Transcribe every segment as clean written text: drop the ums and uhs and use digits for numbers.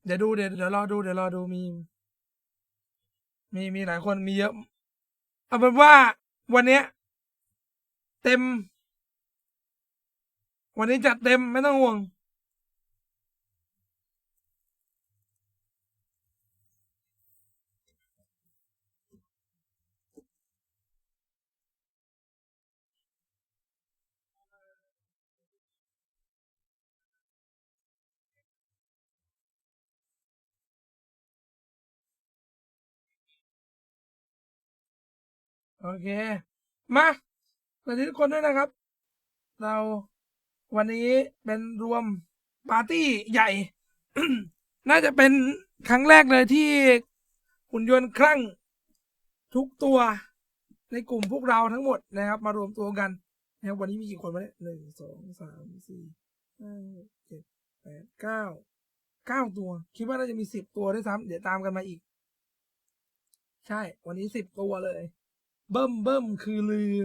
เดี๋ยวดูเดี๋ยวรอดูมีหลายคนมีเยอะเอาเป็นว่าวันเนี้ยเต็มวันนี้จัดเต็มไม่ต้องห่วงโอเคมาสวัสดีทุกคนด้วยนะครับเราวันนี้เป็นรวมปาร์ตี้ใหญ่ น่าจะเป็นครั้งแรกเลยที่หุ่นยนต์คลั่งทุกตัวในกลุ่มพวกเราทั้งหมดนะครับมารวมตัวกันนะครับวันนี้มีกี่คนวะเนี่ย1 2 3 4 5 6 7 8 9 9 ตัวคิดว่าน่าจะมี10 ตัวด้วยซ้ำเดี๋ยวตามกันมาอีกใช่วันนี้10 ตัวเลยเบิ่มคือลือ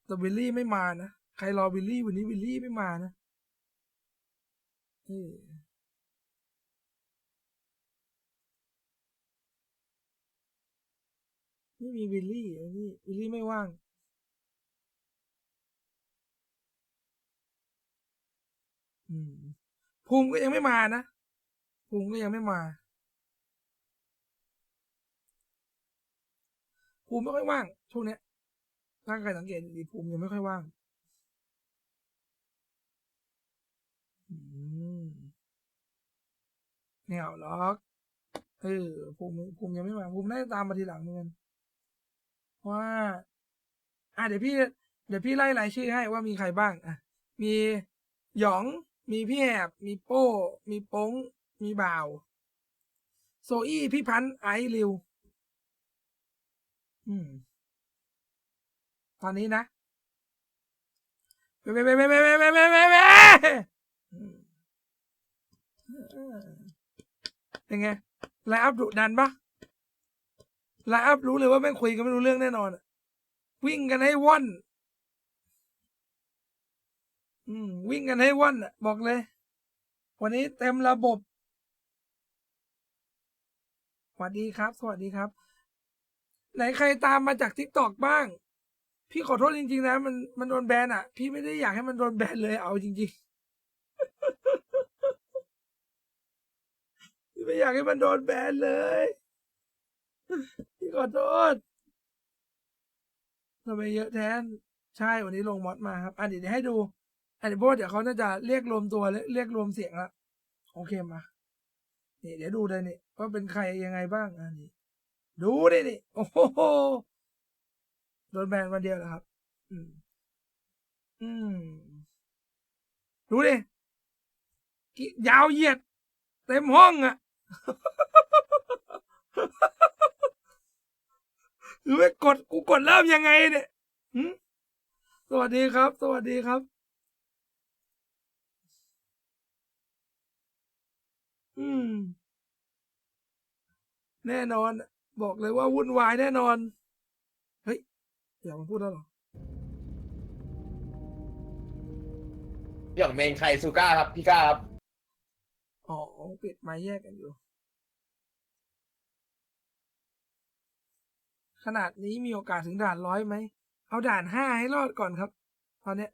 แต่วิลลี่ไม่มานะใครรอวิลลี่วันนี้วิลลี่ไม่มานะเออไม่มีวิลลี่นี่วิลลี่ไม่ว่างอืมภูมิก็ยังไม่มานะภูมิก็ยังไม่มาภูมิไม่ค่อยว่างช่วงเนี้ยถ้าใครสังเกตดีภูมิยังไม่ค่อยว่างอืมแนวล็อกเออภูมิยังไม่มาภูมิน่าจะตามมาทีหลังเหมือนกันว่าเดี๋ยวพี่ไล่รายชื่อให้ว่ามีใครบ้างอ่ะมีหยองมีพี่แหบมีโป้มีโป้งมีบ่าวโซอี้พี่พันธ์ไอซ์ริวอืมตอนนี้นะเว้เป็นไงไลน์อัพดุดันปะไลน์อัพรู้เลยว่าแม่งคุยกันไม่รู้เรื่องแน่นอนวิ่งกันให้ว่อนวิ่งกันให้ว่อนบอกเลยวันนี้เต็มระบบสวัสดีครับสวัสดีครับไหนใครตามมาจากทิกตอกบ้างพี่ขอโทษจริงๆนะมันโดนแบนพี่ไม่ได้อยากให้มันโดนแบนเลยเอาจริงๆพี่ไม่อยากให้มันโดนแบนเลยพี่ขอโทษทำไมเยอะแทนใช่วันนี้ลงมอดมาครับเดี๋ยวให้ดูเดี๋ยวเพราะว่าเดี๋ยวเขาน่าจะเรียกรวมตัวเรียกรวมเสียงละโอเคมานี่เดี๋ยวดูเลยนี่ว่าเป็นใครยังไงบ้างนี่ดูดินี่โอ้โหโดนแบนวันเดียวเหรอครับอืมอืมดูดิยาวเหยียดเต็มห้องหรือว่ากดกูกดเริ่มยังไงเนี่ยสวัสดีครับสวัสดีครับอืมแน่นอนบอกเลยว่าวุ่นวายแน่นอนเฮ้ยอย่ามาพูดแล้วหรออย่างเมนใครซูก้าครับพี่ก้าครับอ๋อปิดไม้แยกกันอยู่ขนาดนี้มีโอกาสถึงด่าน100ไหมเอาด่าน5ให้รอดก่อนครับตอนเนี้ย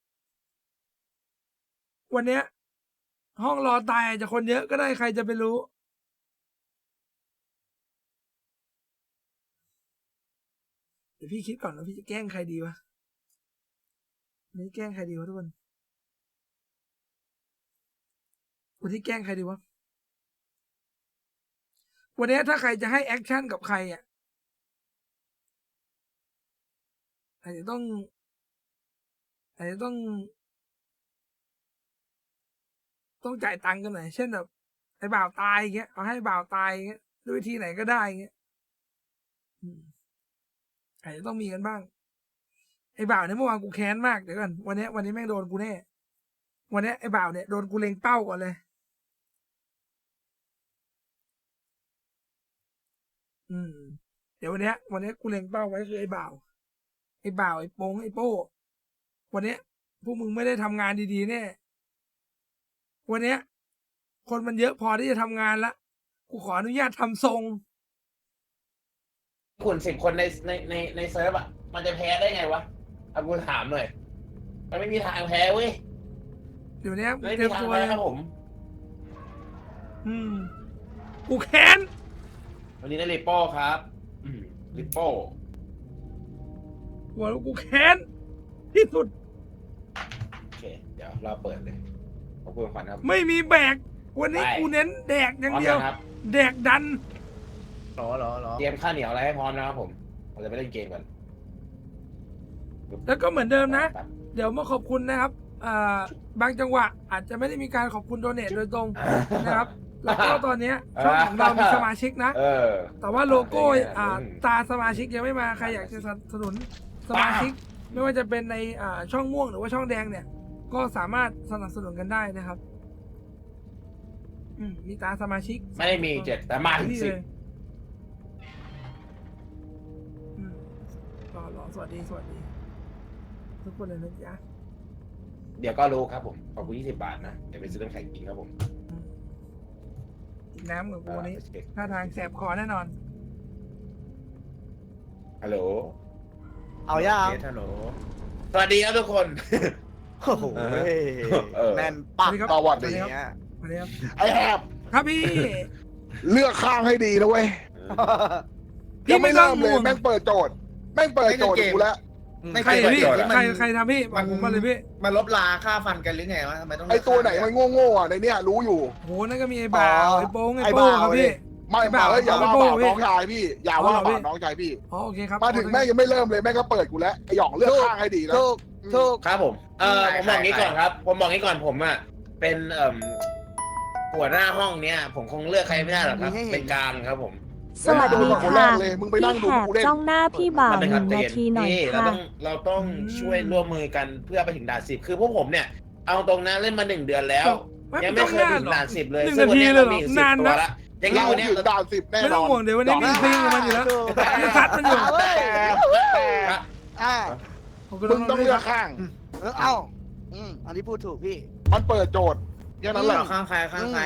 วันเนี้ยห้องรอตายอาจจะคนเยอะก็ได้ใครจะไปรู้เดี๋ยวพี่คิดก่อนว่าพี่จะแกล้งใครดีวะนี่แกล้งใครดีวะทุกคนวันที่แกล้งใครดีวะวันนี้ถ้าใครจะให้แอคชั่นกับใครอาจจะต้องอาจจะต้องจ่ายตังค์กันหน่อยเช่นแบบไอ้บ่าวตายอย่างเงี้ยเอาให้บ่าวตายอย่างเงี้ยด้วยวิธีไหนก็ได้อย่างเงี้ยอืมอาจจะต้องมีกันบ้างไอ้บ่าวเนี่ยเมื่อวานกูแค้นมากเดี๋ยวกันวันนี้แม่งโดนกูแน่วันนี้ไอ้บ่าวเนี่ยโดนกูเล็งเป้าก่อนเลยอืมเดี๋ยววันนี้กูเล็งเป้าไว้คือไอ้บ่าวไอ้โป้งไอ้โป้วันนี้พวกมึงไม่ได้ทำงานดีๆแน่วันนี้ คนมันเยอะพอที่จะทำงานละกูขออนุญาตทำทรง คุณ10 คนในเซิร์ฟอ่ะมันจะแพ้ได้ไงวะเอากูถามหน่อยมันไม่มีทางแพ้เว้ย เดี๋ยวนี้ ไม่ เตรี มี ยม ทาง ตัว แพ้ เลย ครับผม กูแค้น วันนี้ได้ริปโป้ครับริปโป้ หัวกูแค้นที่สุด โอเคเดี๋ยวเราเปิดเลยขอบคุณขวัญครับ ไม่มีแบก วันนี้ ไป กูเน้นแดกอย่างเดียว พร้อมนะครับ แดกดัน หรอ เตรียมข้าวเหนียวอะไรให้พร้อมนะครับผมเราจะไปเล่นเกมกัน แล้วก็เหมือนเดิมนะ ครับ เดี๋ยวมาขอบคุณนะครับบางจังหวะอาจจะไม่ได้มีการขอบคุณโดเนทโดยตรงนะครับ แล้วก็ตอนเนี้ยช่องของเรามีสมาชิกนะ เออ แต่ว่าโลโก้ อืม ตาสมาชิกยังไม่มา ใครอยากจะสนับสนุนสมาชิก ไม่ว่าจะเป็นในช่องม่วงหรือว่าช่องแดงเนี่ย ก็สามารถสนับสนุนกันได้นะครับ มีตาสมาชิก ไม่ได้มี7แต่มาถึง นี่ 10 เลยรอสวัสดีทุกคนเลยนะจ๊ะ เดี๋ยวก็รู้ครับผมขอบคุณ20 บาทนะเดี๋ยวไปซื้อน้ำแข็งกินครับผม กินน้ำกับกูนี้ท่าทางแสบคอแน่นอน ฮัลโหล เอาย่าง ฮัลโหลสวัสดีครับทุกคน โอ้โห เออ แน่นปัก สวัส อ ดีครับ ย่างเงี้ย มาเลยครับ ไอ้แฮบ ครับพี่ เลือกข้างให้ดีนะเว้ย พี่ ยัง ไม่ ไม่ ต้อ เริ่ ง มเล ห่ ยว ง แม่งเปิดโจทย์ แม่งเปิดโจทย์กูแล้ว ไม่ ใคร เคย พี่ เปิดโจทย์ ใครทำพี่บอกผมมาเลยพี่ มันลบลาค่าฟันกันหรือไงวะทำไมต้อง ไอ้ตัวไหนมันโง่ๆอ่ะในเนี้ยรู้อยู่ โหนั่นก็มีไอ้บ่าวไอ้โป้งไอ้โป้ครับพี่ ไม่ ไอ้บ่าว เอ้ยอย่าว่า ไอ้โบ้ บ่าว พี่ น้องชายพี่ อย่าว่า อ๋อพี่ บ่าวน้องชายพี่ อ๋อโอเคครับ มาถึงแม่งยังไม่เริ่มเลยแม่งก็เปิดกูแล้วไอ้หย่องเลือกข้างให้ดีนะ ถูก ครับผมผมบอกงี้ก่อนครับ ผมบอกงี้ก่อนผมอ่ะเป็นหัวหน้าห้องเนี้ยผมคงเลือกใครไม่ได้หรอกครับเป็นกลางครับผม สวัสดี คนแร ค่ะ กเลยมึงไปนั่งดู พี่แขก กูเล่น จ้องหน้าพี่บ่าว มันเป็น ห ครั นึ่ บ งนาทีหน่อย นี่เรา ค่ะ ต้องช่วยร่วมมือกันเพื่อไปถึงด่าน10คือพวกผมเนี่ยเอาตรงนะเล่นมา1 เดือนแล้ว ยังไม่เคยถึงด่าน10เลย หนึ่ง ซึ่ง นา วัน ที นี้ เลย เรา เหรอ มีอยู่ นาน 10 ตัว นะ ละยังไง เรา วันนี้ ถึงด่าน10แน่ ไม่ น ต้อ อง น ห่วงเดี๋ยววันนี้มีซิงของมันอยู่แล้วจะทัดมันอยู่ อ่า ผมก็ มึงต้องเลือกข้าง เอ้าอันนี้พูดถูกพี่ มันเปิดโจทย์แค่นั้นแหละ ข้างใครมี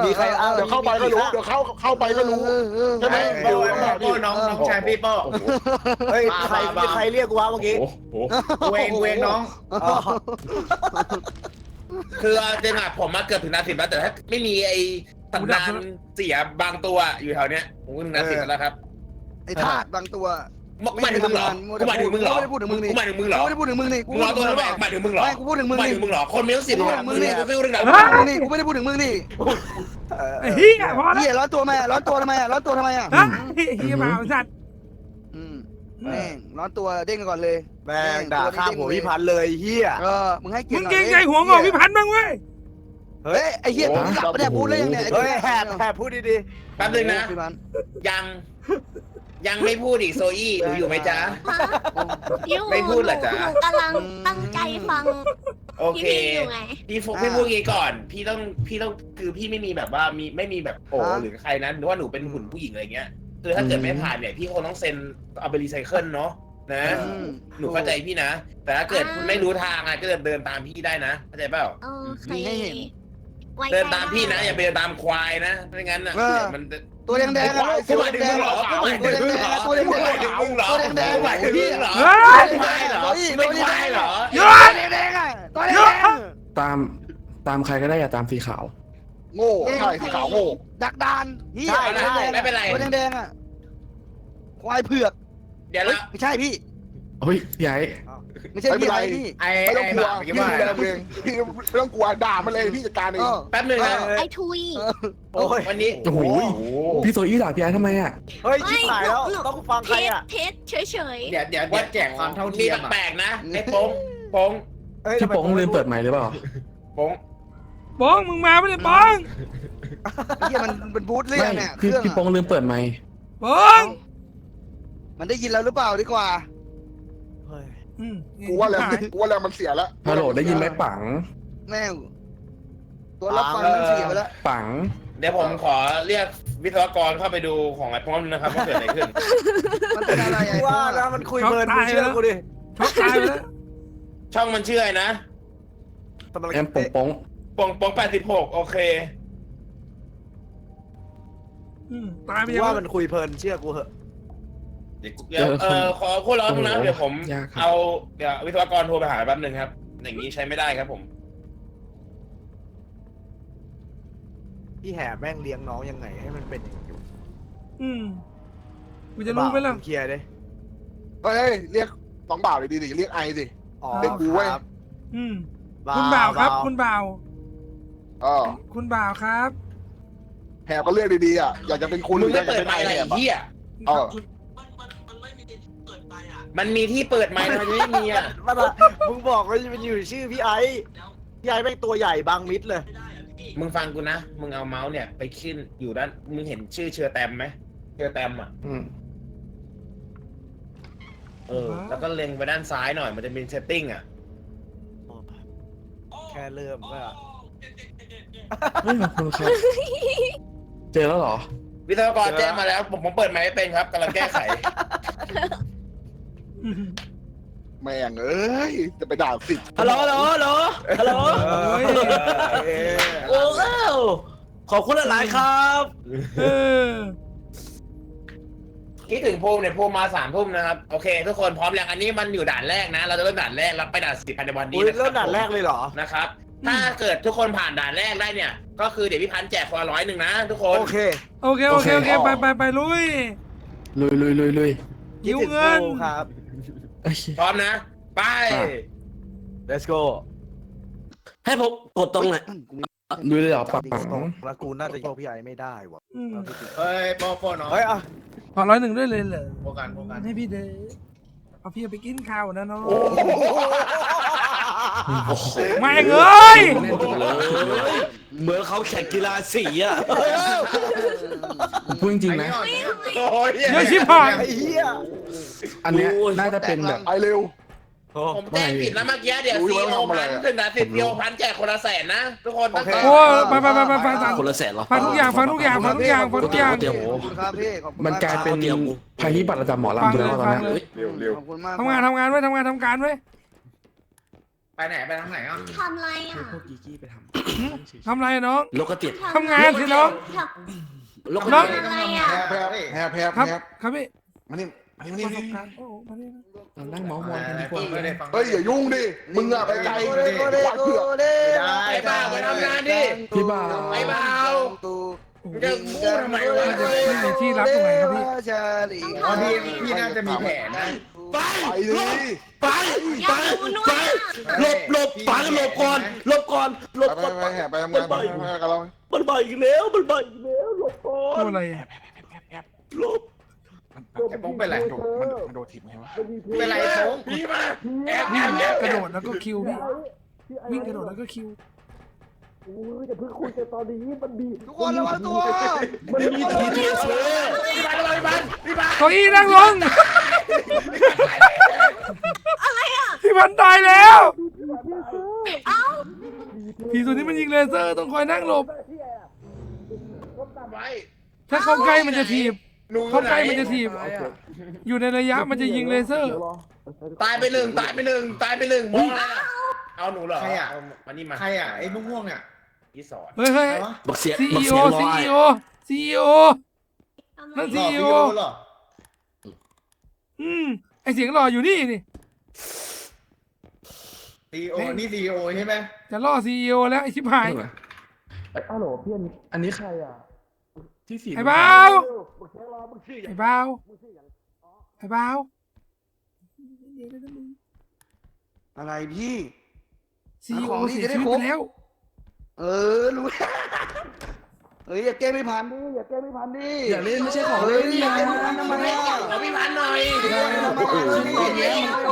มี ใคร เดี๋ยวเข้าไปก็รู้เดี๋ยวเข้าไปก็รู้ใช่ไหม โป้น้องชายพี่โป้เฮ้ยใครเรียกกูวะเมื่อกี้ โอ้โห เวงน้อง คือจริงๆผมมาเกือบถึงด่าน10แล้วแต่ถ้าไม่มีไอ้สัญญาณเสียบางตัวอยู่แถวเนี้ยผมก็ถึงด่าน10แล้วครับ ไอ้ธาตุบางตัว หมายถึงมึงเหรอกูหมายถึงมึงเหรอ ไม่ได้พูดถึงมึงนี่ กูหมายถึงมึงเหรอ ไม่ได้พูดถึงมึงนี่ มึงรอตัวทำไมหมายถึงมึงเหรอ ไม่กูพูดถึงมึง หมาย นี่ ถึงมึงเหรอคนมีต้อง10มึง มึงนี่ กูไม่รู้เรื่องไหน มึงนี่กูไม่ได้พูดถึงมึงนี่ ไอ้เหี้ยพอแล้ว เหี้ยร้อนตัวไหมร้อนตัวทำไมร้อนตัวทำไมอ่ะ ฮะเหี้ยบ่าวสัตว์ แม่งร้อนตัวเด้งกันก่อนเลย แม่งด่าข้ามหัวพี่พันเลยเฮีย มึงให้เกีย มึ รง ติ เกรงใจหัวงอกพี่พันธุ์บ้างเว้ย เฮ้ยไอ้เหี้ยผมกลับไม่ได้พูดเลยเนี่ย เฮ้ยแหบพูดดี แป๊บนึงนะ พี่พัน ยังไม่พูดอีกโซอี้หนูอยู่ไหมจ๊ะ อยู่ ไม่พูดเหรอจ๊ะ หนูกำลังตั้งใจฟัง โอเค พี่อยู่ไง พี่พูดงี้ก่อน พี่ต้องคือพี่ไม่มีแบบว่าไม่มีแบบโอหรือใครนั้นหรือว่าหนูเป็นหุ่นผู้หญิงอะไรเงี้ยคือถ้าเกิดไม่ผ่านเนี่ยพี่คงต้องเซ็นเอาไปรีไซเคิลเนาะนะหนูเข้าใจพี่นะ แต่ถ้าเกิดคุณไม่รู้ทางอ่ะก็เดินตามพี่ได้นะเข้าใจเปล่า โอเคไว้ใจ เดินตามพี่นะอย่าไปเดินตามควายนะไม่งั้นอ่ะมัน ตัวแดงแดง กูหมายถึงมึงเหรอกูหมายถึงมึงเหรอกูหมายถึงมึงเหรอกูหมายถึงมึงเหรอไม่เหรอไม่ควายเหรอ ตัวแดงอ่ะตัวแดง ตามใครก็ได้อย่าตามสีขาว โง่ใช่สีขาวโง่ ดักดานเหี้ย ไม่เป็นไร ตัวแดงอ่ะควายเผือก เดี๋ยวละ ไม่ใช่พี่ เฮ้ยพี่ไอ้ ไม่ใช่พี่อะไรพี่ ไอ้ ไม่ต้องกลัว ไอ้ พี่ บ้า ดูแลเองพี่ไม่ต้องกลัวด่ามันเลยพี่จัดการเอง แป๊บนึงนะ ไอ้ทุย วันนี้ โอ้โหพี่โซอี้ด่าพี่ไอ้ทำไมอ่ะ เฮ้ยชิบหายแล้วต้องฟังใครอ่ะ เทสเฉย เดี๋ยว ว่าแจกความเท่าเทียมอะ แปลกนะไอ้โป้ง พี่โป้งลืมเปิดไมค์หรือเปล่า โป้ง บ้องมึงมาไม่ได้บ้อง เหี้ยมันเป็นบูธเรื่อ ไม่ งเนี่ยเค พี่ รื่อง พี่โป้งลืมเปิดไมค์ บ้อง มันได้ยินเราหรือเปล่าดีกว่า กูว่าแล้วมันเสียแล้ว ฮัลโหลได้ยินไหมปัง แม่งตัวรับฟังมันเสียไปแล้ว ปัง เดี๋ยวผมขอเรียกวิศวกรเข้าไปดูของไอ้ป้อมนะครับว่าเกิดอะไรขึ้น มันเป็นอะไรไอ้ ว่าแล้วมันคุยเพลินมึงเชื่อกูดิ ช็อกตายไปแล้ว ช่องมันชื่ออะไรนะ แอมโป้ง ป้อง86โอเค ตายไป กู ยัง ว่ามันคุยเพลินเชื่อกูเหอะ เดี๋ยวขอพูดร้อนตรงนั้นเดี๋ยวผม ยากครับ เอาเดี๋ยววิศวกรโทรไปหาแป๊บนึงครับ อย่างนี้ใช้ไม่ได้ครับผม พี่แห่แม่งเลี้ยงน้องยังไงให้มันเป็นอย่างนี้ กูจะรู้ไหมล่ะ เคลียร์ดิ เฮ้ยเรียกน้องบ่าวเลยดีเรียกไอสิ อ๋อ เป็นกูเว้ย ครับ คุณบ่าวครับ คุณบ่าว เออ คุณบ่าวครับ แหบก็เรียกดีๆอ่ะอยากจะเป็นคุณ มึง อ ไม่ ยากจะ เปิด เป็น ไม ไอ ค์อะไร แหบ เหี้ย เออ มันมีที่เปิดไมค์มันไม่มีอ่ะ มันอะมึงบอกว่ามันอยู่ชื่อพี่ไอ้พี่ไอ้แม่งตัวใหญ่บางมิดเลย มึงฟังกูนะ มึงเอาเมาส์เนี่ยไปขึ้นอยู่ด้าน มึงเห็นชื่อเชอแตมไหมเชอแตมอ่ะ แล้วก็เล็งไปด้านซ้ายหน่อย มันจะเป็นเซตติ้งอ่ะ แค่เริ่มก็ เฮ้ยขอบคุณครับเจอแล้วเหรอ วิศวกรแจ้งมาแล้ว ผมเปิดไมค์ไม่เป็นครับกำลังแก้ไข แม่งเอ้ยจะไปด่าสิ ฮัลโหลฮัลโหลฮัลโหลฮัลโหล โอ้ขอบคุณหลายๆครับ คิดถึงภูมิเนี่ยภูมิมา3 ทุ่มนะครับ โอเค ทุกคนพร้อมแล้วอันนี้มันอยู่ด่านแรกนะ เราจะเริ่มด่านแรกแล้วไปด่าน10ภายในวันนี้ อุ้ย นะค เริ่ รั มด่านแรกเลยเหรอ นะครับ ถ้าเกิดทุกคนผ่านด่านแรกได้เนี่ย ก็คือเดี๋ยวพี่พันธ์แจกคนละ100นะทุกคน โอเค โอเคไปลุย ลุย หิวเงิน คิดถึกูครับ เอ้ย พร้อมนะ ไป let's go ให้ผมกดตรงไหน ลุยเลยเหรอปัง แล้วกูน่าจะโยกพี่ไอ้ไม่ได้ว่ะ เฮ้ยโปเนาะ เฮ้ยอ่ะ ขอ101ด้วยเลยเหรอ โปกัน ให้พี่เด้อเอาพี่ไปกินข้าวนะน้อง โอ้โห ไม่เอ้ย แน่นจังเลย เหมือนเขาแข่งกีฬาสีอ่ะ ผมพูดจริงๆนะ โอ้ย เยอะชิบหาย ไอ้เหี้ย อันเนี้ยน่าจะเป็นแบบ ไปเร็ว ผมแจ้งผิดแล้วเมื่อกี้เดี๋ยว อุ้ย ซี ว่า โอ ทำอะไร พัน อะ ถึงนะ10ซีโอพันแจกคนละ100,000นะทุกคนตั้งใจ โอ้ไปฟัง คนละแสนเหรอ ฟังทุกอย่างฟังทุกอย่าง ก๋วยเตี๋ยว ขอบคุณครับพี่ขอบคุณ มันกลายเป็นภัยพิบัติระดับหมอลำไปแล้วตอนนี้ ขอบคุณมาก ทำงานไว้ทำงานไว้ ไปไหนไปทางไหนอ่ะ ทำไรอ่ะ พวกกีกี้ไปท ทำไรน้อง โลกติด ทำงานสิน้อง โลก น้อง ทำอะไรอ่ะ แหบ ครับครับพี่ มานี่ ประสบการณ์โอ้มานี่ ำเรานั่งเมาส์มอยกันดีกว่า เฮ้ยอย่ายุ่งดิมึงอะไปไกล โกเด้โกเด้โกเด้ ไอ้บ้ามาทำงานดิ พี่บ่าว ไอ้บ้าจะพูดทำไมวะ ไม่มีที่รับตรงไหนครับพี่ ต้องทำอะไร พี่น่าจะมีแผนนะ ไป ไปดิ ไป อยากดูนวด หลบปังหลบก่อนหลบก่อนหลบ ไป ก่อน ไปแหบไปทำงานไปกันเรา มันบ่ายอีกแล้วมันบ่ายอีกแล้วหลบก่อ ตัวน อะไรอ่ะ หลบ ไอ้ปุ๊กเป็นไร มันโดนถีบไงวะ เป็นไรปุ๊กพี่มาแอบ วิ่ง แอบ กระโดดแล้วก็คิวพี่วิ่งกระโดดแล้วก็คิว ทุกคนระวังตัว มันมีทีเทสเลย พี่บ้านอะไรบ้านพี่บ้าน เก้าอี้นั่งลงพี่พันตายแล้ว เอ้า ผีตัวนี้มันยิงเลเซอร์ต้องคอยนั่งหลบ ไว้ ถ้าเข้าใกล้มันจะถีบ หนู เข้าใกล้มันจะถีบ อยู่ในระยะมันจะยิงเลเซอร์ ตายไปหนึ่งมองอะไรเอาหนูเหรอใครอ่ะมานี่มาใครอ่ะไอ้ม่วงเนี่ยพี่สอน เฮ้ย บอกเสีย CEO ร้อย CEO นั่น CEO ไอเสียงหล่ออยู่นี่นี่ CEO นี่ CEO ใช่ไหม จะล่อ CEO แล้วไอชิบหาย อ้าวเหรอพี่อันนี้ใครอ่ะที่สี ไอ้บ้าวไอ้บ้าวไอ้บ้าว อะไรพี่ CEO เสียชีวิตไปแล้ว รู้เฮ้ยอย่าแก้ไม่พันดิอย่าแก้ไม่พันดิ อย่าเล่นไม่ใช่ของเล่น อย่าแก้ไม่พันทำไมอ่ะ ขอพี่พันหน่อย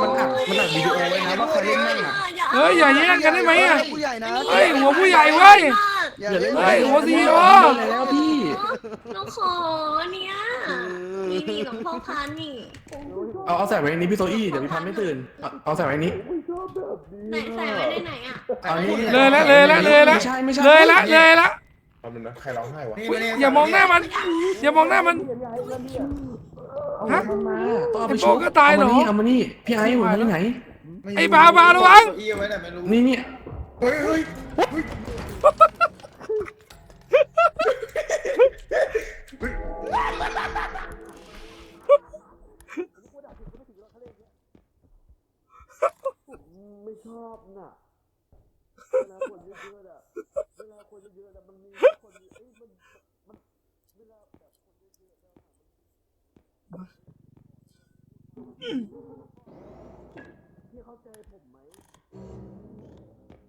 มันอัดวิดีโอไว้นะว่าใครเล่นมั่งอ่ะ เฮ้ยอย่าแย่งกันได้ไหมอ่ะ ผู้ใหญ่นะ เฮ้ยหัวผู้ใหญ่เว้ย อย่าเล่น เฮ้ยหัว CEO แล้วพี่ น้องขอเนี่ยนี่หลวงพ่อพันนี่ เอาใส่ไว้ในนี้พี่โซอี้เดี๋ยวพี่พันไม่ตื่นเอาใส่ไว้นี้ ไหนใส่ไว้ในไหนอ่ะ เอานี่ เลยละ ไม่ใช่ เลยละ เอามันนะใครร้องไห้วะ อย่ามองหน้ามันอย่ามองหน้ามันฮะ ต้องเอาไป ไอ้โบก็ตายเหรอ เอามานี่พี่ไอ้ผมมาที่ไหน ไอ้บ้าวระวัง นี่เนี่ย เ โอ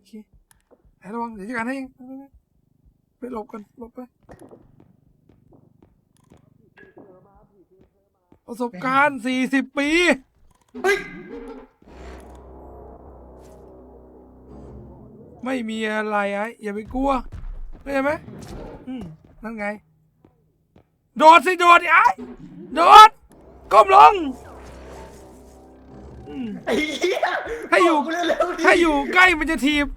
เคระวังเดี๋ยวจัดการให้เองไปหลบกันหลบไปประสบการณ์40 ปีไม่มีอะไรไอ้อย่าไปกลัวเข้าใจไหมนั่นไงโดดสิโดดดิไอ้โดดก้มลง ไอ้เหี้ย ถ้าอยู่ บอกกูเร็วๆดิ ถ้าอยู่ใกล้มันจะถีบ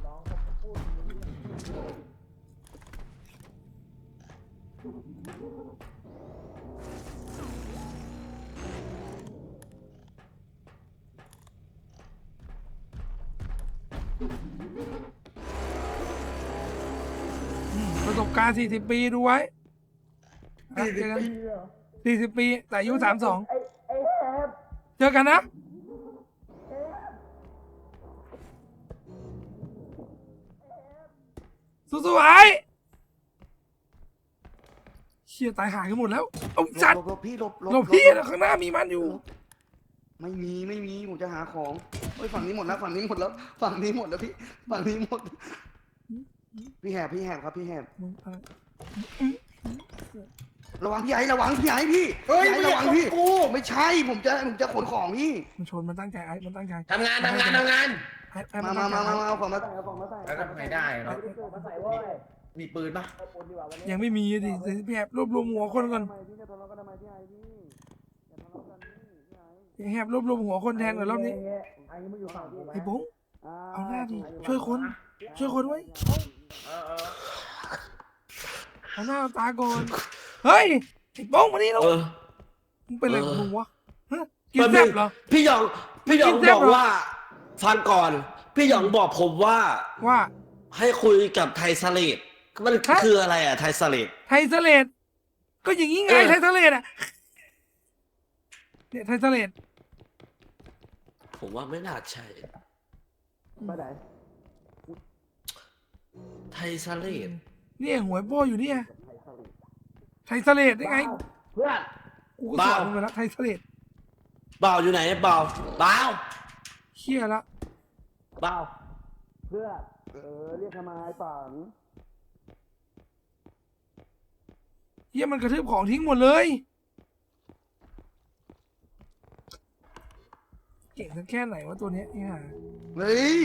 ประสบการณ์40 ปีดูไว้40 ปีแต่อายุ32เจอกันนะสู้ๆไอ้เชี่ยตายหายกันหมดแล้วเอาจัด หลบพี่หลบ หลบพี่นะข้างหน้ามีมันอยู่ ไม่มีผมจะหาของเฮ้ยฝั่งนี้หมดแล้วฝั่งนี้หมดแล้วฝั่งนี้หมดแล้วพี่ฝั่งนี้หมดพี่แหบครับพี่แหบ มึงอะไร ระวังพี่ไอ้ระวังพี่ไอ้พี่ เฮ้ย พี่ไอ้ระวังพี่ กู ไม่ใช่ผมจะขนของพี่ มันชนมันตั้งใจไอ้มันตั้งใจ ทำงาน ไอ้ มา ตั้งใจ เอาของมาใส่เอาของมาใส่ แล้วทำไงได้เนาะมีปืนปะ ยังไม่มีดิพี่แอบรวบรวมหัวคนก่อน พี่จะทะเลาะกันทำไมพี่ไอ้พี่อย่าทะเลาะกันพี่ แอบรวบรวมหัวคนแทนหน่อยรอบนี้ ไอ้มึงอยู่ฝั่งกูไหม ไอ้บุ้งเอาหน้าดิช่วยคนไว้ เอาหน้าเอาตาก่อนเฮ้ยไอ้บุ้งมานี่แล้วมึงเป็นอะไรของมึงวะฮะกินแซ่บเหรอ พี่หยอง กินแซ่ บบ อก เหรอ ว่าฟังก่อน พี่หยองบอกผมว่า ว่า ให้คุยกับไทยสเลดมัน ฮะ คืออะไรอ่ะไทยสเลด ไทยเสลดก็อย่างงี้ไงไทยเสลดอ่ะเนี่ยไทยเสลด ผมว่าไม่น่าใช่ ไปไหน ไทยสเลด เนี่ยหวยโป้อยู่เนี่ยไทยเสลดได้ไง เพื่อน กูก็สอนมึงไปแล้วไทยเสลด บ่าวอยู่ไหนบ่าวบ่าว เชี่ยละ บ่าว เพื่อนเรียกทำไมปัง เฮียมันกระทืบของทิ้งหมดเลยเก่งสักแค่ไหนวะตัวเนี้ยเนี่ย เฮ้ย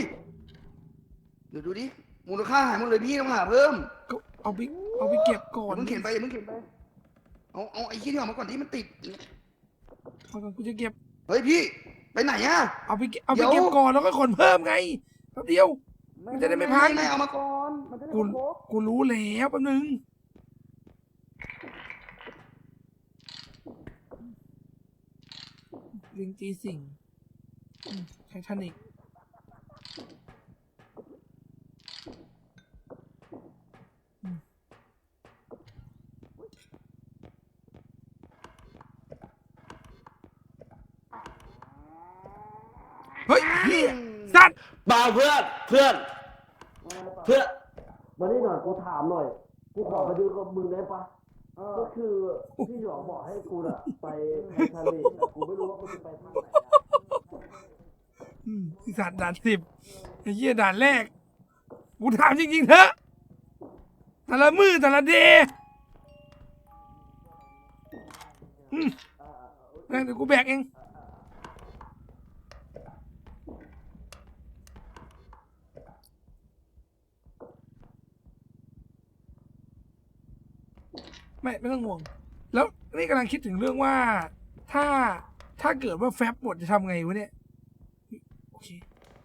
เดี๋ยวดูดิมูลค่าหายหมดเลยพี่ต้องหาเพิ่ม ก็เอาไปเก็บก่อน มึงเขียนไปมึงเขียนไปเอาไอ้ขี้ที่ออกมาก่อนที่มันติด เอาก่อนกูจะเก็บ เฮ้ยพี่ไปไหนอะ เอาไป เดี๋ยว เก็บก่อนแล้วก็ขนเพิ่มไงแป๊บเดียว มันจะได้ไม่พัง ไม่เอามาก่อนมันจะได้ กู ไม่ครบ กูรู้แล้วแป๊บนึงลิงจีสิงไททานิกเฮ้ยเฮียสัตว์ บ่าวเพื่อนวันนี้หน่อยกูถามหน่อยกูขอไปดูกับมึงได้ปะก็คือพี่หยองบอกให้กูอะไปไทยสเลดกูไม่รู้ว่ากูจะไปทางไหน สัตว์ด่าน10ไอ้เหี้ยด่านแรกกูถามจริงๆเถอะแต่ละมือแต่ละเดย์งั้นเดี๋ยวกูแบกเองไม่ต้องห่วงแล้วนี่กำลังคิดถึงเรื่องว่าถ้าเกิดว่าแฟบหมดจะทำไงวะเนี่ยโอเค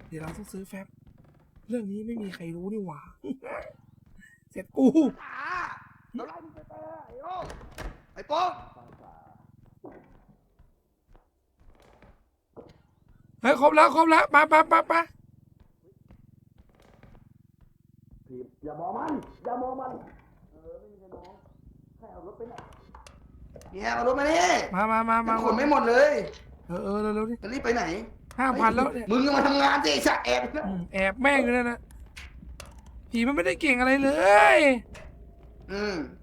เดี๋ยวเราต้องซื้อแฟบเรื่องนี้ไม่มีใครรู้นี่หว่า เสร็จกู เราไล่มึงไปเตะไอ้โอ้ไอ้โป๊ก เฮ้ยครบแล้วไป อย่ามองมันอย่ามองมัน เนี่ยเอารถมาดิ มา ขนไม่หมดเลย เออเร็วๆดิ จะรีบไปไหน 5,000แล้วเนี่ย มึงก็มาทำงานสิไอ้สัตว์แอบนะ แอบแม่งอยู่นั่นนะ ผีมันไม่ได้เก่งอะไรเลย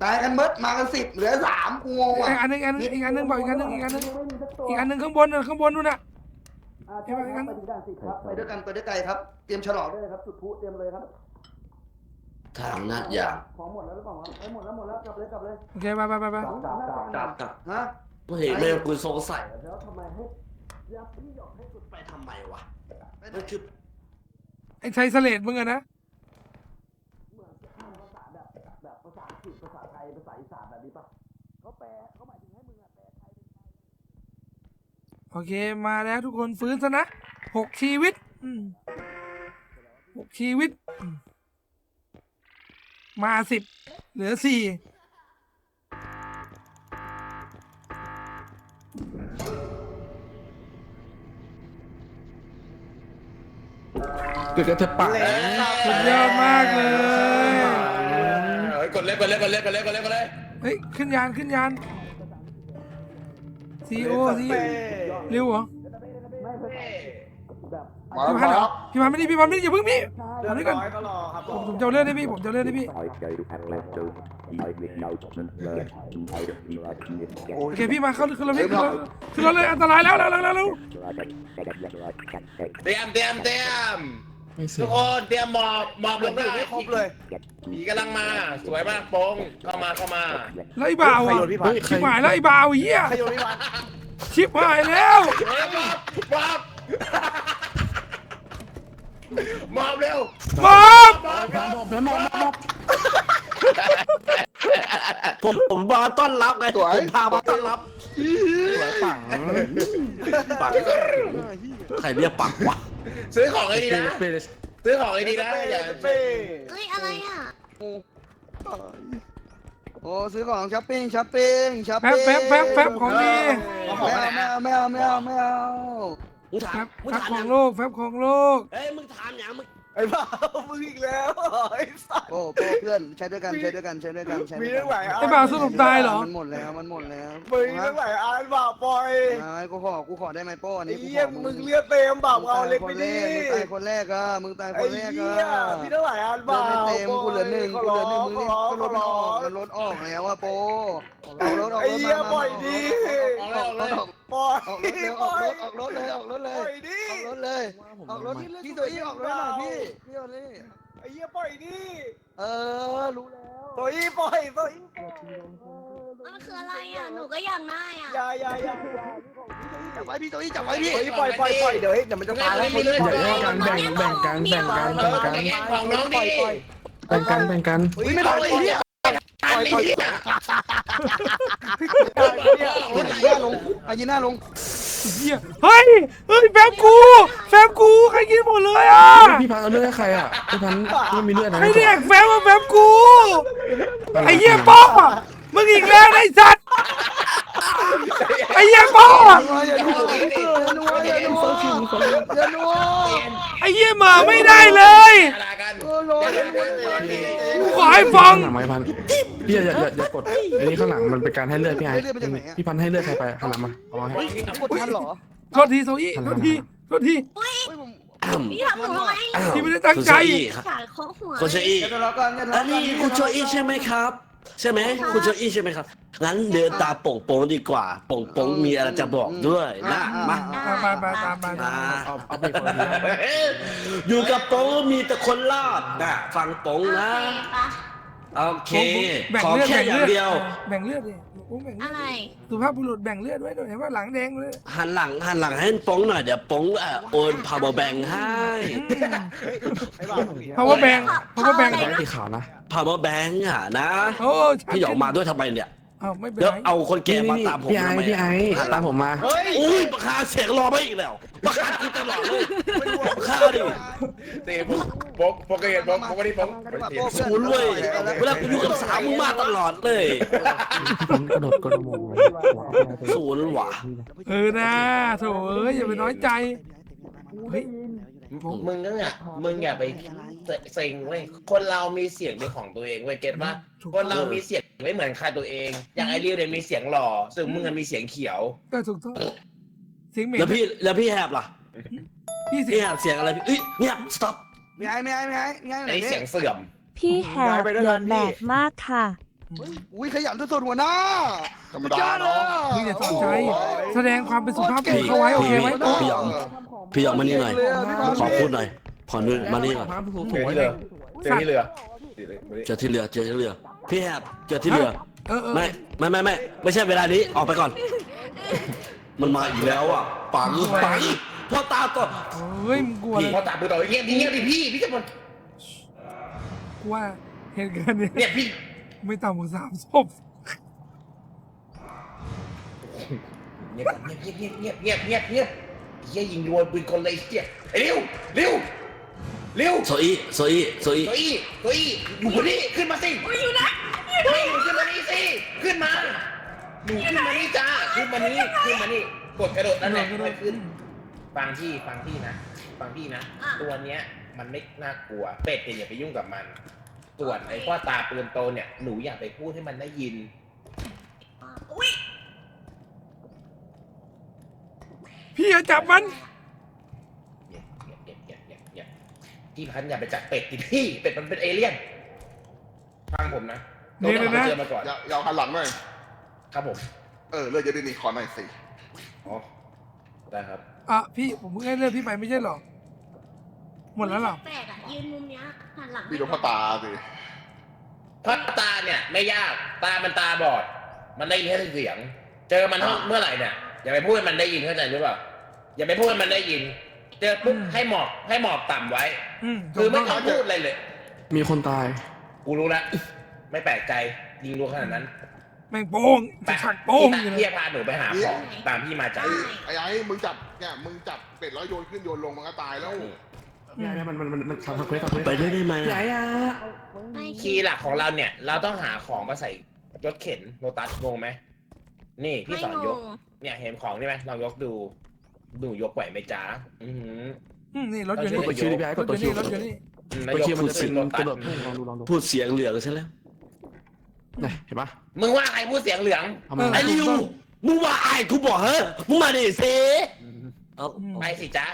ตายกันเบิดมากัน10เหลือ3กูงง อี ว่ะ กอันหนึงอีกอันหนึงบอกอีกอันหนึงข้างบนน่ะข้างบนนู่นน่ะ ใช่ครับไปถึงด่าน10ครับ ไปด้วยกันไปด้วยไกลครับเตรียมฉลองด้วยครับจุดพลุเตรียมเลยครับ ทางหน้าอย่าง ของหมดแล้วหรือเปล่าครับหมดแล้วกลับเลย โอเคไป กลับ ฮะ ไม่เห็นแม่กูสงสัย แล้วทำไมให้ พี่หยอกให้สุดไปทำไมวะมันคือ ไอ้ชัยเสลดมึงอะนะ เหมือนจะอ่านภาษาแบบภาษาอังกฤษภาษาไทยภาษาอีสานแบบนี้ปะเขาหมายถึงให้มึงอะแปลไทยเป็นไทย โอเคมาแล้วทุกคนฟื้นซะนะ6 ชีวิต6 ชีวิตมา10เหลือ4เกิดกันจะปาก สุดยอดมากเลย กดเลย เฮ้ยขึ้นยานซีโอเร็วเหรอ มา พี่พัน แล้ เหรอ ว พี่พันไม่ได้อย่าเพิ่งพี่ทำนี้ก่อน ก็รอครับ ผมจะเอาเลือดให้พี่โอเคพี่มาเข้าขึ้นรถเลยอันตรายแล้วเร็ว เตรียม ไม่เสร็ ทุ จ กคนเตรียมหมอบลง ไม่ครบเลย ผีกำลังมาสวยมากโป้งเข้ามา แล้วไอ้บ่าวอ่ะชิบหายแล้วไอ้บ่าวเหี้ย ใครโยนพี่วัน ชิบหายแล้ว หมอบเร็ว มอบ ผมมาต้อนรับไง สวย ผมพามาต้อนรับปังใครเรียกปังวะ ซื้อของให้ดีนะอย่า เป้ เอ้ยอะไรอ่ะ โอ้ซื้อของช้อปปิ้ง แฟบของดี ไม่เอา มึงถาม แฟบของโลกเอ้ยมึงถามอย่างมึง ไอ้บ้ามึงอีกแล้วไอ้สัส โอ้เพื่อนใช้ด้วยกัน มีตั้งหลายอัน ไอ้บ่าวสรุปตายเหรอ มันหมดแล้ว มึงตั้งหลายอันบ่าปล่อย กูขอได้ไหมโป้อัน ไอ้ นี้กู เหี้ ข ย อ มึงเลือดเต็มบ่าเอาเล็กไปดิ มึงตายคนแรกอ่ะมึงตายค ไอ้ นแรก เหี้ อ่ะ ยพี่ตั้งหลายอันบ่า ไม่เต็มกูเหลือ1มึง ก็ นี่ ร้อง มันลดออกแล้วอ่ะโป้เอารถ ไอ้เหี้ยปล่อยดิ ออกรถเลย ปล่อยดิ พี่ตัวอี้ออกรถหน่อยพี่โอลี่ ไอ้เหี้ยปล่อยดิ รู้แล้ว ตัวอี้ปล่อย มันคืออะไรอ่ะ หนูก็อยากได้อ่ะ อย่า จับไว้พี่ตัวอี้จับไว้พี่ ตัวอี้ปล่อยเดี๋ยวมันจะตายแล้ว แบ่งกัน ของน้องดิ แบ่งกัน ไม่ได้เลยพี่อายีน่าลง เหี้ยเฮ้ยแฟบกูใครกินหมดเลยอ่ะ พี่พันเอาเลือดให้ใครอ่ะพี่พันไม่มีเลือดนะ ไอ้เด็กแฟบกูไอ้เหี้ยป้อมึงอีกแล้วไอ้สัตว์ไอ้เหี้ยป้อ อย่านัว ไอ้เหี้ยหมาไม่ได้เลย กูขอให้ฟัง หลังไม้พันพี่อย่ากดอันนี้ข้างหลังมันเป็นการให้เลือดพี่ไอ้พี่พันให้เลือดใครไปหันหลังมาเอาให้ กดทันเหรอ โทษทีโซอี้โทษที พี่ทำหนูทำไม ที่ไม่ได้ตั้งใจ สายเคาะหัว คุณโจอี้ อย่าทะเลาะกันอย่าทะ อั เลาะ น กั นี้คุณโจอี้ใช่ไหมครับ ใช่ไหมคุณโจอี้ใช่ไหมครับงั้นเดินตามโป่งดีกว่าโป่งมีอะไรจะบอกด้วยนะมา ตามมา เอาไปคนเดียวอยู่กับโป่งมีแต่คนรอดนะฟังโป่งนะ โอเค แบ่ง ขอ เลือด แค่อย่างเดียว แบ่งเลือดดิแบ่งเลื อะไร สุภาพบุรุษแบ่งเลือดไว้หน่อยเห็นว่าหลังแดงเลย หันหลังให้โป่งหน่อยเดี๋ยวโป่งโอน power bank ให้ power bank สีขาวนะ power bank อ่ะนะ โอ้ พี่หยอกมาด้วยทำไมเนี่ย เอาไม่เป็น เดี๋ยว ไร เอาคนแก่มาตามผมทำไม พี่ไอ้ตามผมมา อุ้ยประคาเสียงรอไม่อีกแล้วประคาคือตลอดเลยประคาดิ เตะโปกเกตโปกก็ดิโปก ศูนย์เว้ยเวลากูอยู่กับสาวมึงมาตลอดเลย กระโดดกระโดด ศูนย์ว่ะ นะโถอย่าไปน้อยใจเฮ้ย มึงอย่าไปเซ็งเว้ยคนเรามีเสียงเป็นของตัวเองเว้ยเก็ตปะคนเรามีเสียงไม่เหมือนใครตัวเอง อย่างไอริวเนี่ยมีเสียงหล่อซึ่งมึงมีเสียงเขียว ก็ถูกต้องเสียงเหม็น แล้วพี่แหบล่ะ พี่เสี พี่ ยง แหบเสียงอะไรพี่เอ้ยเงียบ stop ไม่ไอ้ อันนี้เสียงเสื่อม พี่แหบเดือดแบกมากค่ะ อุ้ยขยันสุดๆหัวหน้า ธรรมดาเนาะ มึงอย่าสนใจแสดงความเป็นสุภาพบุ พี่ รุษเข้าไว้โอเคไหม พี่หยองพี่หยองมานี่หน่อยขอพูดหน่อยขอนึงมานี่หน่อย เจอที่เรือเจอที่เรือ เจอที่เรือเจอที่เรือพี่แฮบเจอที่เรือ เออ ไม่ใช่เวลานี้ออกไปก่อน มันมาอีกแล้วอ่ะปังพ่อตาก่อน เฮ้ยมึงกลัว พอตาปืนต่อเงียบดิพี่จะมัน กลัวเหตุการณ์นี้ เนี่ยพี่ ไม่ต่ำกว่า3 ศพ เงียบเฮียยิงรัวปืนคนเลยเฮียเร็ว โซอี้อยู่บนนี้ขึ้นมาสิอยู่นะไม่หนูขึ้นมานี่สิขึ้นมาหนูขึ้นมานี่จ้าขึ้นมานี่กดกระโดดนั่นแหละไม่ขึ้นฟังพี่นะตัวเนี้ยมันไม่น่ากลัวเป็ดเนี่ยอย่าไปยุ่งกับมันส่วนไอ้พ่อตาปืนโตเนี่ยหนูอย่าไปพูดให้มันได้ยิน อุ้ย พี่อย่าจับมัน เงียบพี่พันอย่าไปจับเป็ดดิพี่เป็ดมันเป็นเอเลี่ยนฟังผมนะ นี่เลยนะ เจอมาก่อน ยาวหันหลังหน่อย ครับผม เลือดจะได้นี่ขอหน่อยสิ อ๋อได้ครับ พี่ผมเพิ่งให้เลือกพี่ไปไม่ใช่หรอหมดแล้วหรอ แปลกอ่ะยืนมุมเนี้ยหันหลัง พี่ดูพ่อตาสิ เพราะตาเนี่ยไม่ยากตามันตาบอด มันได้ยินแค่เสียง เจอมันเมื่อไหร่เนี่ยอย่าไปพูดให้มันได้ยินเข้าใจหรือเปล่าอย่าไปพูดให้มันได้ยิน เจอปุ๊บให้หมอบต่ำไว้ คือไม่ต้องพูดอะไรเลย มีคนตาย กูรู้แล้วไม่แปลกใจยิงรัวขนาดนั้น แม่งโป้งจะฉักโป้งอยู่ พี่ เลย พาหนูไปหาของตามพี่มาจ้ะ ไอ้มึงจับเป็ดแล้วโยนขึ้นโยนลงมันก็ตายแล้ว มันทำเควส ไปด้วยได้ไหม ใหญ่อะ คีย์หลักของเราเนี่ย เราต้องหาของมาใส่รถเข็นโลตัสงงไหมนี่พี่สอนยก เนี่ยเห็นของนี่ไหมลองยกดูหนูยกไหวไหมจ๊ะนี่รถอยู่นี่ กดคิวดิพี่ไอ้กดตัวคิว รถอยู่นี่ นาก ด ยก คิวมัน พูด จะ เสี เป็ ย น งรถ ก ตั ระโด ด ดลองดู พูดเสียงเหลืองใช่แล้ว นี่เห็นปะ มึงว่าใครพูดเสียงเหลือง ทำไม ไอ้ริวมึงว่าไอ้กูบอกเฮ้ยมึงมาดิเซเอา ไปสิจ๊ะ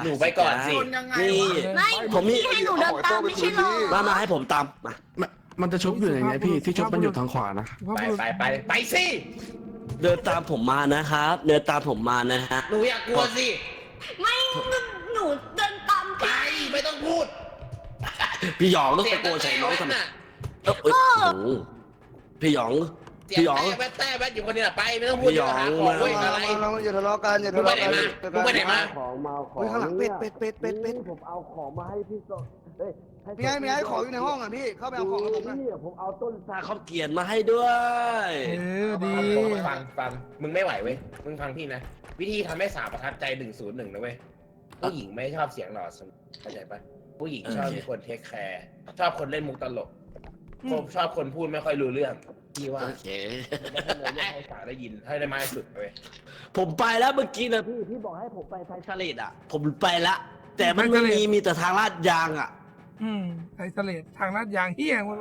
หนูไปก่อนสิ นี่ ไม่ ผมมี พี่ให้หนูเดินตามไม่ใช่หรอ มาให้ผมตามมา มันจะชุบอยู่อย่างไงพี่ที่ชุบมันอยู่ทางขวานะ ไปสิ เดินตามผมมานะครับเดินตามผมมานะฮะ หนูอยากกลัวสิ ไม่หนูเดินตาม ไปไม่ต้องพูด พี่หยองต้องตะโกนใส่น้องทำไมพี่หยอง เสียงแต่แวดอยู่คนนี้แหละไปไม่ต้องพูดหาของเว้ยอะไร อย่าทะเลาะกันอย่าทะเลาะกัน มึงไปไหนมา ของมาของ อุ้ยข้างหลังเป็ด ผมเอาของมาให้พี่สดเฮ้ย มีไอ้ของอยู่ในห้องอ่ะพี่เข้าไปเอาของกับผมนะ พี่ผมเอาต้น ตาเขาเกียนมาให้ด้วย ดี ฟังมึงไม่ไหวเว้ยมึงฟังพี่นะวิธีทำให้สาวประทับใจ101นะเว้ยผู้หญิงไม่ชอบเสียงหล่อเข้าใจปะผู้หญิงชอบมีคนเทคแคร์ชอบคนเล่นมุกตลกชอบคนพูดไม่ค่อยรู้เรื่องพี่ว่า โอเค ให้สาวได้ยินให้ได้มากที่สุดเว้ย ผมไปแล้วเมื่อกี้นะพี่บอกให้ผมไปไทยทะเลอ่ะ ผมไปละแต่มันไม่มีแต่ทางลาดยางอ่ะ ไทยทะเลทางลาดยางเฮี้ยงวะ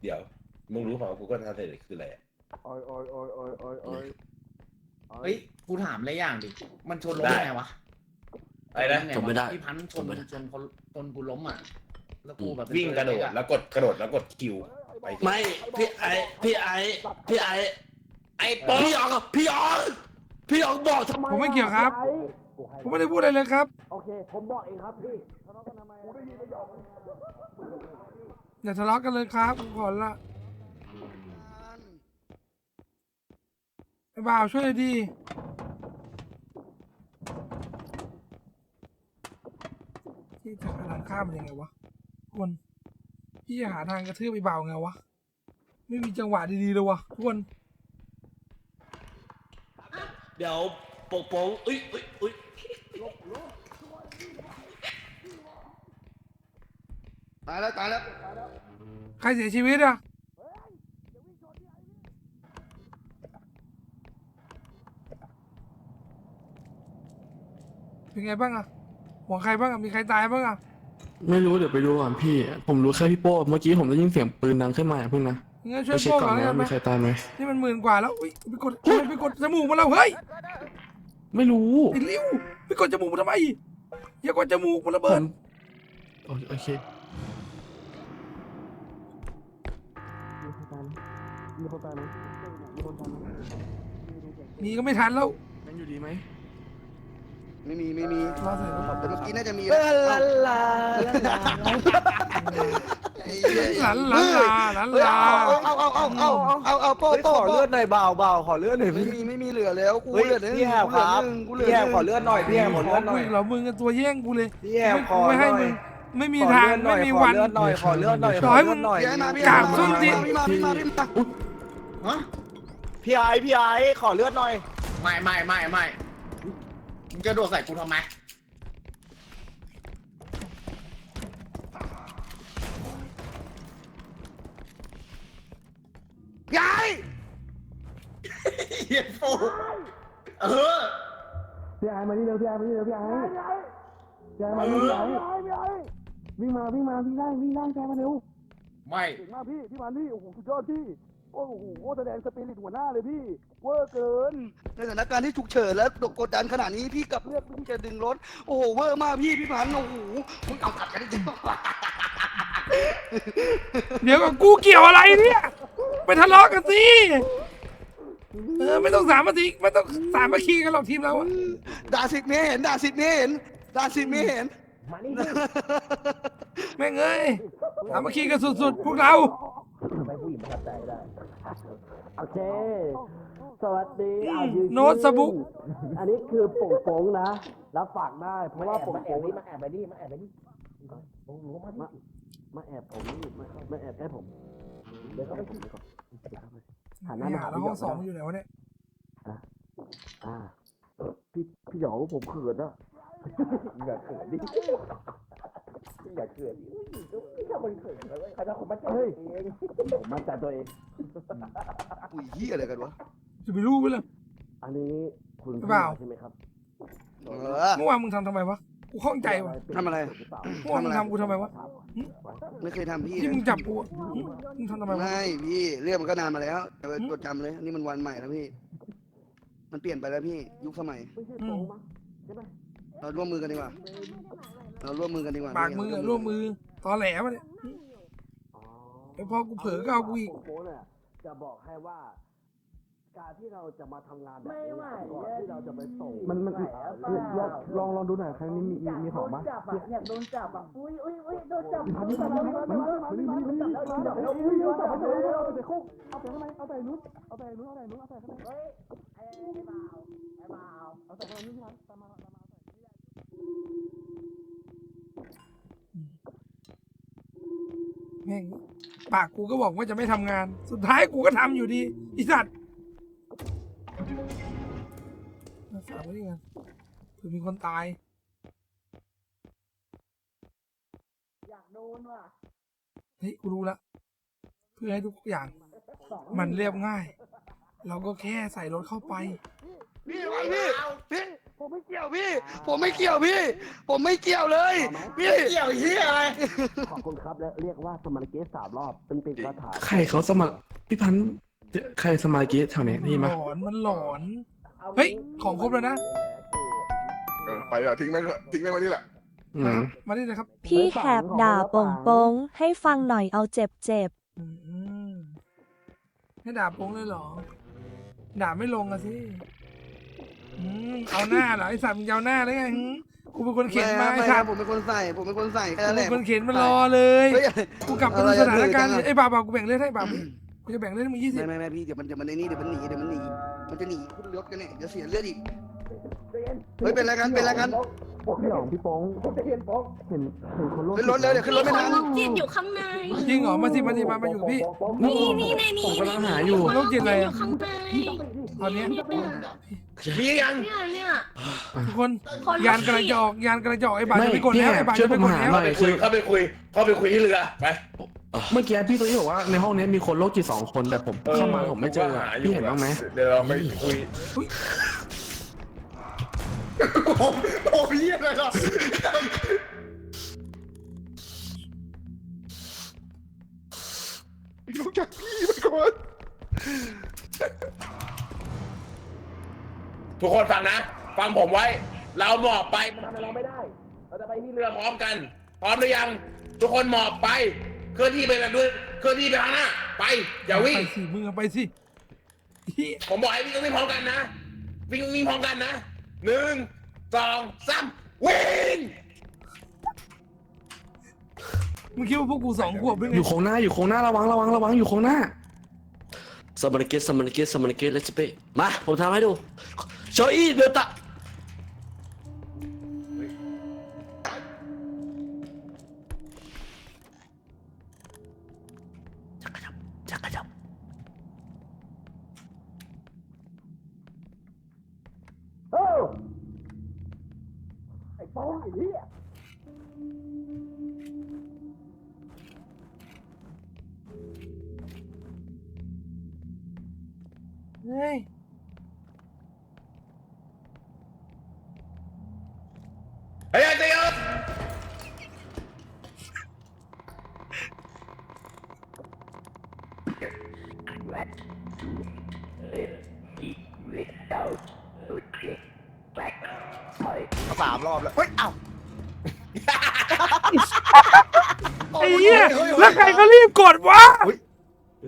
เดี๋ยวมึงรู้เปล่าว่า Google Translate คืออะไรอะ โอ้ย เฮ้ยกูถามอะไรอย่างดิมันชนล้มได้ไงวะ อะไรนะ ผมไม่ได้ พี่พันชนกูล้มอ่ะแล้วกูแบบ วิ่งกระโดดแล้วกดคิวไป ไม่พี่ไอ้ปอพี่หยองบอกทำไม ผมไม่เกี่ยวครับ ผมไม่ได้พูดอะไรเลยครับ โอเค ผมบอกเองครับพี่ อย่าทะเลาะกันเลยครับก่อนละไอ้บ่าวช่วยดีที่จะหลังข้ามมันยังไงวะคนพี่จะหาทางกระทืบไอ้บ่าวไงวะไม่มีจังหวะดีๆเลยวะทุกคน เดี๋ยวโป่งอุ้ย ตายแล้ว ใครเสียชีวิตอ่ะเป็นไงบ้างอ่ะหัวใครบ้างอ่ะมีใครตายบ้างอ่ะ ไม่รู้เดี๋ยวไปดูก่อนพี่ ผมรู้แค่พี่โป้เมื่อกี้ผมได้ยินเสียงปืนดังขึ้นมาเพิ่งนะ งั้นช่วย ไปเช็ค โป้ ก่ ก่ อ อน นแล้ว นะ กัน มี นะ ใครตายไหม นี่มัน10,000 กว่าแล้วอุ้ยไปกดจมูกมาแล้วเฮ้ย ไม่รู้ ไอ้ริ้วไปกดจมูกมาทำไมอย่ากดจมูกมันระเบิด โอเค มีก็ไม่ทันแล้ว ยังอยู่ดีไหม ไม่มี รอใส่รถ แต่เมื่อกี้น่าจะมี ลาลาลา ไอ้เหี้ย หลันลาเอาโป้ ขอเลือดหน่อยเบาขอเลือดหน่อย ไม่มีเหลือแล้วกู เฮ้ย เหลือหนึ่ง พี่แหบครับ กูเหลือ พี่ ห แห นึ่ บ ง ขอเลือดหน่อยพี่แหบขอเลือดหน่อย เหรอมึงตัวแย่งกูเลย พี่แหบขอ ไม่ให้ หน่ มึ อย งไม่มี ขอ ทาง เลือดหน่ ไม่ อย มี ขอ วัน เลือดหน่อยขอเลือดหน่อย ขอให้ ขอเลือดหน่อย พี่ไอ้มาพี่ กราบส้นตีน พี่ไอ้ขอเลือดหน่อย ไม่มึงจะโดดใส่กูทำไม ยาย เฮียโฟเออ พี่ไอ้มานี่เร็วพี่ไอ้มานี่เร็วพี่ไอ้พี่ไอ้มานี่พี่ไอ้วิ่งมาวิ่งได้พี่ไอ้มาเร็ว ไม่ เก่งมากพี่มานี่โอ้โหสุดยอดพี่โอ้โหแสดงสปิริตหัวหน้าเลยพี่เวอร์เกิน ในสถานการณ์ที่ฉุกเฉินและกดดันขนาดนี้พี่กลับเลือกที่จะดึงรถโอ้โหเวอร์มากพี่พันธุ์โอ้โหมึงเอาขัดกันจริง เดี๋ยวกับกูเกี่ยวอะไรเนี่ยไปทะเลาะกันสิไม่ต้องสามนาทีไม่ต้องสามนาทีกันหรอกทีมเราอะ ด่าสิบเมเห็นด่าสิบเมเห็นด่าสิบเมเห็น แม่งเอ้ยสามนาทีกันสุดๆพวกเรา โอเคสวัสดี โน้ตสบุก อันนี้คือโป่งๆนะรับฝากได้เพราะว่าโป่งๆมาแอบไปดิมาแอบผมมาแอบให้ผมเดี๋ยวก็ไปผมก่อนหันหน้า ไม่ มา หา หา แล้ว พี่หย ห้ อ อง งสองอยู่ไหนวะเนี่ย พี่หยองผมเขินอะอย่าเขินดิอย่าเขินดิพี่ทำมันเขินเลยใครทำคนมั่นใจเองผมมั่นใจตัวเอง อุ้ยเหี้ยอะไรกันวะ จะไปรู้ไหมล่ะ อันนี้คุณ เปล่า ใช่ไหมครับ เมื่อวานมึงทำไมวะกูข้องใจวะ ทำอะไร เมื่อวานมึงทำกูทำไมวะ ไม่เคยทำพี่ ที่ นะ มึงจับกูอะมึงทำทำไมวะ ไม่พี่เรื่องมันก็นานมาแล้วอย่าไปจดจำเลยนี่มันวันใหม่แล้วพี่ มันเปลี่ยนไปแล้วพี่ยุคสมัย อืม เราร่วมมือกันดีกว่าเราร่วมมือกันดีกว่า ปากมืออะร่วมมือตอแหลวะเนี่ยไอ้พอกูเผลอก็เอากูอีก โป๊ะเนี่ยจะบอกให้ว่า การที่เราจะมาทำงานแบบนี้ก่อนที่เราจะไปส่งมันลองดูหน่อยครั้งนี้มีของมั้ยอยากโดนจับอ่ะอุ้ยโดนจับมันจับแล้วเอาไปคุกเอาไปข้างในเอาไปนู้นเอาไปข้างในเฮ้ยไอ้บ่าวเอาไปข้างในนี่ตามมาแม่งปากกูก็บอกว่าจะไม่ทำงาน สุดท้ายกูก็ทำอยู่ดีไอีสัตว์ฝากไว้ดิกันเผื่อมีคนตาย อยากโดนว่ะ เฮ้ยกูรู้ละเพื่อให้ทุกอย่าง มันเรียบง่าย เราก็แค่ใส่รถเข้าไป พี่ผมไม่เกี่ยวพี่ ผมไม่เกี่ยวพี่ ผมไม่เกี่ยวเลยพี่ เกี่ยวเฮียอะไร ขอบคุณครับและเรียกว่าสมาร์เกส3 รอบเป็นคาถา ใครเขาสมัครพี่พันธุ์ใครสมาร์เกตแถวเนี้ยนี่ หล มา อนมันหลอน เฮ้ย ของครบแล้วนะ ไปอ่ะทิ้งแม่งไว้นี่แหละ มาดิเลยครับ พี่แหบด่าป่งโป้งให้ฟังหน่อยเอาเจ็บเจ็บ อืมให้ด่าโป้งเลยเหรอ ด่าไม่ลงอะสิเอาหน้าเหรอไอสัตว์มึงจะเอาหน้าได้ไงกูเป็นคนเข็นมาไอ ไม่ค สั รั ต บ ว์ ผมเป็นคนใส่ผมเป็นคนใส่แค่ กู นั้นแห เป็น ละ คนเข็นมันรอเลย เฮ้ย กูกลับไปดูสถานการณ์ไอ้บ่าวกูแบ่งเลือดให้บ่าวกูจะแบ่งเลือดให้มึง20 ไม่พี่เดี๋ยวมันในนี่เดี๋ยวมันหนีมันจะหนีขึ้นรถกันเนี่ยเดี๋ยวเสียเลือดอีกเฮ้ยเป็นอะไรกัน พี่หยองพี่โป้งเห็นคนโลก ขึ้นรถแล้วเดี๋ยวขึ้นรถไม่ ค ทั น น โรคจิตอยู่ข้างใน จริงเหรอมาสิมาอยู่พี่ นี่ในนี้ ผมกำลังหาอยู่ คนโรคจิตอะไร อ อะ ยู่ข้างใน ตอนเนี้ย มียัง เนี่ย ทุกคนยานกำลังจะออกไอ้บ่าว ไม่ จะไปกดแล้วไอ้บ่าว ช่วย จะ ผ ไป ม กด หา แล้ว หน่อยคือ เข้าไปคุยที่เรือไป เมื่อกี้พี่ตัวนี้บอกว่าในห้องนี้มีคนโรคจิต2 คนแต่ผมเข้ามาผมไม่เจออะพี่เห็นบ้างไหม เดี๋ยวเราไปคุยโอ้ยเฮียอะไรล่ะ ลูกจากพี่ไปก่อน ทุกคนฟังนะ ฟังผมไว้ เราหมอบไปมันทำอะไรเราไม่ได้ เราจะไปที่เรือพร้อมกัน พร้อมหรือยังทุกคนหมอบไปเคลื่อนที่ไปแบบด้วยเคลื่อนที่ไปข้างหน้าไปอย่าวิ่ง ไปสิมึงเอาไปสิเหี้ย ผมบอกให้วิ่งพร้อมกันนะวิ่งพร้อมกันนะ1 2 3วิ่ง มึงคิดว่าพวกกู2 ขวบเป็นไง อยู่โค้งหน้าอยู่โค้งหน้าระวังอยู่โค้งหน้า สมันเกตเลสเปมาผมทำให้ดูโชอี้เดือดตะจักรจับ ไอ้ป้องไอ้เหี้ย เฮ้ย เฮ้ยเดี๋ยว 3 รอบแล้วเฮ้ยเอ้า ไอ้เหี้ยแล้วใครก็รีบกดวะ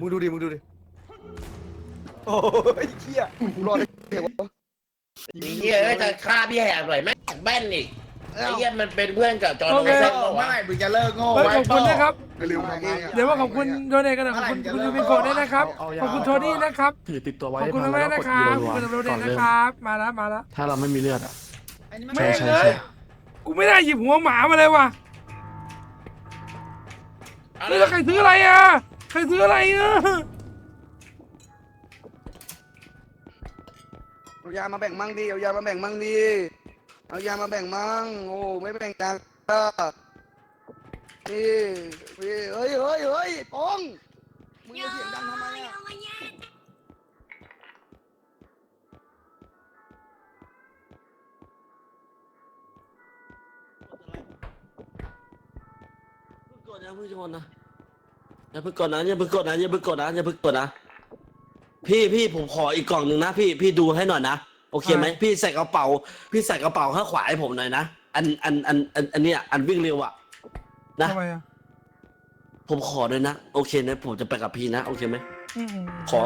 มึงดูดิโอ้ยเหี้ยกูรอดได้ไงวะ ไอ้เหี้ยจะฆ่าพี่แหบหน่อยแม่งแบนอีกไอ้เหี้ยมันเป็นเพื่อนกับจอห์นไวเซนเมื่อไหร่มึงจะเลิกโง่ เฮ้ย ไว้ ขอบคุณนะครับ ไม่ลืมทำไงอ่ะ เดี๋ยวว่าขอบคุณโดเนทกันหน่อยขอบคุณคุณยูมิโกะด้วยนะครับ ขอบคุณโทนี่นะครับ ถือติดตัวไว้ ขอบคุณ พัน แม่ แล้ว นะ ก็ ค ก รับ ด ขอบคุณโดเน ก่อ ท น นะ เริ่ม ครับ มาแล้วมาแล้ว ถ้าเราไม่มีเลือดอ่ะ แม่ง ใช่ เลยกูไม่ได้หยิบหัวหมามาเลยว่ะเฮ้ยแล้วใครซื้ออะไรอ่ะใครซื้ออะไรอ่ะ เอายามาแบ่งมั่งดิเอายามาแบ่งมั่งดิเอายามาแบ่งมั่งโอ้ไม่แบ่งกันนี่เฮ้ยปองมึงจะเสียงดังทำไมอ่ะ มาแย่ง กดนะเพิ่งชนนะอย่าเพิ่งกดนะพี่ผมขออีกกล่องหนึ่งนะพี่ดูให้หน่อยนะโอเคไหมพี่ใส่กระเป๋าข้างขวาให้ผมหน่อยนะอันเนี้ยอันวิ่งเร็วอะนะ ทำไมอ่ะ ผมขอด้วยนะโอเคนะผมจะไปกับพี่นะโอเคไหม อืม ขอ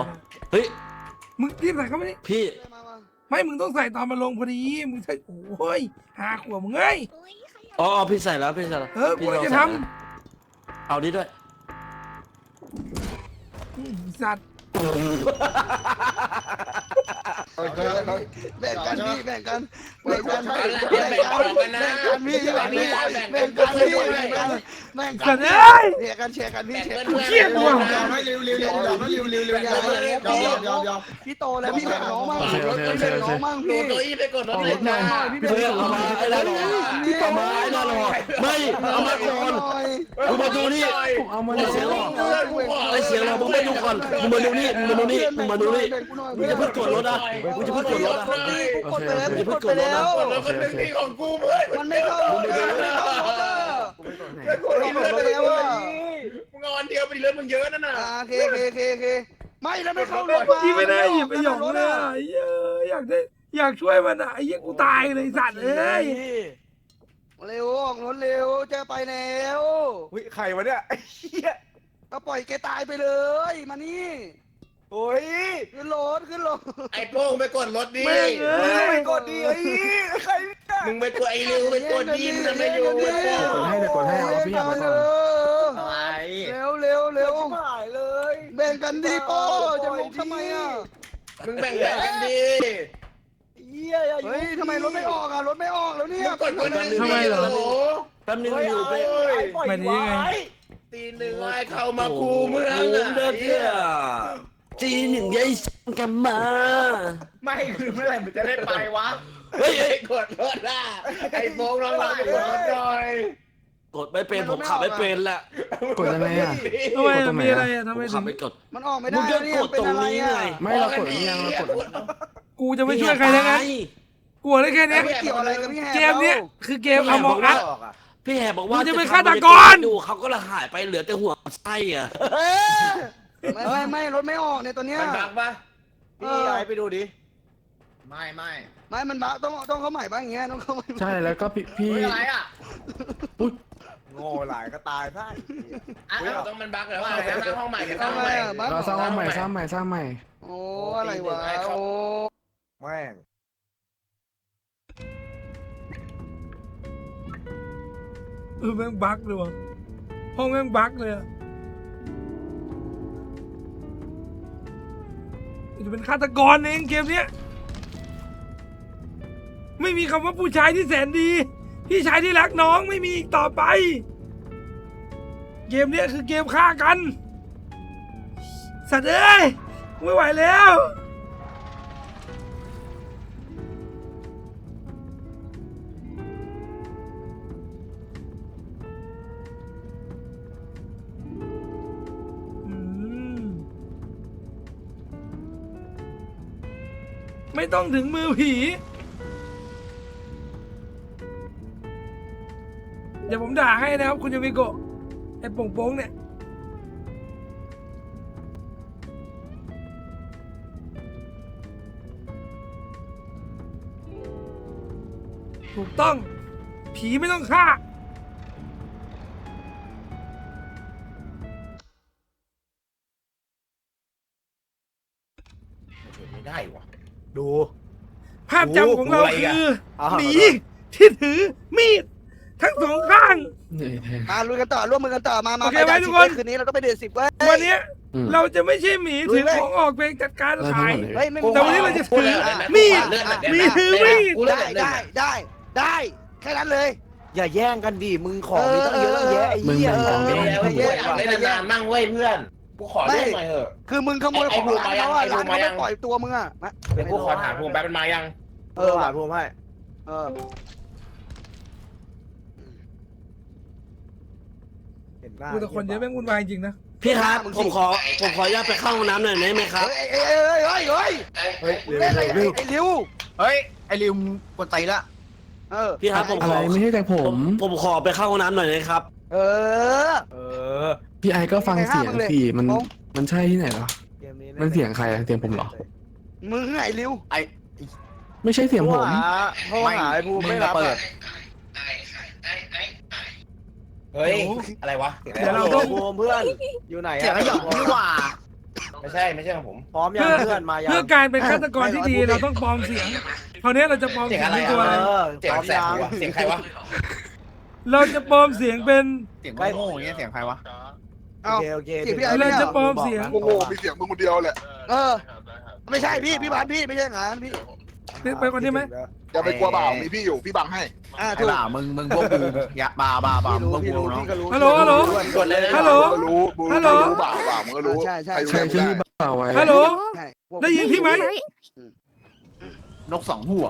เฮ้ย มึงรีบใส่เข้าไปดิ พี่ ไม่มึงต้องใส่ตอนมาลงพอดีมึงใส่โอ้ย5 ขวบมึงเอ้ย อุ้ยใครอยาก อ๋อพี่ใส่แล้ว กู พี่ จะ ล ท องใส่นะเอานี้ด้วย ำสัตว์ แบ่งกันพี่แบ่งกันพี่ สัตว์เอ้ย แบ่งกันพี่แชร์กันพี่พี่โตแล้วพี่แบ่งน้องมั่ง โอเคโอเคโอเคโอเค น้องมั่ง ดู พี่ ตัวอี้ไปกดรถเลยนะ พี่ เฮ้ยเอามาไอ้นั่นหรอพี่เอามาไอ้นั่นหรอไม่เอามาก่อนมึงมาดูนี่ ผมเอามา ไอ้เสียงหรอไอ้เสียงหรอมึงมาดูก่อนมึงมาดูนี่มึงจะเพิ่งกดรถนะมึงจะเพิ่งกดรถนะ กดไปแล้วกดไปแล้ว กดรถคนหนึ่งที่ของกูเพื่อน มันไม่เข้ารถไม่เข้ารถอ่ะ กดรถไปแล้วอ่ะมึงเอาอันเดียวไปดิเลือดมึงเยอะนั่นน่ะ เคไม่แล้วไม่เข้ารถ ที่ไม่ได้หยิบไปหยองเลยอ่ะไอ้เหี้ยอยากช่วยมันอ่ะไอ้เหี้ยกูตายเลยไอ้สัตว์เอ้ย เร็วออกรถเร็วจะไปแล้ว อุ้ยใครวะเนี่ยไอ้เหี้ย ก็ปล่อยแกตายไปเลยมานี่ โอ้ย ขึ้นรถ ไอ้โป้งไปกดรถดิ แม่งเอ้ย ไปกดดิไอ้ใครเนี่ย มึงไปกดไอ้ริวไปกดดิมึงจะไม่อยู่ กดให้เอาพี่เอาไปก่อน อะไร เร็ว หายเลย แบ่งกันดิโป้จะลุกทำไมอ่ะ มึงแบ่งกันดิ เหี้ย เฮ้ยทำไมรถไม่ออกอ่ะรถไม่ออกแล้วเนี่ย กดคนหนึ่ง ทำไมเหรอ แป๊บนึงอยู่ไป แบบนี้ไง ตีหนึ่งไอ้เข้ามาคูเมือง เด้อเด้อจีหนึ่งยัยกันมา ไม่คือเมื่อไหร่มันจะได้ไปวะ เฮ้ยกดรถอ่ะไอ้โป้งลองกดรถหน่อย กดไม่เป็นผมขับไม่เป็นแหละ กดยังไงอ่ะ ทำไมอะมีอะไรอ่ะ ผ ทำไม ม ถึ ขับ ง ไม่กด มันออกไม่ มึ ได้ งจะกดตรงนี้ไง ไม่เรากดนี่ยังเรากด กูจะไม่ช่วยใครแล้วไงกลัวได้แค่เนี้ย ไม่เกี่ยวอะไรกับพี่แฮ เกมเนี้ยคือเกมอมองอัส พี่แหบบอกว่า มึงจะเป็นฆาตกร ดูเขาก็ละหายไปเหลือแต่หัวไส้อ่ะ ไม่รถไม่ออกเนี่ยตัวเนี้ย มันบักปะ พี่ไอ้ไปดูดิ ไม่มันบ้าต้องเข้าใหม่บ้างอย่างเงี้ยต้องเข้าใหม่ ใช่แล้วก็พี่ อะไรอ่ะ อุ๊ย ง หลายก็ตายได้ ต้องมันบั๊กเหรอว่าสร้างห้องใหม่สร้างห้องใหม่ เราสร้างห้องใหม่สร้างใหม่สร้างใหม่ โอ้อะไรวะโอ้ แม่ง แม่งบั๊กเลยวะห้องแม่งบั๊กเลยอะจะเป็นฆาตกรเองเกมเนี้ยไม่มีคำว่าผู้ชายที่แสนดีพี่ชายที่รักน้องไม่มีอีกต่อไป เกมเนี้ยคือเกมฆ่ากันสัตว์เอ้ยไม่ไหวแล้วไม่ต้องถึงมือผีเดี๋ยวผมด่าให้นะครับคุณยูมิโกะไอ้โป่งๆเนี่ยถูกต้องผีไม่ต้องฆ่า ไม่ได้วะ ดู ภาพจำของเรา ดูอะไร คื อ่ะ อหมีที่ถือมีดทั้งสองข้าง เหนื่อยแทน มาลุยกันต่อร่วมมือกันต่อมา โอเคไหม ไป ทุก 10 คน คืนนี้เราต้องไปเดือด10เว้ย วันเนี้ย อืม เราจะไม่ใช่หมี ลุ ถื ย อ เว้ย ของออกไปจัดการ ได้ ขาย ทั้งหมดเลย เฮ้ยไม่ แต่วันนี้เราจะถือ มี มีด มีถือมีด ได้แค่นั้นเลย อย่าแย่งกันดิมึงของมีตั้งเยอะตั้งแยะไอ้เหี้ย มึง เดี๋ยวเล่นนานๆมั่งเว้ยเพื่อนกูขอเล่นหน่อยเถอะ คือมึงขโมยของร้านเขาอะร้านเขาไม่ปล่อยตัวมึงอะนะ เดี๋ยวกูขอถามภูมิแป๊บมันมายัง หาพวกให้ เออ เห็นหน้า กูแต่คนเยอะแม่งวุ่นวายจริงนะ พี่ครับผมขออนุญาตไปเข้าห้องน้ำหน่อยได้ไหมครับ เฮ้ยเล่นอะไรไอ้ริว เฮ้ยไอ้ริมกดไตละ พี่ครับผม อะ ข ไร อ ไม่ใช่แต่ผม ผมขอไปเข้าห้องน้ำหน่อยนะครับ เออ พี่ไอก็ฟังเสียงสิมันใช่ที่ไหนเหรอ เกมนี้ มันเสียงใครอะเสียงผมเหรอ มึงไงริว ไม่ใช่เสียงผม โทรหาไอ้ภูมิไม่รับเปิด เฮ้ยอะไรวะ เดี๋ยวเราต้อง ภูมิเพื่อนอยู่ไหน เสียง อะ หยอกนี่หว่าไม่ใช่ของผม พร้อมยังเพื่อนมายัง เพื่อการเป็นฆาตกรที่ดีเราต้องปลอมเสียงคราวนี้เราจะปลอม เสียง เสียง อะไร เป็นตัวอะไร เสียงแสบหัวเสียงใครวะ เราจะปลอมเสียงเป็น เสียงโง่ๆอย่างเงี้ยเสียงใครวะ เอา โอเค เราจะปลอมเสียง โง่ๆมีเสียงมึงคนเดียวแหละ ไม่ใช่พี่บานพี่ไม่ใช่งานพี่ ไปก่อนได้ไหม อย่าไปกลัวเปล่ามีพี่อยู่พี่บังให้ ถูก มึงพวกกูอย่าบาพี่รู้พี่ก็รู้ ฮัลโหลฮัลโหล กดเลย ฮัลโหล มึงก็รู้มึง ฮัลโหล รู้เปล่ามึงก็รู้ ใช่ ใช่ที่นี่เปล่าไว้ ฮัลโหล ใช่ ได้ยินพี่ไหม นกสองหัว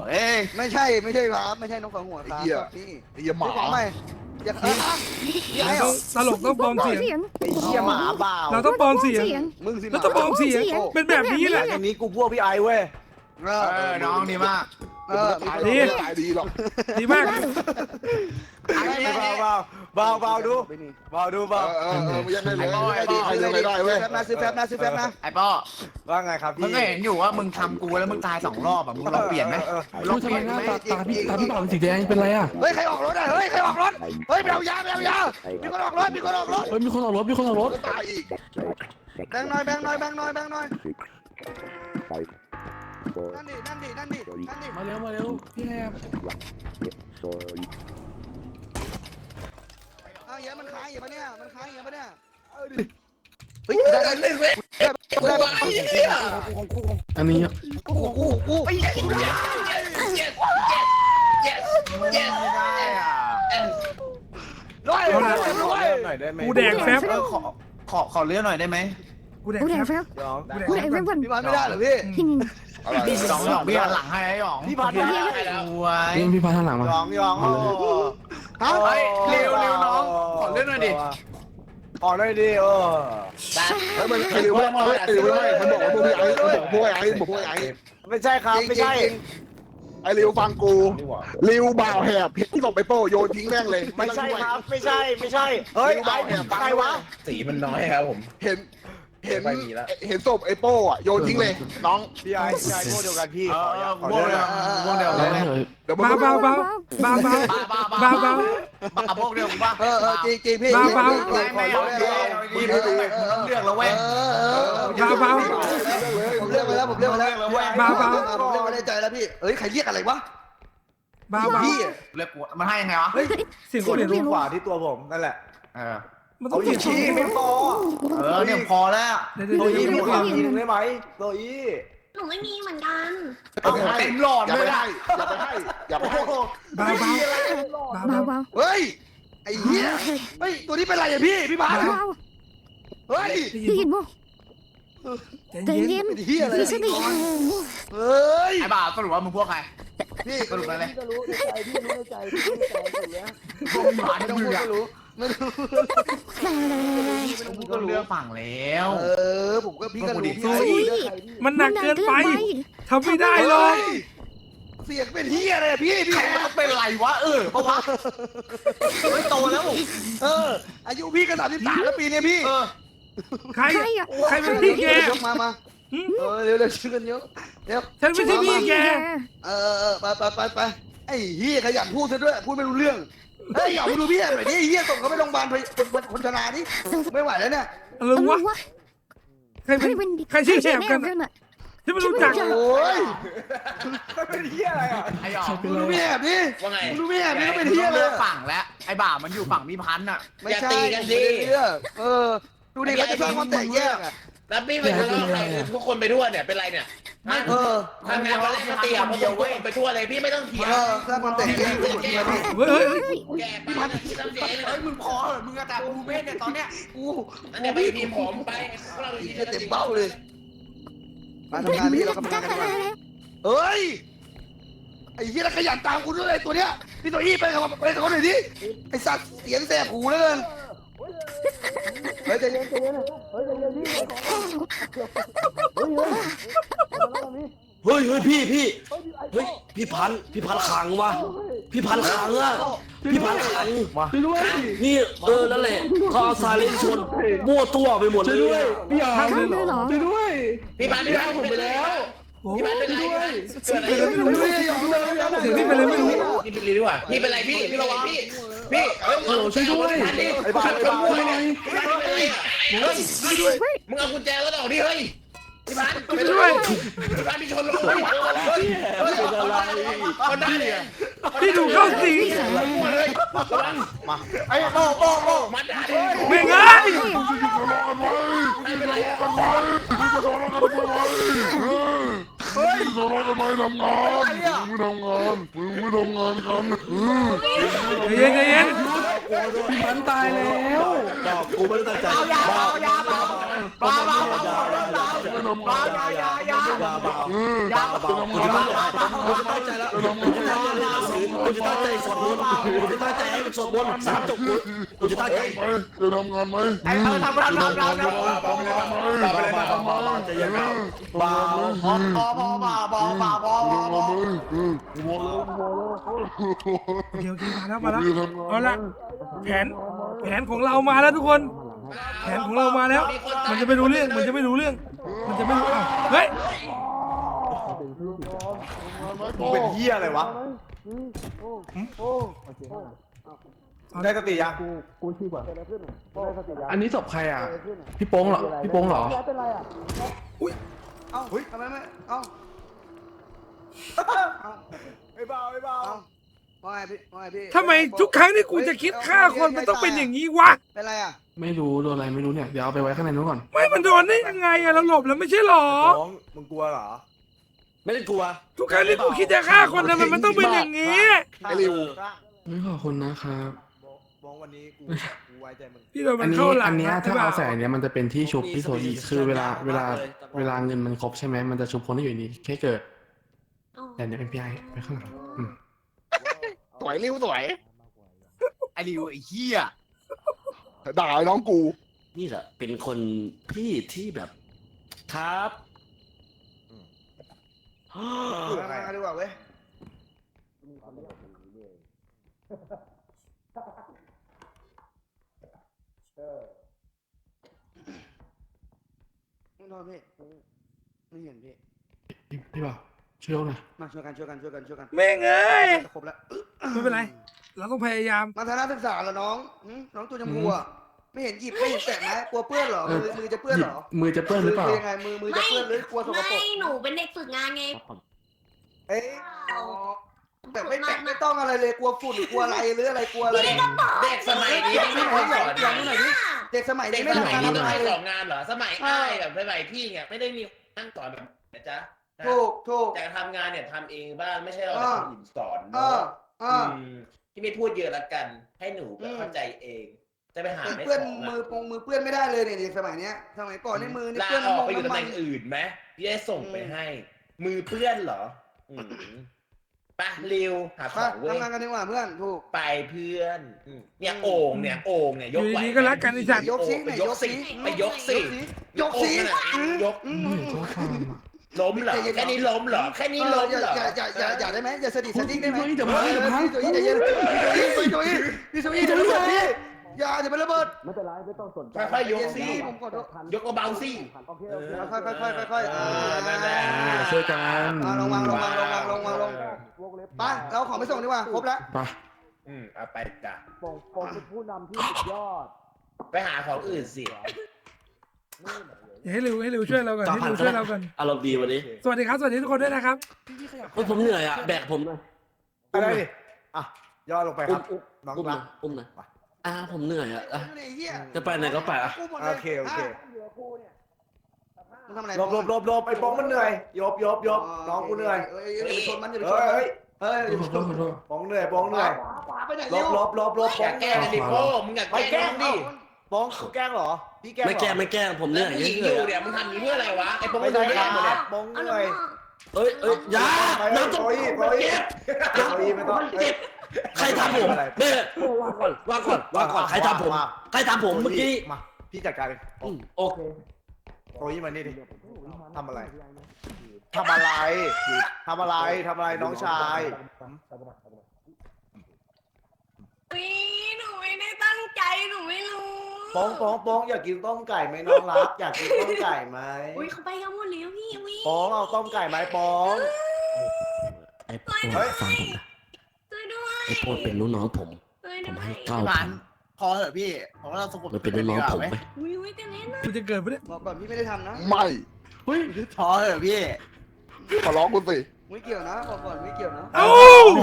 ไม่ใช่ครับไม่ใช่นกสองหัวครับพี่ ไอ้เหี้ยหมา ของใหม่อย่าพี่ไอ้ เราตลกต้องปลอมเสียง ไอ้เหี้ยหมาบ่าว เราต้องปลอมเสียง มึงสิ เราต้องปลอมเสียงเป็นแบบนี้แหละ อันนี้กูพวกพี่ไอเว้ยน้องนี่มาก ตายดีหรอก ดีมาก เบาดูเบามึงยังได้เลยไอ้ดีใครยังไม่ได้เว้ย ซื้อแฟบนะ ไอ้ป้อว่าไงครับพี่มึงก็เห็นอยู่ว่ามึงทำกูแล้วมึงตาย2 รอบอ่ะมึงลองเปลี่ยนไหม พูดทำไมหน้าตาพี่เปล่าเป็นสีแดงเป็นไรอ่ะ เฮ้ยใครออกรถอ่ะเฮ้ยใครออกรถเฮ้ยไปเอายามีคนออกรถ มีคนออกรถ ตายอีก แบงค์น้อยนั่นดิ มาเร็วพี่แฮบ เอาเยอะมันค้างอยู่ปะเนี่ยเฮ้ย อันนี้ กูร้อย กูแดกแฟบ ขอเลื่อนหน่อยได้ไหม กูแดกแฟบ พี่บานไม่ได้เหรอพี่ พี่2 ดอกพี่หันหลังให้ไอ้หยองพี่พันได้แล้ว พี่พาทางหลังมา หยองเฮ้ยเร็วน้องขอเลื่อนหน่อยดิขอหน่อยดิมันไอ้ริวมันบอกว่าพวกไอ้ไม่ใช่ครับไม่ใช่ ไอ้ริวฟังกูริวบ่าวแหบที่ตกไปโป้โยนทิ้งแม่งเลย ไม่ใช่ครับไม่ใช่เฮ้ยไอ้ใครวะ สีมันน้อยครับผม เห็น ไม่มีละ เห็นศพไอ้โป้อะโยนทิ้งเลย น้อง พี่ไอ้พวกเดียวกันพี่ขออนุญาตขอ พวก เลื่อน เดียว นะ พวกเดียว แล้วเถอะ เดี๋ยวมึง เบาเบาเบาเบาเบาเบาเบา มาพวกเดียวกูป่ะ จริงจริงพี่ เบาเบา ไม่เอาเลือกแล้วเว้ย เบาเบา ผมเลือกไปแล้วผมเลือกไปแล้ว เบาเบา ผมเลือกไปได้ใจแล้วพี่เอ้ยใครเรียกอะไรวะ เบาเบา พี่ เลือกกูมันให้ยังไงวะ เฮ้ยเสียงคนเปลี่ยนรูป ขวาที่ตัวผมนั่นแหละ มันต้องเปลี่ยน ชี้ไม่พอเนี่ยพอแล้ว เดี๋ยว ตัว เดี๋ยว อี เดี๋ยว มีความยิงได้ไหมตัวอี หนูไม่มีเหมือนกัน เต็มหลอด อย่า เล ไป ย ให้อย่าไปให้อย่าไปให้ เบาเบาเบาเบา เฮ้ยไอ้เหี้ยเฮ้ยตัวนี้เป็นไรอะพี่บาสเฮ้ย ได้ยินปะใจเย็น เป็นเหี้ยอะไรเฮ้ย ไอ้บ่าวสรุปว่ามึงพวกใคร พี่ สรุปอะไร พี่ก็รู้ในใจพี่รู้ในใจพี่รู้ในใจถูกแล้ว ไม่ต้องพูดก็รู้ไม่ต้อง มึงก็เลือกฝั่งแล้ว ผมก็พี่ก็รู้ โซอี้มันหนักเกินไปทำไม่ได้หรอก เสียงเป็นเหี้ยอะไรพี่ ใครมันเป็นไรวะเพราะว่าไม่โตแล้ว อายุพี่ก็33แล้วปีนี้พี่ ใครใครเป็นพี่แก มาเร็วชื่อกันเยอะเร็ว ฉันไม่ใช่พี่แก ไปไอ้เหี้ยขยันพูดซะด้วยพูดไม่รู้เรื่องเฮ้ยอย่ามาดูพี่หน่อยดิเหี้ยส่งเขาไปโรงพยาบาลคนชรานี่ไม่ไหวแล้วเนี่ย อะไรวะใครเป็นใครชื่อแฉมกันที่ไม่รู้จัก โอ้ย เป็นเฮียอะไรอ่ะไอ้หยอ มึงดูพี่แอบดิ ว่าไง มึงดูพี่แอบดิก็เป็นเหี้ยเลย ฝั่งแล้วไอ้บ่ามันอยู่ฝั่งมีพันอ่ะ ไม่ใช่ดูดิเขาจะสร้างความแตกแยกอ่ะ แล้วพี่ไปทะเลาะใครทุกคนไปทั่วเนี่ยเป็นไรเนี่ย ทำงานวันแรกก็เตรียมมาเดียวเว้ยไปทั่วเลยพี่ไม่ต้องเถียง สร้างความแตกแยกไปหมดเลยพี่ เฮ้ย แกไปที่ต้องเสียเลย เฮ้ยมึงพอเหรอมึงกระแต่กูเมฆเนี่ยตอนเนี้ย กู อันนี้ไปทีมผมไปพวกเรา พี่เต็มเบ้าเลยมาทำงานพี่เราทำงานกันมาเฮ้ยไอ้เหี้ยขยันตามกูด้วยตัวเนี้ยพี่ตัวอี้ไปกับเขาหน่อยดิไอ้สัตว์เสียงแสบหูแล้วกันเฮ้ยใจเย็น เฮ้ยใจเย็นพี่ เฮ้ยพี่พี่พันธุ์ขังวะพี่พันธุ์ขังอะพี่พันธุ์ขัง ช่วยด้วย นี่นั่นแหละเขาเอาซาเล้งชนมั่วตัวไปหมด ช่ เล วยด้วย ย พี่อาร์มช่วยด้วย พี่บ้านผมไปแล้ว โอ้ พี่บ้านเป็นไรเกิดอะไร เป็นอะไรไม่รู้เสียงพี่เป็นอะไรไม่รู้ พี่เป็นไรดีกว่าพี่เป็นไรพี่ระวังพี่ช่วยด้วย ไอ้บ้านเป็นไรมึงเอากุญแจแล้วออกดิเฮ้ยพี่บ้านไปด้วยพี่บ้านพี่ชนลงเลยคนได้เลย พี่ดูเข้าสิง มาไอ้โบ้ มันได้ ไม่ไง ไม่เป็นไร เฮ้ย ทำไมทำงานมึงไม่ทำงานมึงไม่ทำงานกัน ใจเย็น พี่พันธุ์ตายแล้ว กูไม่ได้ตั้งใจ ยาเบา อย่าเบากูจะตั้งใจแล้วกูจะตั้งใจสวดมนต์กูจะตั้งใจให้มันสวดมนต์สามจบกูจะตั้งใจ จะทำงานไหม ไอ้ทำใจเย็นเบา พอ ๆเดี๋ยวมาแล้วเอาละแผนของเรามาแล้วทุกคนแผนของเรามาแล้ว มันจะไม่รู้เรื่องมันจะไม่รู้เฮ้ย มึงเป็นเฮียอะไรวะได้สติยัง กูชีพอ่ะได้สติยา อันนี้ศพใครอ่ะพี่โป้งเหรอพี่โป้งเหรอ เป็นไรอ่ะ เอ้าทำไมไม่เอ้า ไอ้เบาว่าไงพี่ ทำไมทุกครั้งที่กูจะคิดฆ่าคนมันต้องเป็นอย่างนี้วะ เป็นไรอ่ะ ไม่รู้โดนอะไรไม่รู้เนี่ยเดี๋ยวเอาไปไว้ข้างในนู้นก่อน ไม่มันโดนได้ยังไงอะเราหลบแล้วไม่ใช่หรอ มึงกลัวเหรอ ไม่ได้กลัว ทุกครั้งที่กูคิดจะฆ่าคนทำไมมันต้องเป็นอย่างนี้ ไอ้ริว ไม่ขอบคุณนะครับ บ้องวันนี้กูไว้ใจมึง พี่โดน อั มัน น นี้ เข้าหลัง อันเนี้ย นะ ถ้า ใช่ เอา ปะ ใส่อันเนี้ยมันจะเป็นที่ชุบพี่โซอีคือเวลาเงินมันครบใช่ไหมมันจะชุบคนที่อยู่นี่แค่เกิดแต่เนี้ยเป็นพี่ไอ้ไปข้างหลัง สวยริวสวย ไอ้ริวไอ้เฮีย ด่าน้องกู นี่แหละเป็นคนพี่ที่แบบครับ มาดีกว่าเว้ย ษพี่ไม่เห็นพี่ พี่บ่าวช่วยเราหน่อย มาช่วยกัน แม่งเอ้ย ครบแล้ว ไม่เป็นไร เราต้องพยายาม มาทางนักศึกษาเหรอน้องน้องตัวจมูกอ่ะไม่เห็นหยิบไม่เห็นแตะไหมกลัวเปื้อนเหรอมือจะเปื้อนเหรอ มือจะเปื้อนหรือเปล่า ยังไงมือจะเปื้อนหรือกลัวสกปร ไม่ ก หนูเป็นเด็กฝึกงานไง เอ๊ะแต่ไม่แตะไม่ต้องอะไรเลยกลัวฝุ่นกลัวอะไรหรืออะไรกลัวอะไร เด็กสมัยนี้ไม่ต้องสอน อย่างนู้นหน่อยดิเด็กสมัย เด็ นี้ ก ไม่ ส ทำ มัย งาน นี้ต้อง ทำอะไร ให้ เล ส ย อนงานเหรอสมัยอ้ายแบบสมัยพี่เนี่ยไม่ได้มีนั่งสอนแบบนะจ๊ะ ถูก แต่ทำงานเนี่ยทำเองบ้างไม่ใช่เรา อ่า คนอื่นสอน เอ เนาะ อ ที่ไม่พูดเยอะละกัน ให้หนูเข้าใจเอง จะไปหา เป็น ไม่ เปื้อน ของ มือเปื้อนไม่ได้เลยเนี่ยเด็กสมัยเนี้ยสมัยก่อนนี่มือนี่ ลา เปื้อน ออก น้ำ ไปอยู่ตำ มั แหน่งอื่นไหมพี่จะส่งไปให้ มือเปื้อนเหรอไปเร็วหาของเว้ย ทำงานกันดีกว่าเพื่อนถูก ไปเพื่อนเนี่ยโอ่งเนี่ยยกไหว อยู่ดีๆก็รักกันไอ้สัตว์ ยกสิ ไปยกสิไปยกสิ ยกสิ ยก เขาฟังอ่ะ ล้มเหรอแค่นี้ล้มเหรอแค่นี้ล้มเหรอ อย่าได้ไหมอย่าสะดิดสะดิ้งได้ไหม เดี๋ยวพัง พี่โจอี้ใจเย็นพี่โจอี้จะระเบิดพี่อย่าจะไประเบิด ไม่เป็นไรไม่ต้องสนใจ ค่อยๆยกสิ ผมขอโทษ ยกเบาๆสิ โอเค ค่อยๆ นั่นแหละ ช่วยกัน ลงไปเราของไปส่งดีกว่าครบแล้ว ไป เอาไปจ้ะ ปงเป็นผู้นำที่สุดยอด ไปหาของอื่นสิ อย่าให้เร็วช่วยเราก่อนให้เร็วช่วยเราก่อน อารมณ์ดีวันนี้ สวัสดีครับสวัสดีทุกคนด้วยนะครับ ผมเหนื่อยอ่ะแบกผมหน่อย อะไรดิอ่ะย่อลงไปครับน้อง อุ้มห รั น่อก ยอุ้มหน่อยผมเหนื่อยอ่ะจะไปไหนก็ไปอ่ะ โอเค มึงทำอะไร หลบไอ้ป้องมันเหนื่อยยบน้องกูเหนื่อย อย่าไปชนมันอย่าไปชน เฮ้ย อย่าไปชน ป้องเหนื่อย ขวาไปไหน หล เร็ว บ อย่าแกล้งกันดิโป้มึงอย่า ไม่ แก แกล้ ล้ ง งดิ ป้องกูแกล้งเหรอพี่แกล้ง ไม่แกล้งผมเห แล้ นื่ ว อย ผู้หญิง เฉ อย ยู่ ๆ เนี่ยมึงทำอย่างนี้เพื่ออะไรวะไอ้โป้ ไม่ มึง ใช่ ดู ค แย่หมดเลย รับป้องเหนื่อย เอ้ยอย่าน้ำตก โอ้ยไม่ต้อง ใครทำผมเนี่ยว่าก่อนใครทำผมเมื่อกี้ มาพี่จัดการเลย โอเค โอ้ยมานี่ดิทำอะไรน้องชาย หนูไม่ได้ตั้งใจหนูไม่รู้ ป้องอยากกินต้มไก่ไหมน้องรักอยากกินต้มไก่ไหม อุ้ยเขาไปกันหมดแล้วพี่อุ้ย ป้องเอาต้มไก่ไหมป้อง ไอ้โปรดฟังผมนะ ช่วยด้วย ไอ้โปรดเป็นลูกน้องผม ช่วย ผม ด้วย ให้เก้า ห พั ลาน น พอเถอะพี่ผมว่าเราสงบ มันเป็นลูกน้องผมไป อุ้ยแต่เล่นนะ กูจะเกิดปะเนี่ย บอกก่อนพี่ไม่ได้ทำนะ ไม่ พอเถอะพี่ขอร้องคุณสิ ไม่เกี่ยวนะบอกก่อนไม่เกี่ยวนะ เอ้า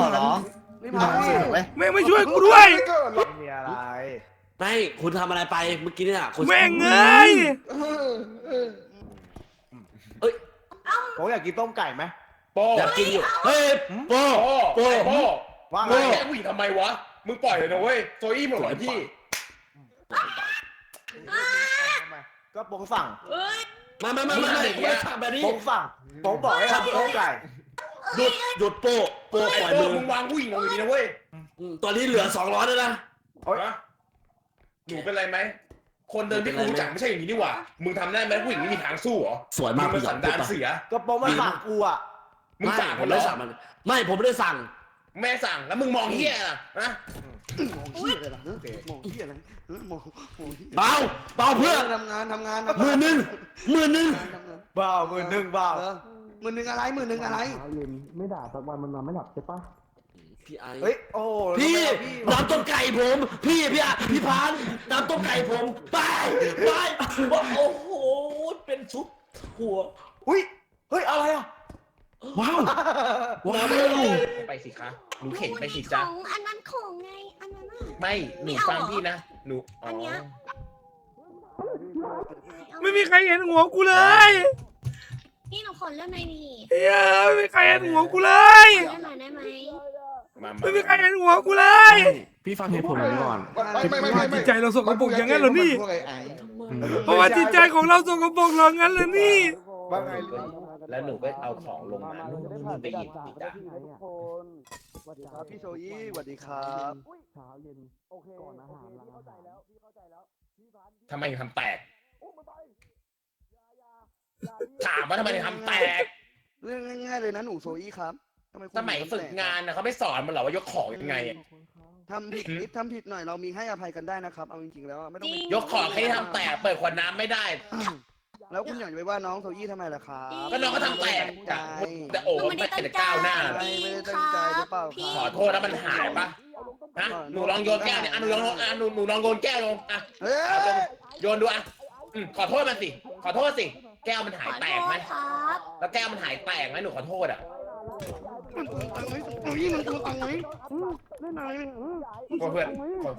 ขอร้อง ไม่มาพี่ แม่งไม่ช่วยกูด้วย ไม่มีอะไร ไม่คุณทำอะไรไปเมื่อกี้เนี่ยคุณ แม่งเอ้ย ป้องอยากกินต้มไก่ไหม โป้ อยากกินอยู่เฮ้ยโป โป้โป้ ว่าไง มึงแกล้งผู้หญิงทำไมวะมึงปล่อยเลยนะเว้ยโซอี้มึงหลอนพี่ ก็ป้องสั่ง เอ้ย ไม่ไม่ทำแบบนี้ ป้องสั่งป้องบอกให้ทำต้มไก่ หยุดโป ไอ้ ปล่อย โป้ มือ มึงวางผู้หญิงลงอย่างนี้นะเว้ย ตอนนี้เหลือ200แล้วนะ โอ๊ย หนูเป็นไรไหมคนเดินที่กูรู้จักไม่ใช่อย่างนี้นี่หว่ามึงทำได้ไหมผู้หญิงไม่มีทางสู้เหรอ สวย มึ มาก งเป็น พี่หย สั อน ง ดานเสีย ก็ป้องมาสั่งกูอ่ะ มึงสั่ง ผ คน ม เหร ไม่ อ สั่งมันไม่ผมไม่ได้สั่ง แม่สั่งแล้วมึงมองเฮียนะ มองเหี้ยอะไรล่ะมองเหี้ยอะไรมองเหี้ย เบาเพื่อน ทำงาน มือนึง บ้ามือหนึ่งบ้า มือหนึ่งอะไรมือหนึ่งอะไร ไม่ด่าสักวันมันนอนไม่หลับใช่ปะ พี่ไอ เฮ้ยโอ้ พี่น้ำต้มไก่ผมพี่พานน้ำต้มไก่ผมไปโอ้โหเป็นชุบหัว อุ้ยเฮ้ยอะไรอ่ะ ว้าว ไปสิคะหนูเข็นไปสิ ข จ้ะ องอันนั้นของไงอันนั้นอะ ไม่หนูฟังพี่นะหนูอ๋อ ไม่มีใครเห็นหัวกูเลย พี่หนูขอเรื่องในอยนี่ เฮ้ยไม่มีใครเห็นหัวกูเลย เรื่องหน่อยได้ไหม ไม่มีใครเห็นหัวกูเลย พี่ฟังเหตุผลผมก่อน ว่าจิตใจเราสกปรกอย่างนั้นเหรอนี่ พวกไอ้ เพราะว่าจิตใจของเราสกปรกเหรองั้นเหรอนี่ ว่าไง แล้วหนูก็เอาของลงมาหนูไปหยิบสิจ้ะ สวัสดีครับพี่โซยี่สวัสดีครับ เช้าเย็นโอเคก่อนอาหารหลังอาหาร ทำไมถึงทำแตกถามว่าทำไมถึงทำแตก เรื่องง่ายๆเลยนะหนูโซยี่ครับทำไมคุณ สมัยฝึกงานนะเขาไม่สอนมันหรอว่ายกของยังไงอะ ทำผิดนิดทำผิดหน่อยเรามีให้อภัยกันได้นะครับเอาจริงๆแล้วไม่ต้อง ยกของให้ทำแตกเปิดขวดน้ำไม่ได้ แล้วคุณอยากจะไปว่าน้องโซอี้ทำไมล่ะครับ ก็น้องก็ทำแตกแต่โอ้มันไม่แต่ก้าวหน้า ไม่ได้ตั้งใจหรือเปล่า ขอโทษแล้วมันหายปะฮะหนูลองโยนแก้วเนี่ยหนูลองหนูลองโยนแก้วลงเฮ้ย โยนดูขอโทษมันสิขอโทษสิแก้วมันหายแตกไหม ครับ แล้วแก้วมันหายแตกไหมหนูขอโทษโซอี้มันตัวตังไหมเล่นอะไร เพื่อน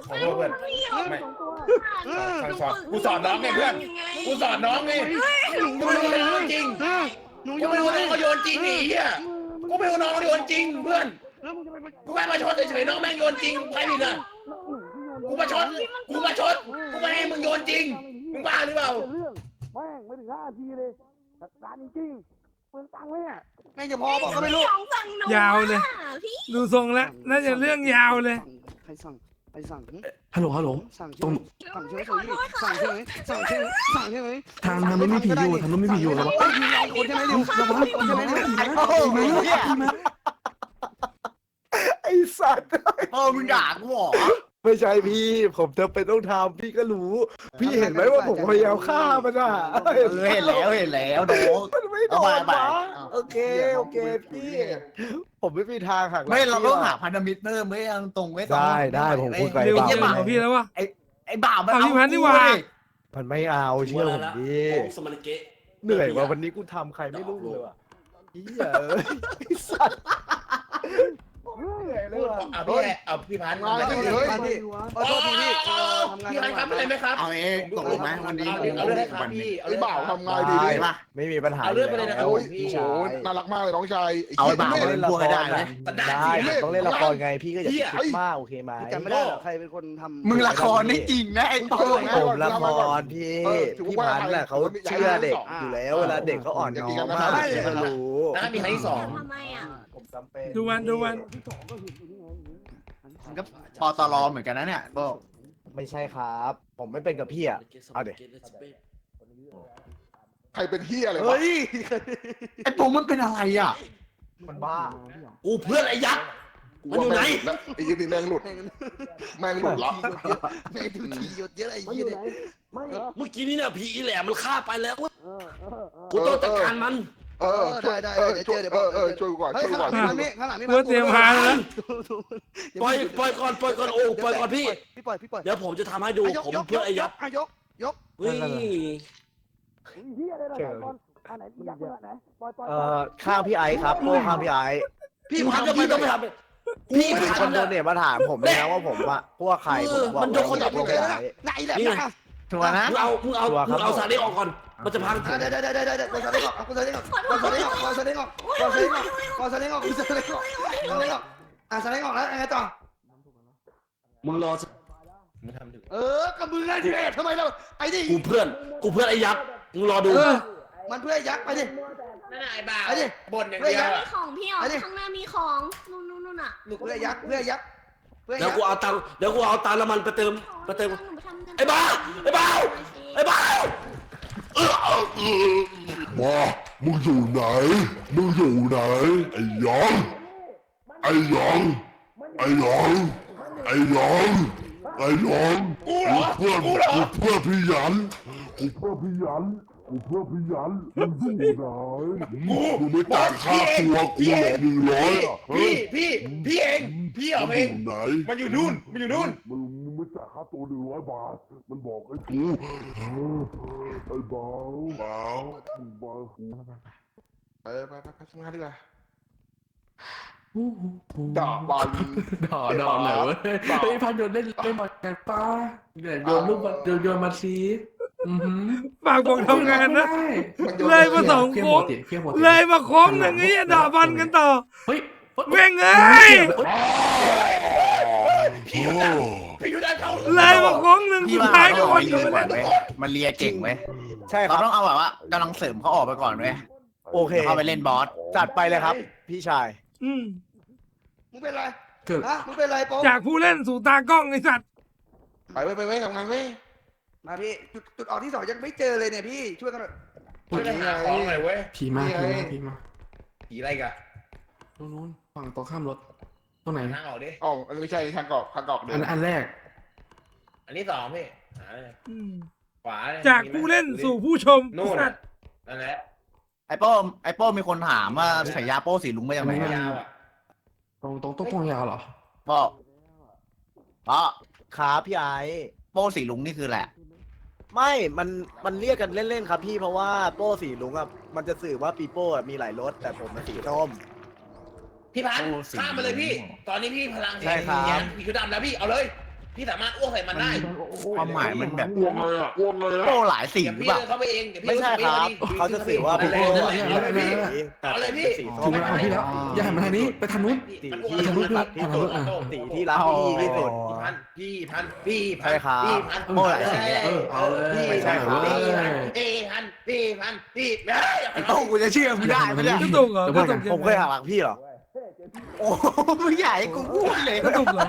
ขอโทษเพื่อนไม่กูสอนน้องไงเพื่อนกูสอนน้องไงกูไม่รู้น้องจริงกูไม่รู้น้องเขาโยนจริงนี่เฮียกูไม่รู้น้องเขาโยนจริงเพื่อนกูแค่มาชดเฉยๆน้องแม่งโยนจริงใครผิดอ่ะกูมาชดกูไม่ให้มึงโยนจริงมึงบ้าหรือเปล่า แม่งไม่ถึง5 นาทีเลยจัดการจริงๆเปลืองตังค์เลยอ่ะ แม่งจะพอบอกก็ไม่รู้ ยาวเลย ดูทรงแล้วน่าจะเรื่องยาวเลย ใครสั่งใครสั่ง ฮัลโหลฮัลโหล สั่ง ตรง สั่งใช่ไหมโซอี้สั่งใช่ไหมสั่งใช่ไหมสั่งใช่ไหม ทางนู้นไม่มีผีอยู่ทางนู้นไม่มีผีอยู่แล้ววะ คนใช่ไหมดิวระวังคนใช่ไหมดิว โอ้โหไอ้สัตว์ มึงด่ากูเหรอ ไม่ใช่พี่ ผมจะเป็นต้องทำพี่ก็รู้ พี่เห็นไหมว่าผมพยายามฆ่ามันอ่ะ เห็นแล้วน้อง มันไม่โดนวะโอเคพี่ ผมไม่มีทางหัก ไม่เราต้องหาพันธมิตรเพิ่มไม่ยังตรงไม่ต้อง ได้ผมพูดไป เร็ว เปล่า เยี่ยมของพี่แล้ววะ ไอ้บ่าวมัน เอาพี่พันธุ์ดีกว่า มันไม่เอาเชื่อผมดิ สมานเกะ เหนื่อยว่าวันนี้กูทำใครไม่รู้เลยว่ะเหี้ยไอ้สัตว์เหนื่อยเลยว่ะ เอาพี่พันธุ์ ขอโทษทีพี่ทำงาน พี่พันธุ์ครับอะไรไหมครับ เอาเองตกลงไหมวันนี้ เอาเรื่องให้ครับพี่ ไอ้บ่าวทำงาน ได้ปะไม่มีปัญหา เอาเรื่องไปเลยนะครับ โอ้ย พี่ โหน่ารักมากเลยน้องชาย เอาไอ้บ่าวมาเล่นละครได้ไหมได้ต้องเล่นละครไงพี่ก็อย่าคิดมากโอเคไหม จำไม่ได้หรอใครเป็นคนทำ มึงละครนี่จริงนะไอ้โต้ง ผมละครพี่พี่พันธุ์แหละเขาเชื่อเด็กอยู่แล้วเวลาเด็กเขาอ่อนน้อมมากเขารู้ นะมีครั้งที่สอง ทำไมอ่ะ ผมจำเป็น ดูวัน ก็พอตลอเหมือนกันนะเนี่ยโต้ง ไม่ใช่ครับ ผมไม่เป็นกับพี่อ่ะเอาเดี๋ยว ใครเป็นเฮียอะไรวะไอ้ปูมันเป็นอะไรอ่ะ มันบ้า กูเพื่อนไอ้ยักษ์มันอยู่ไหน ไอ้ยี่นี่แม่งหลุดแม่งหลุดละ แม่งดูทีหยดเยอะไอ้ยี่เนี่ย เมื่อกี้นี่เนี่ยผีแหลมมันฆ่าไปแล้วกูต้องจัดการมัน ได้ ช่วย เดี๋ยว ช่วยก่อน เฮ้ย ช่วย ข้างห ก่ ลั อน งนี่ข้างหลังนี่ เพื่อเตรียมพาแล้ว ปล่อยก่อนโอ้ปล่อยก่อนพี่ พี่ปล่อย เดี๋ยวผมจะทำให้ดูผมเพื่อนไอ้ยักษ์ ยก เฮ้ย เฮียอะไรล่ะก่อนอันไหนอยากอันไหนปล่อย ข้างพี่ไอซ์ครับโอ้ข้างพี่ไอซ์ พี่พันธุ์พี่ต้องไปทำพี่ มี พั คน นธุ์ โดนเนี่ยมาถามผมเลยนะว่าผมอะพวกใครผมบอก มันยกคนจับ พวกพี่ไอซ์ ไหนแหละ ชัวร์นะ มึงเอาสาลีออกก่อนมันจะพัง ได้กูสาเล้งออกกูสาเล้งออกกูสาเล้งออกกูสาเล้งออกกูสาเล้งออกกูสาเล้งออกสาเล้งออกแล้วไงต่อ มึงรอ กับมือไงทีเอทำไมเราไอ้ดิ กูเพื่อนไอ้ยักษ์มึงรอดู มันเพื่อยักษ์ไปดิ นั่นไอ้บ่าว ไอ้ดิ บ่นอย่างเดียว มีของพี่อ๋อข้างหน้ามีของนู่นอ่ะ เพื่อยักษ์ เดี๋ยวกูเอาตังค์แล้วมันไปเติมไอ้บ้ามามึงอยู่ไหน ไอ้หยอง ไอ้หยองเพื่อพี่หยันมึงอยู่ไหนมึงไม่จ่ายค่าตัวกูหรอก100อ่ะ พี่เองพี่ออกเอง ไหน มันอยู่นู่น มึงไม่จ่ายค่าตัว100 บาท มันบอกไอ้กูไอ้บ่าวกู ไปทำงานดีกว่าด่าบัน ด่าเหรอเฮ้ยพันโยนเล่นมากันป้าเดี๋ยวโยนลูกโยนมาซีฝากบอกทำงานนะ เลยมาสองโค้งเลยมาโค้งหนึ่งไอ้ด่าบันกันต่อ เฮ้ย เว้งเอ้ย พี่อยู่ด้านเขา เลยมาโค้งหนึ่งสุดท้ายก็คนอยู่ มันเลียเก่งเว้ย ใช่ค เรา รับ ต้องเอาแบบว่ากำลังเสริมเขาออกไปก่อนเว้ย โอเค เข้าไปเล่นบอส จัดไปเลยครับ พี่ชาย มึงเป็นไร เกิด มึงเป็นไรโป๊ จากผู้เล่นสู่ตากล้องไอ้สัตว์ ไปทำงานเว้ย มาพี่จุดออกที่2ยังไม่เจอเลยเนี่ยพี่ช่วยกันหน่อย ไม่ได้หาของเลยเว้ย ผีมา ผีอะไรกัน นู้นฝั่งตรงข้ามรถตรงไหน ทางออกดิ อ๋อไม่ใช่ทางกอกเดิน อันแรก อันที่สองพี่หาเลย ขวาเนี่ย จาก มีไหม ผู้เล่นสู่ผู้ชม นู่น สั น่ะ ตว์ นั่นแหละ ไอ้โป้มีคนถามว่าฉายาโป้สีลุงมาจากไหน ยาวอ่ะ ตรงยาวเหรอ บอกครับพี่ไอ้โป้สีลุงนี่คือแหละ ไม่มันเรียกกันเล่นๆครับพี่เพราะว่าโป้สีลุงอ่ะมันจะสื่อว่าปีโป้อะมีหลายรสแต่ผมมันสีส้ม พี่พัน โอ้สี ข้ามมาเลยพี่ ตอนนี้พี่พลัง ใช่ครับ มีชุดดำแล้วพี่เอาเลย พี่สามารถอ้วกใส่มันได้ ความหมายมันแบบ อ้วงเลยอ่ะอ้วงเลยอ่ะ โป้หลายสี เดี๋ยว หรือ พี่ เปล่า เดินเข้าไปเองเดี๋ยวพี่ ไม่ใช่ครับ เขาจะสื่อว่าปีโป้ เอา มี เลย หลาย พี่ สีแต่ เอาเลยพี่ สี ถึ ส้ ง ม เวลาของพี่แล้วอย่าหันมาทางนี้ไปทางนู้น มัน สี อ้วก ที่ เลย รักสีที่รักพี่ที่สุด พี่พัน ใช่ครับ พี่พัน โป้หลายสีแหละ เอาเลย พี่ ใช่ พัน ครับ พี่พันพี่เฮ้ย ไอ้โป้กูจะเชื่อมึงได้ไหมเนี่ย กระตุกเหรอกระตุก ผมเคยหักหลังพี่เหรอ โอ้มึงใหญ่กูพูดเลย กระตุกเหรอ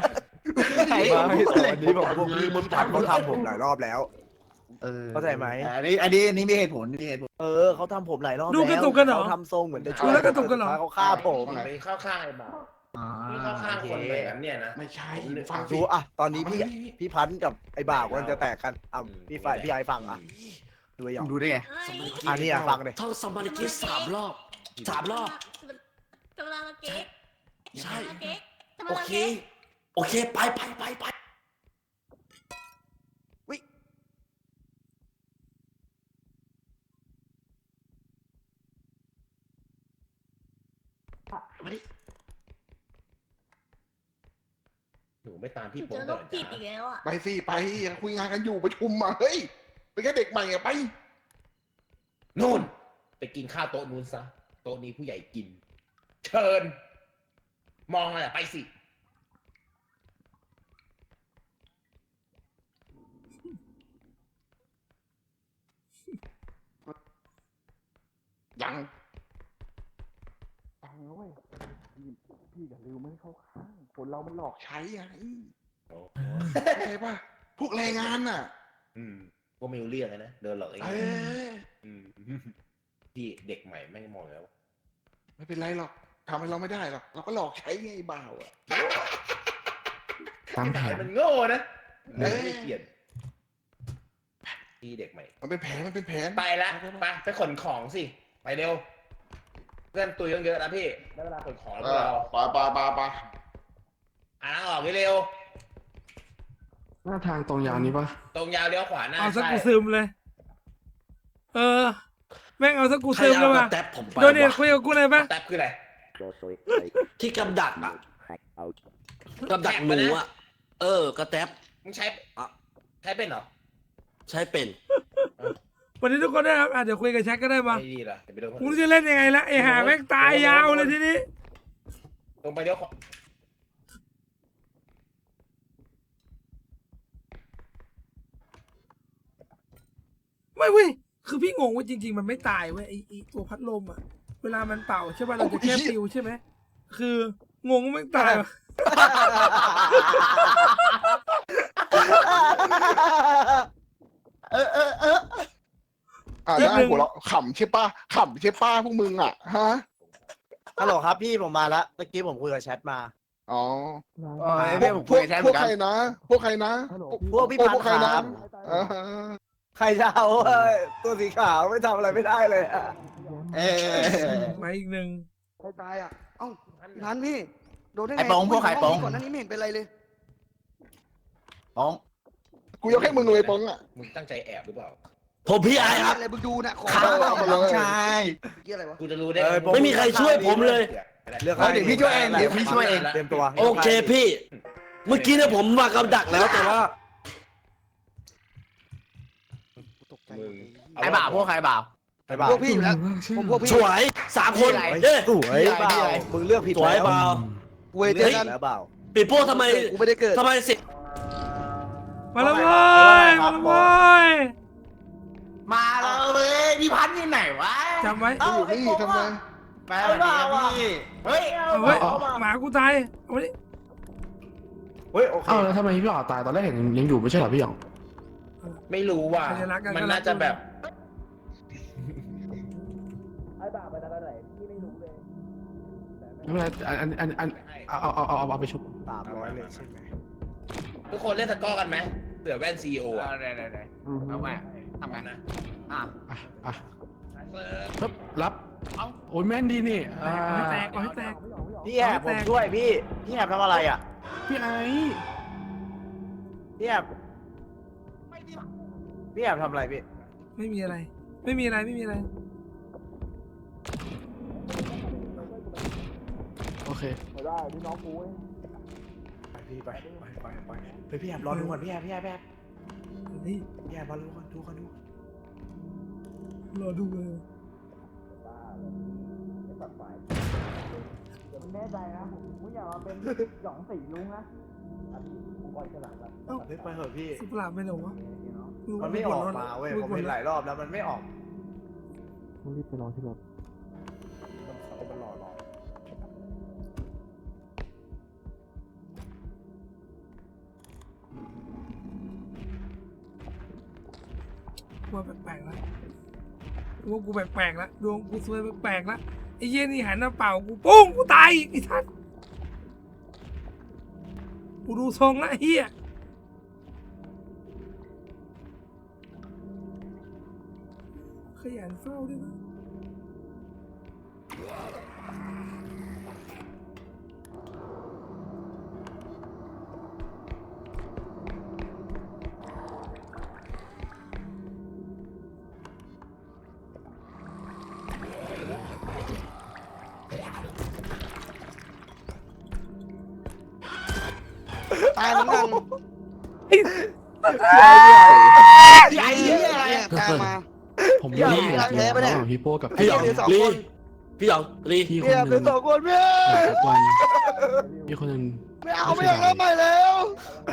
ใหญ่ ไม่ กูพูด แต่ เลย วันนี้ผมพวกพี่มันทำเขาทำผมหลายรอบแล้ว เข้าใจไหม อันนี้มีเหตุผลมีเหตุผล เขาทำผมหลายรอบแล้ว ดูกระตุกกันเหรอ เขาทำทรงเหมือนจะ ดูแล้วกระตุกกันเหรอ เขาฆ่าผม ไปเข้าข้างไอ้บ่าวพี่เข้าข้างคนแบบนั้นเนี่ยนะ ไม่ใช่ฟังสิ ดูอ่ะตอนนี้พี่พันธุ์กับไอ้บ่าวมันจะแตกกันอ่ะพี่ฝ่ายพี่ไอ้ฟังอ่ะดูไอ้หยอง ดูได้ไง อันนี้อ่ะฟังเลย ท่องสมาธิ3 รอบ 3 รอบ กำลังเก๊ก ใช่ เก๊ก โอเค โอเค ไป หนูไม่ตามพี่ เจ โป๊ อ ต โร ลอ ค ด จิตอีกแล้วอ่ะ ไปสิไปยังคุยงานกันอยู่ประชุมมาเฮ้ยเป็นแค่เด็กใหม่อะไป นู่น ไปกินข้าวโต๊ะนู้นซะ โต๊ะนี้ผู้ใหญ่กิน เชิญ มองอะไรไปสิ ยังฟังนะเว้ยพี่อย่าลืมไม่ให้เข้าข้างคนเรามันหลอกใช้ไงเข้าใจป่ะพวกแรงงานน่ะ ก็ไม่รู้เรื่องเลยนะ เดินหลอกเอง เออ พี่เด็กใหม่ไม่มองแล้ว ไม่เป็นไรหรอกทำให้เราไม่ได้หรอกเราก็หลอกใช้ไงไอ้บ่าวอะ ตามแผน มันโง่นะไม่เปลี่ยนพี่เด็กใหม่ มันเป็นแผนมันเป็นแผน ไปละไปขนของสิ ไปเร็ว เพื่อนตุยเยอะๆนะพี่ ได้เวลาขนของแล้วเรา ไป อ่าออกเร็ว หน้าทางตรงยาวนี้ปะ ตรงยาวเลี้ยวขวาหน้า เอาสัก ใช่ กูซึมเลย แม่งเอาสักกู ใคร ซึมเลย เอาก ว่ะ ระแตบผมไป โดนเนท วะ คุยกับกูเลยปะ แท็บคืออะไร ที่กำดักอ่ะกำดักหมูอ่ะ กระแตบ มึงใช้เป็นเหรอ ใช้เป็น วันนี้ทุกคนได้ครับเดี๋ยวคุยกับแชทก็ได้ปะ ไม่ดีล่ะเดี๋ยวไปดูคน กู อื่น จะเล่นยังไงละไอ้ห่าแม่งตายยาวเลยทีนี้ ตรงไปเลี้ยวขวา ไม่เว้ยคือพี่งงว่าจริง ๆ มันไม่ตายเว้ยไอ้ตัวพัดลมอ่ะเวลามันเป่าใช่ป่ะเราจะแค่ปิวใช่ไหมคืองงว่ามันตายวะ ได้หัวเราะขำใช่ป้าขำใช่ป้าพวกมึงอ่ะฮะ ฮัลโหลครับพี่ผมมาละเมื่อกี้ผมคุยกับแชทมา อ๋อ ผมคุยกับแชทเห พ มื ว อก นกั ใคร น นะ พวกใครนะ พวกพี่พัน พวก ธุ์ ใคร ค นะ รับ อ่าฮะ ใครจะเอาตัวสีขาวไม่ทำอะไรไม่ได้เลยอะ มาอีกหนึ่ง ใครตายอ่ะ เอ้าร้านพี่โดนได้ไง ไอ้ปองพวกใครปอง ก่อนหน้านี้ไม่เห็นเป็นไรเลย ป้อง กูยกให้มึงเลยปองอ่ะ มึงตั้งใจแอบหรือเปล่า ผมพี่ไอ้ครับ อะไรมึงดูนะของ ข้าวน้องชาย เกี่ยอะไรวะ กูจะรู้ได้ ไม่มีใครช่วยผมเลย เลือก เดี๋ยวพี่ช่วยเองเดี๋ยวพี่ช่วยเอง เตรียมตัว โอเคพี่ เมื่อกี้เนี่ยผมวางกับดักแล้วแต่ว่า มึง ไอ้บ่าวพวกใครบ่าว ไอ้บ่าว พวกพี่อยู่แล้วผมพวกพี่ สวย3 คนเอ้ย สวยเปล่ามึงเลือกผิด สวยเปล่า เวท เลือก กั ผิ น ดแล้วเปล่า ปีโป้ทำไม กูไม่ได้เกิด ทำไมสิ มาแล้วเว้ยมาแล้วเว้ย มาแล้วเว้ยพี่พันธุ์อยู่ไหนวะ จำไว้ กูอยู่นี่ทำไม แปลว่าพี่เฮ้ย เอาเว้ยหมากูตายเอาไว้ดิ เฮ้ยโอเค เอ้าแล้วทำไมพี่อ๋อตายตอนแรกเห็นยังอยู่ไม่ใช่เหรอพี่หยอง ไม่รู้ว่า มันน่าจะแบบ ไอ้บ่าวไปทางไหนพี่ไม่รู้เลย ไม่เป็นไรอันเอาไปชุบ 300เลยใช่ไหม ทุกคนเล่นตะกร้อกันไหมเสือแว่นซีโออ่ะ เอาไง ทำไง นะ อ่ะ อ่ะปึ๊บรับโอ้ยแม่นดีนี่ เอาให้แตกเอาให้แตก พี่แอบผมช่วยพี่แอบทำอะไรอ่ะ พี่ไอ้ พี่แอบทำอะไรพี่ ไม่มีอะไร ไม่มีอะไรไม่มีอะไร โอเค ไปพี่ไปพี่แอบรอดูก่อนพี่แอบ เฮ้ย พี่แอบรอดูก่อนดูก่อน รอดูเลย แน่ใจนะผมอยากมาเป็นหยองสีลุงนะผมก่อนฉลาดแล้ว เอ้า ไปเถอะพี่ สุปลาไปไหนวะ มันไม่ออกมาเว้ยผมเห็นหลายรอบแล้วมันไม่ออก ต้องรีบไปรอที่รถ มันรอ ว่าแปลกๆแล้วว่ากูแปลกๆแล้วดวงกูซวยแปลกๆแล้วไอ้เหี้ยนี่หันมาเป่ากูปุ้งกูตายอีกไอ้ท่านกูดูทรงแล้วไอ้เหี้ยขยันเฝ้าด้วยนะตายเหมือนกัน ใหญ่อะไร ตามมา ผมรีบระหว่างพี่โป้กับ พี่หยอง เหลือสอง ลี คน พี่หยองลี พี่คน พี่แอบ ห เป็ นึ่ น ง สองคนพี่ ทุกวันพี่คนหนึ่ง ไม่เอาไม่อยากเริ่มใหม่แล้ว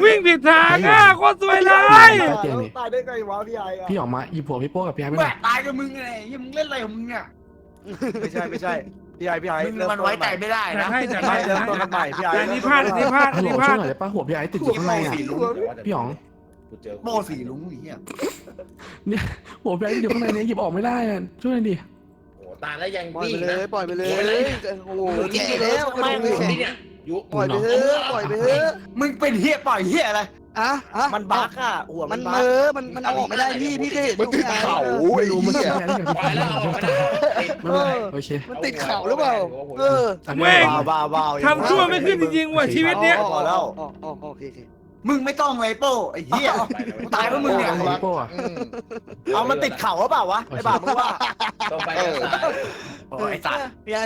วิ่งผิดทางอ่ะโคตรสวยเลย เตียงนี่ ตายได้ไงวะพี่ไอ้อะ พี่ออกมาหยิบหัวพี่โป้กับพี่ไอ้ไปห แหว น่อย ตายกับมึงไงมึงเล่นอะไรของมึงเนี่ย ไม่ใช่พี่ไอ้ มึงมันไว้ใจไม่ได้ จัด นะ ให้จัด ไม่ ให้ เริ่มต้นกันใหม่พี่ไอ้ อันนี้พลาดอันนี้พลาดอั ฮั น ลโหล นี้พ ช่ ลา วย ด หน่อยได้ป่ะหัวพี่ไอ้ติดอยู่ข้างในอ่ะ พี่หยอง กูเจอ โม่สีลุงอย่างเงี้ย เนี่ยหัวพี่ไอ้ติดอยู่ข้างในเนี่ยหยิบออกไม่ได้อ่ะช่วยหน่อยดิ โอ้ตายแล้วยัง ปล่อย วิ่ ไป ง เล นะ ยปล่อยไปเลยโอ้โห แก่ แก่ แล้ แล้ว ว ไม่ ไม่ มึ แก่ งเนี่ยยุ ปล่อยไปเถอะปล่อยไปเถอะ มึงเป็นเฮียปล่อยเฮียอะไร อ่ะ มันบั๊กอ่ะหัว มั มัน น เม บั๊ก มันเอาออกไม่ได้พี่เคยเห็น มันติดเข่า ไม่รู้มัน เหี้ ติด ย แค่นี้กับ ปล่อยแล้วเอาไม่ได้ ไม่เป็นไรโอเค มันติดเข่าหรือเปล่าเออ แม่ง บ้า ทำชั่วไม่ขึ้นจริงๆว่ะชีวิตเนี้ย พอแล้ว โอเคมึงไม่ต้องเลยโป้ไอ้เหี้ยตายเพราะมึงเนี่ย พี่โป้อะ เอามันติดเข่าหรือเปล่าวะไอ้บ้ามึงว่า ต้องไปกันสาย โอ้ยไอ้สัตว์ พี่ไอ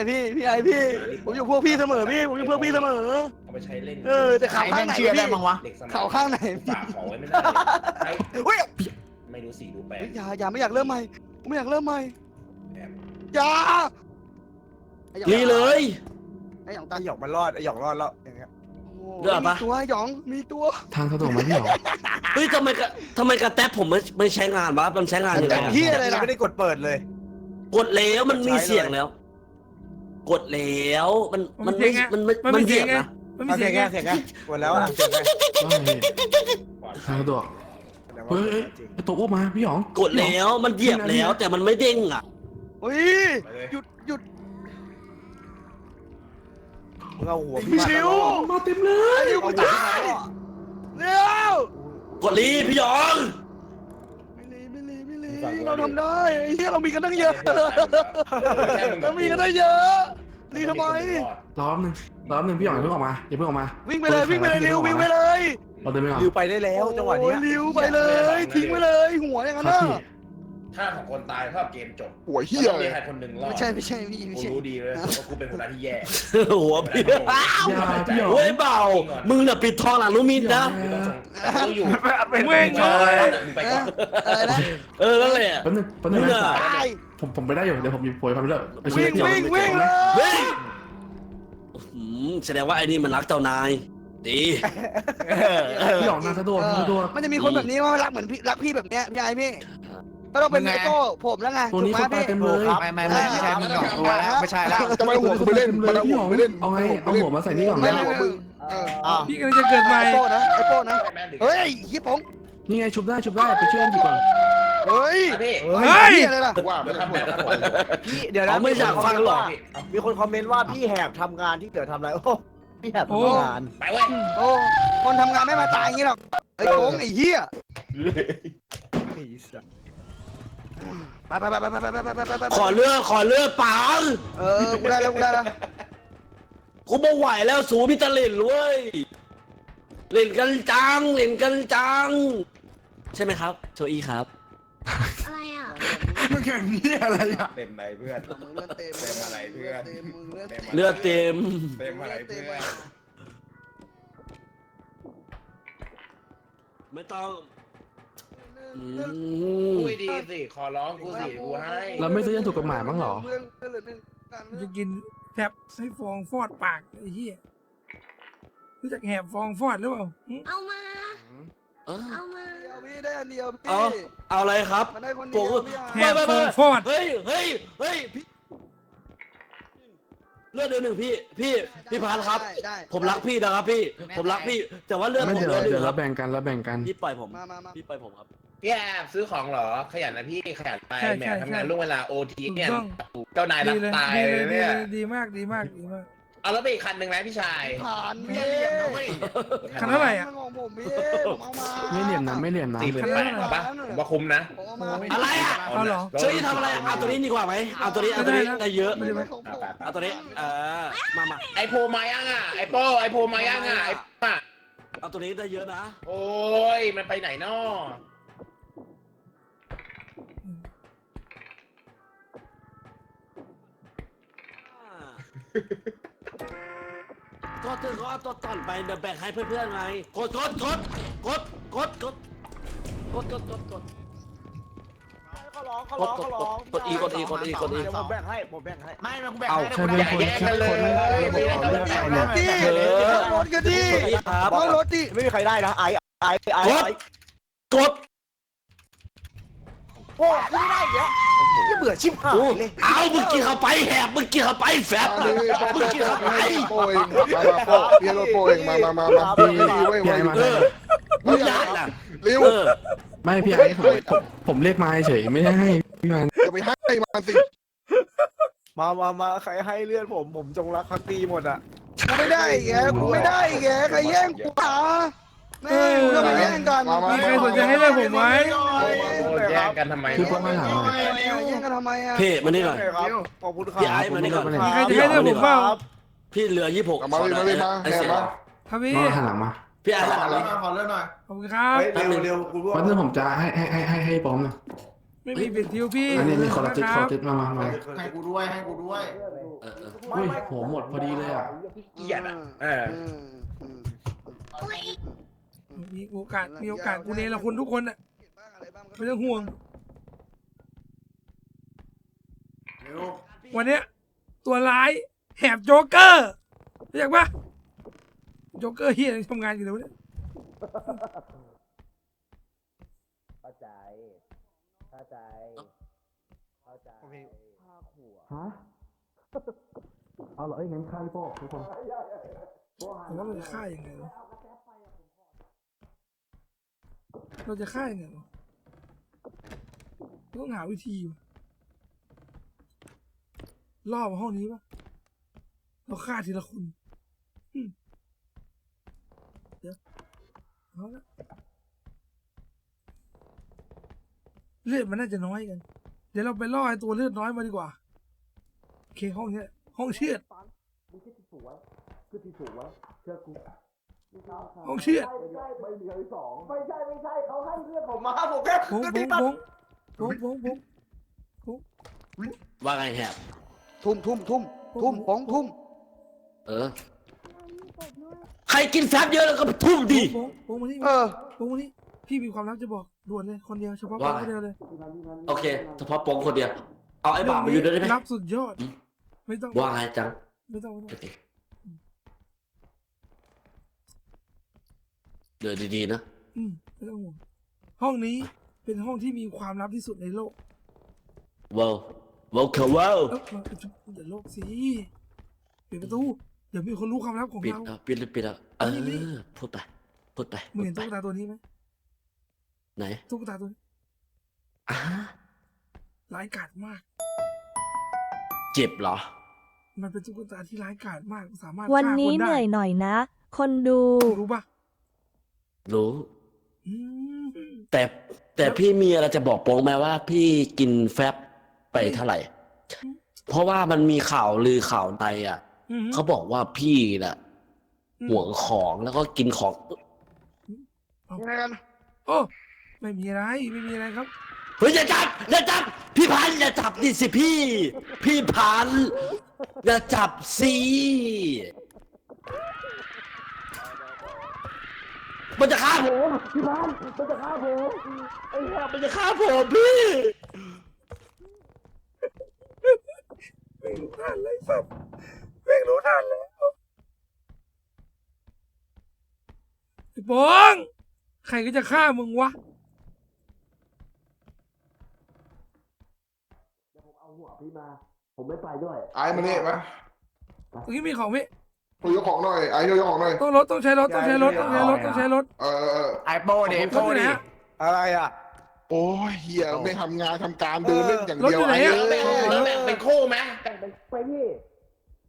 พี่ผมอยู่พวกพี่เสมอพี่ผมอยู่พวกพี่เสมอ เอาไปใช้เล่น แต่ข่าวข้างไหนพี่ เด็กสมัย ข่าวข้างไหน ฝากของไว้ไม่ได้ใช้ เฮ้ย ไม่ดูสีดูแปลก อย่าไม่อยากเริ่มใหม่ไม่อยากเริ่มใหม่ แอบ อย่า ลีเลย ไอ้หยอง ไอ้ ตา หยองมันรอดไอ้หยองรอดแล้วอย่างเงี้ย มีตัวหยองมีตัว ทางสะดวกไหมพี่หยอง เฮ้ยทำไมกระแตบผมไม่ใช้งานวะมันใช้งานยังไง เหี้ยอะไรล่ะ ไม่ได้กดเปิดเลย กดแล้วมันมีเสียงแล้ว กดแล้วมันเสียงนะ มันมีเสียงไง เสียงไงกดแล้วอ่ะเสียงไง ว่าไงทางสะดวกเฮ้ยไอ้ตัวอ้วกมาพี่หยอง กดแล้วมันเหยียบแล้วแต่มันไม่เด้งอ่ะ เฮ้ยหยุด มึงเอาหัว พี่ชิว มาเต็มเลย ชิวมึงตายเร็ว กดลีพี่หยอง ไม่เราทำได้ไอ้เหี้ยเรามีกันตั้งเยอะเรามีกันตั้งเยอะรีทำไม รอบนึงพี่หยองอย่าเพิ่งออกมาอย่าเพิ่งออกมา วิ่งไปเลยเร็ววิ่งไปเลย เราเดินไปก่อน ริวไปได้แล้วจังหวะนี้ ริวไปเลยทิ้งไปเลยหัวอย่างนั้น ครับ น่ะ พี่ ถ้าของคนตายเท่าเกมจบ หัวเหี้ย ต้อง เล มี ย ใครคนหนึ่งรอด ไม่ใช่พี่ กูรู้ดีเลยว่ากูเป็นคนที่แย่ หัวพี่ อย่าพี่หยอง เฮ้ยเบามึงน่ะปิดทองหลังลูมินนะ กูอยู่ แม่งเลย ไปก่อน อะไรนะ นั่นแหละ แป๊บนึง มึง นะ อ่ะ ตาย ผมไปได้อยู่เดี๋ยวผมมีโปรยความไปด้วยไปช่วย วิ่ง พี่หยอง เลย เฮ้ยแสดงว่าไอ้นี่มันรักเจ้านายดี พี่หยองทางสะดวก มันจะมีคนแบบนี้ว่ารักเหมือนพี่รักพี่แบบเนี้ยพี่ไอ้พี่ก็ต้องเป็นไอโก้ผมแล้วไง ตัว ถูก นี้ ไหม เขาตาย พี่ เต็มเลย ไม่ใช่มึงหยองตัวแล้วไม่ใช่แล้ว จะไปหัวกูไปเล่น เลยพี่หยองเอาไงเอาหัวมาใส่นี่ก่อน ไม่ นะ หัวมึง พี่กำลังจะเกิดใหม่ ไอโก้นะเฮ้ยฮิปผม นี่ไงชุบได้ไปช่วยกันดีกว่า เฮ้ย พี่ เฮ้ย อะไรล่ะ ว่า เดี๋ยวทำหมดแล้ว พี่เดี๋ยวนะ เขาไม่อยากฟังหรอก มีคนคอมเมนต์ว่าพี่แหบทำงานที่เกิดทำอะไรโอ้พี่แหบทำงาน ไปเว้ย โอ้คนทำงานไม่มาตายอย่างนี้หรอกไอ้โกงไอ้เหี้ย ไปไปไปไปไปไปไปไป ขอเลือกปัง กูได้แล้วกูได้แล้ว กูไม่ไหวแล้วสูพี่ตะเล่นเว้ยเล่นกันจังใช่ไหมครับโจอี้ครับ อะไรอ่ะ มึงแข่งนี้อะไรอ่ะ เต็มไหนเพื่อน มึงเลือดเต็ม เต็มอะไรเพื่อน มึงเลือดเต็ม เลือดเต็ม เต็มอะไรเพื่อน ไม่ต้อง คุยดีสิขอร้องกูสิกูให้ เราไม่ซื้อยันถูกกฎหมายบ้างเหรอ จะกินแถบให้ฟองฟอดปากไอ้เหี้ยรู้จักแหบฟองฟอดหรือเปล่าหึ เอามา เออ เอามา พี่ได้อันเดียวพี่ เอาอะไรครับ มันได้คนเดียวพี่ แหบฟองฟอด เฮ้ยพี่เลือดเดือนหนึ่งพี่พานครับ ผมรักพี่นะครับพี่ผมรักพี่แต่ว่าเลือด ไม่ ผม เดี๋ยว เลือดหนึ่ เดี๋ยว งค เรา รับ แบ่งกันเราแบ่งกัน พี่ปล่อยผม มา พี่ปล่อยผมครับ พี่แอบซื้อของเหรอขยันนะพี่ขยันไป ใช่ แหม ใช่ ทำงาน ใช่ ล่วงเวลาโอทีเนี่ย ถูกต้อง เจ้านายรั ดี ก เลย ตาย ดี เล เลย ยดี เนี่ย เลยดีมากดีมากดีมาก เอาแล้วไปอีกคันหนึ่งไหมพี่ชาย ผ่านพี่ คันเท่าไหร่อ่ะ ของผมพี่ผมเอามา ไม่เหลี่ยมนะไม่เหลี่ยมนะ 48,000ป่ะผมว่าคุ้มนะ ผมเอามา อะไรอ่ะ เอาเหรอ เชื่อทำอะไรเอาตัวนี้ดีกว่าไหมเอาตัวนี้ได้เยอะ ไม่ได้ไหม ของผม เอาตัวนี้มา ไอโพมายังอ่ะไอโป้ไอโพมายังอ่ะไอป้า เอาตัวนี้ได้เยอะนะ โอ้ยมันไปไหนนอ ก็ถึงเขาเอาตัวต่อนไปเดี๋ยวแบ่งให้เพื่อนๆไงกดอีกดอี เดี๋ยวผมแบ่งให้ไม่กูแบ่ง เอา ให้ ใครเป็นคนแค่คนขอเลือกใครเนี่ย พี่รถกันดิ ครับ รถดิ ไม่มีใครได้นะไอ้ กด โอ้ไม่ได้เยอะเบื่อชิบหายเลย เอามึงกินเข้าไปแหบมึงกินเข้าไปแฟบมึงกินเข้าไป โป้เองมาโป้เพียรโป้เองมาพี่เว้ย พี่ไอ้มา มึงได้ล่ะ เร็ว ไม่พี่ไอ้ผมเรียกมาเฉยไม่ได้ให้พี่มัน จะไปให้มาสิ มาใครให้เลื่อนผมจงรักภักดีหมดอ่ะ กูไม่ได้แกกูไม่ได้แกใครแย่งกูอ่ะแม่งก็มาแย่งกัน มีใครสนใจให้เลือกผมไหม แย่งกันทำไม พี่ป้องให้หลังหน่อย แย่งกันทำไมอ่ะ พี่มานี่หน่อย ครับขอบคุณครับ พี่ไอ้มานี่ก่อน มีใครจะให้เลือกผมเปล่า พี่เหลือ26 มาเลยมา ไอ้ แห เสี บ ย มา ครับพี่ มาหันหลังมา พี่ไอ้หลังนี้ ขอเลื่อนหน่อย ขอบคุณครับ เร็วกูรู้ วันนี้ผมจะให้ป้อมนะ ไม่มีปิดทิวพี่ อันนี้มีคนละติด นะ ค ค น รับ ติดมา ให้กูด้วย อุ้ยโหหมดพอดีเลยอ่ะ เกลียดอ่ะมีโอกาสกูเนรคุณทุกคนอ่ะไม่ต้องห่วง วันเนี้ยตัวร้ายแหบโจ๊กเกอร์รู้จักปะโจ๊กเกอร์เฮียยังทำงานอยู่เลยวะเนี่ย เข้าใจฮะเอาเหรองั้นฆ่าพี่โป้ทุกคน แต่ว่าเราจะฆ่ายังไงวะเราจะฆ่ายังไงวะต้องหาวิธีวะล่อมาห้องนี้ปะเราฆ่าทีละคนเดี๋ยวเอาละเลือดมันน่าจะน้อยกัน เดี๋ยวเราไปล่อไอ้ตัวเลือดน้อยมาดีกว่าโอเคห้องเนี้ยห้องเชือด มึงคิดที่ถูกไว้คือที่ถูกไว้เชื่อกู ห้องเชือด ไม่เหลือสองไม่ใช่เขาให้เลือดผม มาผมแค่ บงบง ว่าไงแหบ ทุ่มของ ใครกินแฟบเยอะแล้วก็ทุ่มดิ บงมานี่บงมานี่พี่มีความลับจะบอกด่วนเลยคนเดียวเฉพาะคนเดียวเลย โอเคเฉพาะปงคนเดียวเอาไอ้บ่าวมาอยู่ด้วยได้ไหม รับสุดยอดไม่ต้อง ว่าไงจัง ไม่ต้อง เดินดีๆนะ ไม่ต้องห่วงห้องนี้เป็นห้องที่มีความลับที่สุดในโลก ว้าวว้าว อย่าโลกสิปิดประตูเดี๋ยวมีคนรู้ความลับของ ปิด เรา ปิดแล้วพูดไป มึงเห็นตุ๊กตาตัวนี้ไหม ไหน ตุ๊กตาตัวนี้ร้ายกาจมาก เจ็บเหรอ มันเป็นตุ๊กตาที่ร้ายกาจมากสามารถ วัน ฆ่า นี้ ค เห ได้ นื่อยหน่อยนะ คนดู รู้ปะ รู้ อืม แต่พี่มีอะไรจะบอกโป้งไหมว่าพี่กินแฟบไปเท่าไหร่ เพราะว่ามันมีข่าวลือข่าวในอ่ะ อืม เขาบอกว่าพี่น่ะห่วงของแล้วก็กินของ ยังไงกัน โอ้ไม่มีอะไรครับ เฮ้ยอย่าจับพี่พันธุ์อย่าจับดิสิพี่พันธุ์อย่าจับสิมันจะฆ่าผมพี่พันธุ์มันจะฆ่าผมไอ้ห่ามันจะฆ่าผมพี่ ไม่รู้ทันเลยสัตว์ไม่รู้ทันแล้วไอ้บองใครก็จะฆ่ามึงวะ เอาหัวพี่มา ผมไม่ไปด้วย ไอ้มานี่มา ตรงนี้มีของพี่ คุยยกของหน่อยไอ้ยกของหน่อย ต้องใช้รถ ไอโป้ดิ รถอยู่ไหนอะ อะไรอ่ะ โอ้ยเฮียไม่ทำงานทำการเดินเล่นอย่างเดียว รถอยู่ไหน ไอ้ อะ เอ้ย แล้วแบ่งเป็นคู่ไหม ไปพี่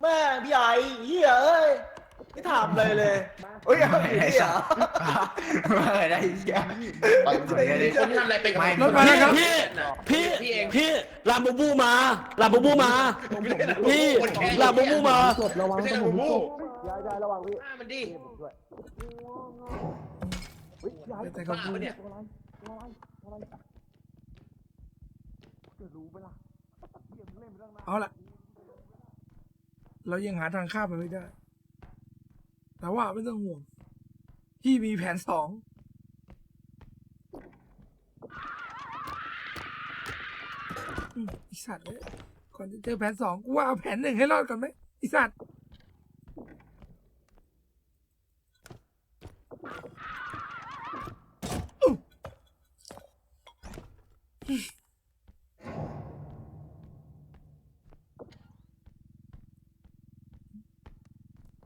แม่พี่ใหญ่เฮียเอ้ยไม่ถามเลยเลยเฮ้ยไอ้สัสไม่ได้เฮีย ไป คุณทำอะไรเป็นกับ รถมาแล้วครับ พี่ลาบูบูมาพี่ลาบูบูมา ไม่ใช่กับหมู ยายระวังพี่ ฆ่ามันดิ แต่กับกู เนี่ย เอาล่ะ เรายังหาทางข้ามไปไม่ได้ แต่ว่าไม่ต้องห่วง พี่มีแผน 2ไอสัตว์เลยก่อนจะเจอแผน 2กูว่าเอาแผน 1ให้รอดก่อนไหมไอสัตว์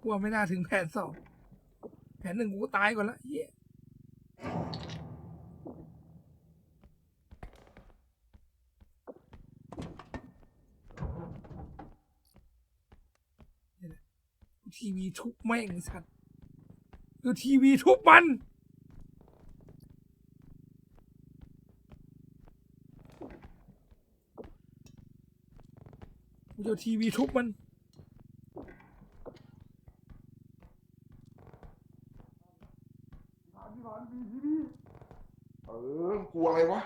กลัวไม่น่าถึงแผน 2แผน 1กูก็ตายก่อนละเฮียทีวีทุบแม่งไอ้สัตว์คือทีวีทุบมันกูจะทีวีทุบมัน กลัวอะไรวะ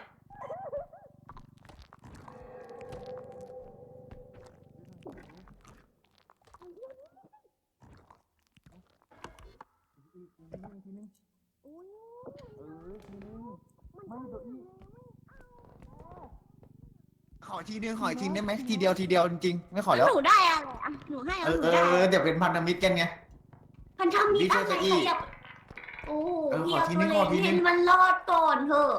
ขอทีนึงได้ไหมทีเดียวจริงๆไม่ขอแล้ว หนูได้อะไรอ่ะหนูให้เอาหนูได้ เดี๋ยวเป็นพันธมิตรกันไง พันธมิตรอะไร ดีเจอี ขยับโอ้โห ขอทีนึงขอทีนึง เห็นมันรอดก่อนเถอะ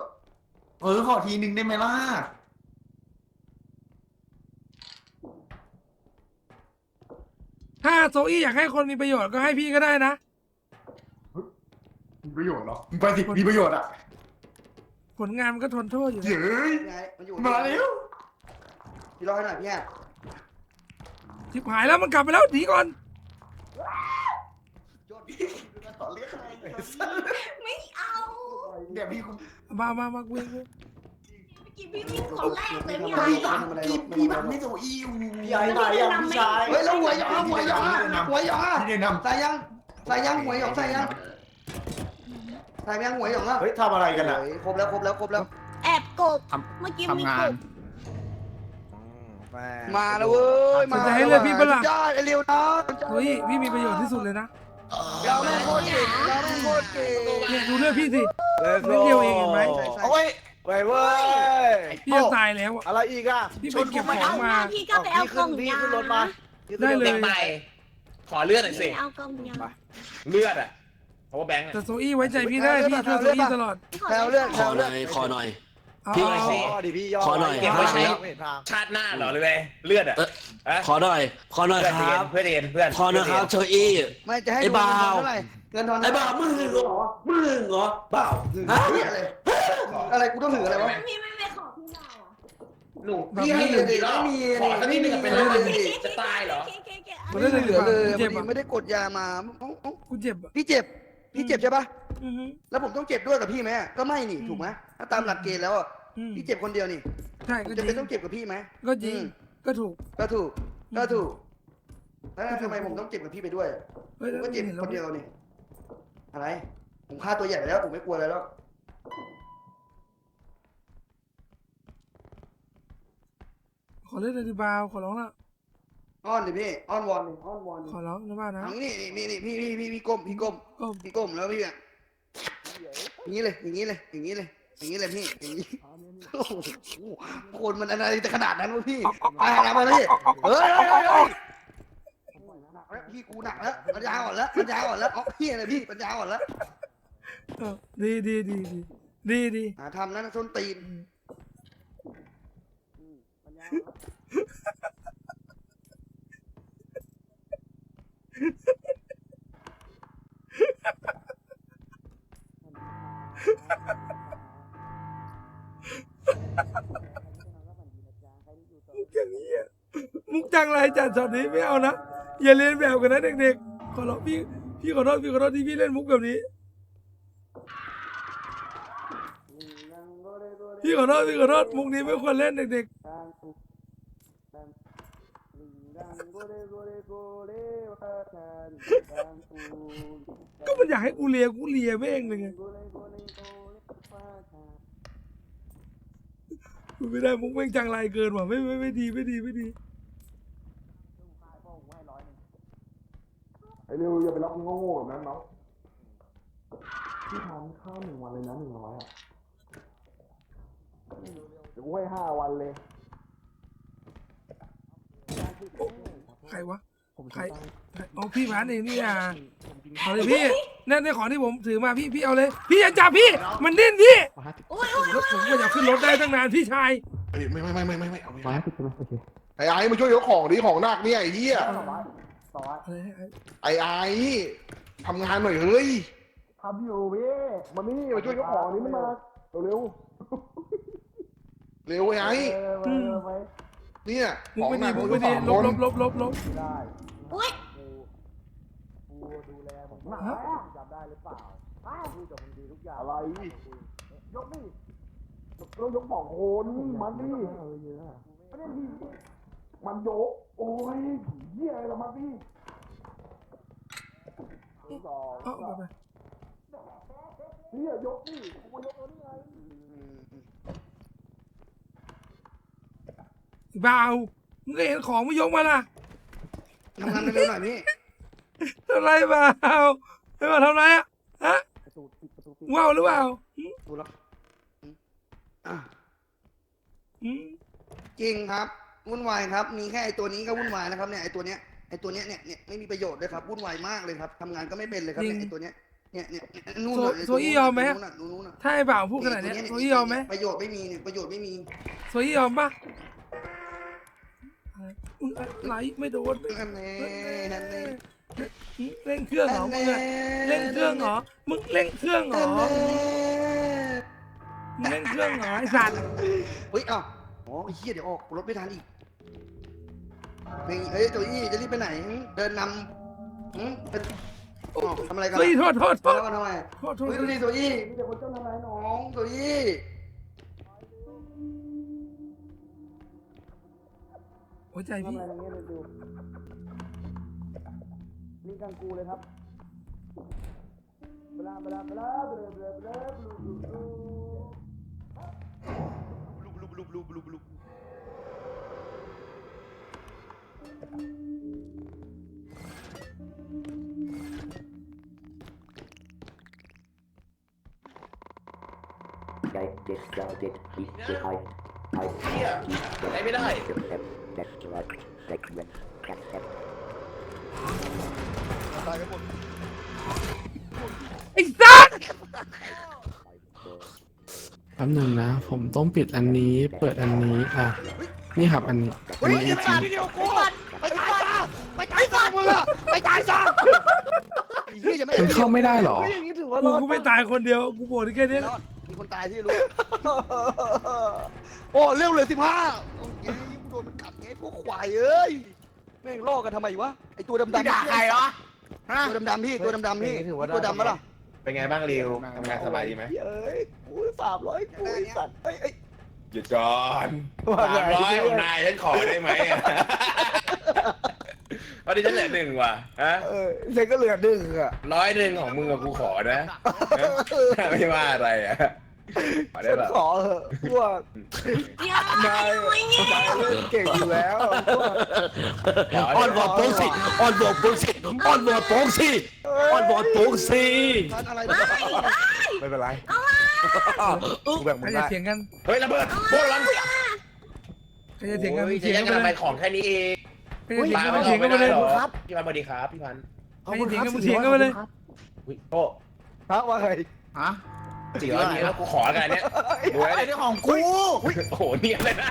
ขอทีนึงได้ไหมล่ะ ถ้าโซอี้อยากให้คนมีประโยชน์ก็ให้พี่ก็ได้นะ มีประโยชน์เหรอ ไปสิมีประโยชน์อ่ะ ผลงานมันก็ทนโทษอยู่นะ เฮ้ย มาแล้ว พี่รอให้หน่อยพี่แอบ ทิบหายแล้วมันกลับไปแล้วหนีก่อน ไม่เอา เดี๋ยวพี่กู มากูเอง เมื่อกี้พี่วิ่งคนแรกเลยพี่ไอ้ พี่แบบไม่โซอีพี่ใหญ่ไหนอ่ะพี่ชาย เฮ้ยแล้วหัวหยองหัวหยอง พี่เด่นนำ ใส่ยังหัวหยองใส่ยังหัวหยองอ่ะ เฮ้ยทำอะไรกันอ่ะ ครบแล้ว แอบกบเมื่อกี้มีกบ มาแล้วเว้ยมา จะให้เลือกพี่เปะล่า ยอดไอ้เร็วนะ โซอี้พี่มีประโยชน์ที่สุดเลยนะ เราแม่งโคตรเก่ง เนี่ยดูเลือดพี่สินิดเดียวเองเห็นไหม โอ้ยเว้ยเว้ย พี่จะตายแล้วอะ อะไรอีกอ่ะ พี่ไปเก็บข เอา อง มา มา พี่ก็ไปเอากล่อง พี่ ยา ขึ้นรถมา ได้เลย เด็กใหม่ขอเลือดหน่อยสิ เอากล่องยา เลือดอ่ะเพราะว่าแบงค์ แต่โซอี้ไว้ใจพี่ได้พี่ช่วยโซอี้ตลอด แถวเลือด ขอหน่อย เอา พี่ เอา ดิพี่ยอ ขอหน่อย เก็บไว้ใช้ชาติหน้าเหรอเลยเลือดอ่ะ ขอหน่อยค เพื่อน รับ เพื่อนเพื่อน ขอหน่อยครับโชอี้ ไม่จะให้ ไอ้ ดู บ่าว เงินเท่าไหร่เงินทอน ไอ้บ่าวมึงเหรอบ่าวฮะ อะไรกูต้องถืออะไรวะ พี่ไม่ขอพี่เราอ่ะ หนูพี่ให้เลยดิขอสักนิดนึงเป็นเรื่องจะตายเหรอ มันได้ ไม่เหลือเลย เจ็บ พอดี อะ ไม่ได้กดยามา กูเจ็บอะ พี่เจ็บ พี่เจ็บใช่ปะ อือฮึ แล้วผมต้องเจ็บด้วยกับพี่ไหมก็ไม่นี่ถูกไหมถ้าตามหลักเกณฑ์แล้วอะ อืม พี่เจ็บคนเดียวนี่ ใช่ ผม ก็จ จะ ริ เป็น ง ต้องเจ็บกับพี่ไหม ก็จริง อืม ก็ถูก ก็ถูกแล้วทำไมผมต้องเจ็บกับพี่ไปด้วย เฮ้ย ผมก็เจ็บ ห็น ค แล้ว นเดียวนี่อะไรผมฆ่าตัวใหญ่ไปแล้วผมไม่กลัวอะไรแล้ว ขอเล่นเลยดิบาวขอร้องละ อ้อนดิพี่อ้อนวอนดิอ้อนวอนดิ ขอร้องนะบ้านนะ เอานี่พี่ก้มพี่ก้ม ก็ พี่ก้มแล้วพี่อ่ะอย่างนี้เลยอย่างนี้เลยอย่างนี้เลยอย่างนี้เลยพี่อย่างนี้โอ้โหคนมันอะไรแต่ขนาดนั้นวะพี่ไปแล้วพี่เฮ้ยหนักแล้วพี่กูหนักแล้วปัญญาอ่อนแล้วปัญญาอ่อนแล้วอ๋อพี่อะไรพี่ปัญญาอ่อนแล้ว ดี หาทำนั้นส้นตีน อย่างนี้อะมุกจังไรจัดช็อตนี้ไม่เอานะอย่าเรียนแบบกันนะเด็กๆขอร้องพี่ขอโทษที่พี่เล่นมุกแบบนี้พี่ขอโทษมุกนี้ไม่ควรเล่นเด็กๆก็มันอยากให้กูเลียแม่งเลยไงกูไม่ได้มุกแม่งจังไรเกินว่ะไม่ดี ไอ้เร็วอย่าไปรับโง่ๆแบบนั้นเนาะพี่ทานข้าว1 วันเลยนะ100อ่ะเดี๋ยวกูให้5 วันเลย ใครวะใครเอาพี่ร้านเองนี่อ่ะเอาเลยพี่นั่นในของที่ผมถือมาพี่เอาเลยพี่อย่าจับพี่มันดิ้นพี่ รถผมก็อยากขึ้นรถได้ตั้งนานพี่ชาย เอ้ยไม่เอา ร้อย50ใช่ไหมโอเค ไอ้มาช่วยยกของดิของหนักเนี่ยไอ้เหี้ย อะไรให้ ไอ้ทำงานหน่อยเฮ้ย ทำอยู่พี่ มานี่มาช่วยยกของนี้มันมาเร็วไอ้ ไป เนี่ย มุ ข ก อง ไม่ หนั ดี ก มุก มึ ไม่ ง ดี 3 ล คน บ ได้ อุ้ย กูดูแลผมหนักจับได้หรือเปล่าพูดกับมึงดีทุกอย่าง อะไร ยกนี่ เรายก2 คนมันดิมันยกโอ้ยเหี้ยอะไรละมันดิ เอาไป เหี้ยยกดิกูยกแล้วนี่ไง เบามึงก็เห็นของไม่ยกมาล่ะ ทำงานเร็วๆหน่อยพี่ ทำไรเปล่าไม่มาทำไรอ่ะฮะว้าวหรือเปล่า ดูแล้วอ่ะ อืม จริงครับวุ่นวายครับมีแค่ไอ้ตัวนี้ก็วุ่นวายนะครับเนี่ยไอ้ตัวเนี้ยเนี่ยไม่มีประโยชน์เลยครับวุ่นวายมากเลยครับทำงานก็ไม่เป็นเลยครับเนี่ยไอ้ตัวเนี้ยเนี่ยนู่นเลย โซอี้ยอมไหม นู่นน่ะ ถ้าไอ้บ่าวพูดขนาดเนี้ยโซอี้ยอมไหม ประโยชน์ไม่มีเนี่ยประโยชน์ไม่มี โซอี้ยอมปะมึงอะไรไม่โดน นั่นแน่นั่นแน่ เร่งเครื่องเหรอมึงอะเร่งเครื่องเหรอมึงเร่งเครื่องเหรอมึงเร่งเครื่องเหรอไอ้สัตว์ เฮ้ยอ้าวอ๋อไอ้เหี้ยเดี๋ยวออกรถไม่ทันอีกเฮ้ยตัวอี้จะรีบไปไหนเดินนำเป็นทำอะไรกัน เฮ้ยโทษ แล้วกันทำไม โทษ เฮ้ยดูดิตัวอี้มีแต่คนจ้องทำร้ายน้องตัวอี้ หัวใจพี่ ทำอะไรอย่างเงี้ยดูลิงกังกูเลยครับเวลา บลูบลูบลู เหี้ยไหนไม่ได้ ตายกันหมด ไอ้สัตว์ แป๊บหนึงนะ ผมต้องปิดอันนี้ เปิดอันนี้นี่ครับอันนี้ เฮ้ย อันนี้ อย่ามาที่เดียวกูไปตายซะไปตายซะมึงอะไปตายซะไอ้เหี้ยอย่าไม่ มันเข้าไม่ได้เหรอ อย่างนี้ถือว่ารอด กูไม่ตายคนเดียวกูบอกได้แค่นี้ รอดมีคนตายที่รู้โอ้เร็วเลย15โอ้ยโดนมันกัดไงพวกควายเอ้ยแม่งล่อกันทำไมวะไอตัวดำๆ ด่าใครเหรอ ตัวดำๆพี่ตัวดำๆพี่ตัวดำปะล่ะ เป็นไงบ้างริวทำงานสบายดีไหม เอ้ยกู300กูไอ้สัตว์เอ้ย หยุดก่อน300ของนายฉันขอได้ไหมวันนี้ฉันเหลือ1ว่ะฮะ เซ็งก็เหลือ1อ่ะ 100ของมึงกับกูขอนะไม่ว่าอะไรอ่ะขอได้ ฉัน ป่ะ ขอเหอะพวก อย่าน ายเล่นเก่งอยู่แล้ว อ้อนวอนโป๊กสิอ้อนวอนโป๊กสิอ้อนวอนโป๊กสิอ้อนวอนโป๊กสิ ท่านอะไร ไม่เป็นไร อุ๊ย กูแบ่งมึ ใครง จะ ได้ เถียงกัน เฮ้ยระเบิดโบ้ระวัง ใครจะเถียงกัน โอ้ย เถียง จะ กัน ยัง ไป กัน เล ไป ย ของแค่นี้เอง ใครจะเถียงกันไปเถียงกันไปเลย ครับพี่พันสวัสดีครับพี่พัน ใครจะเถียงกันไปเถียงกันไปเลย อุ้ยโอ้ ฮะว่าไง ฮะ 400นี้แล้วกูขอกันเนี่ยดูไว้ ไอ้ ดิ นี่ของกู โอ้โหเนียนเลยนะ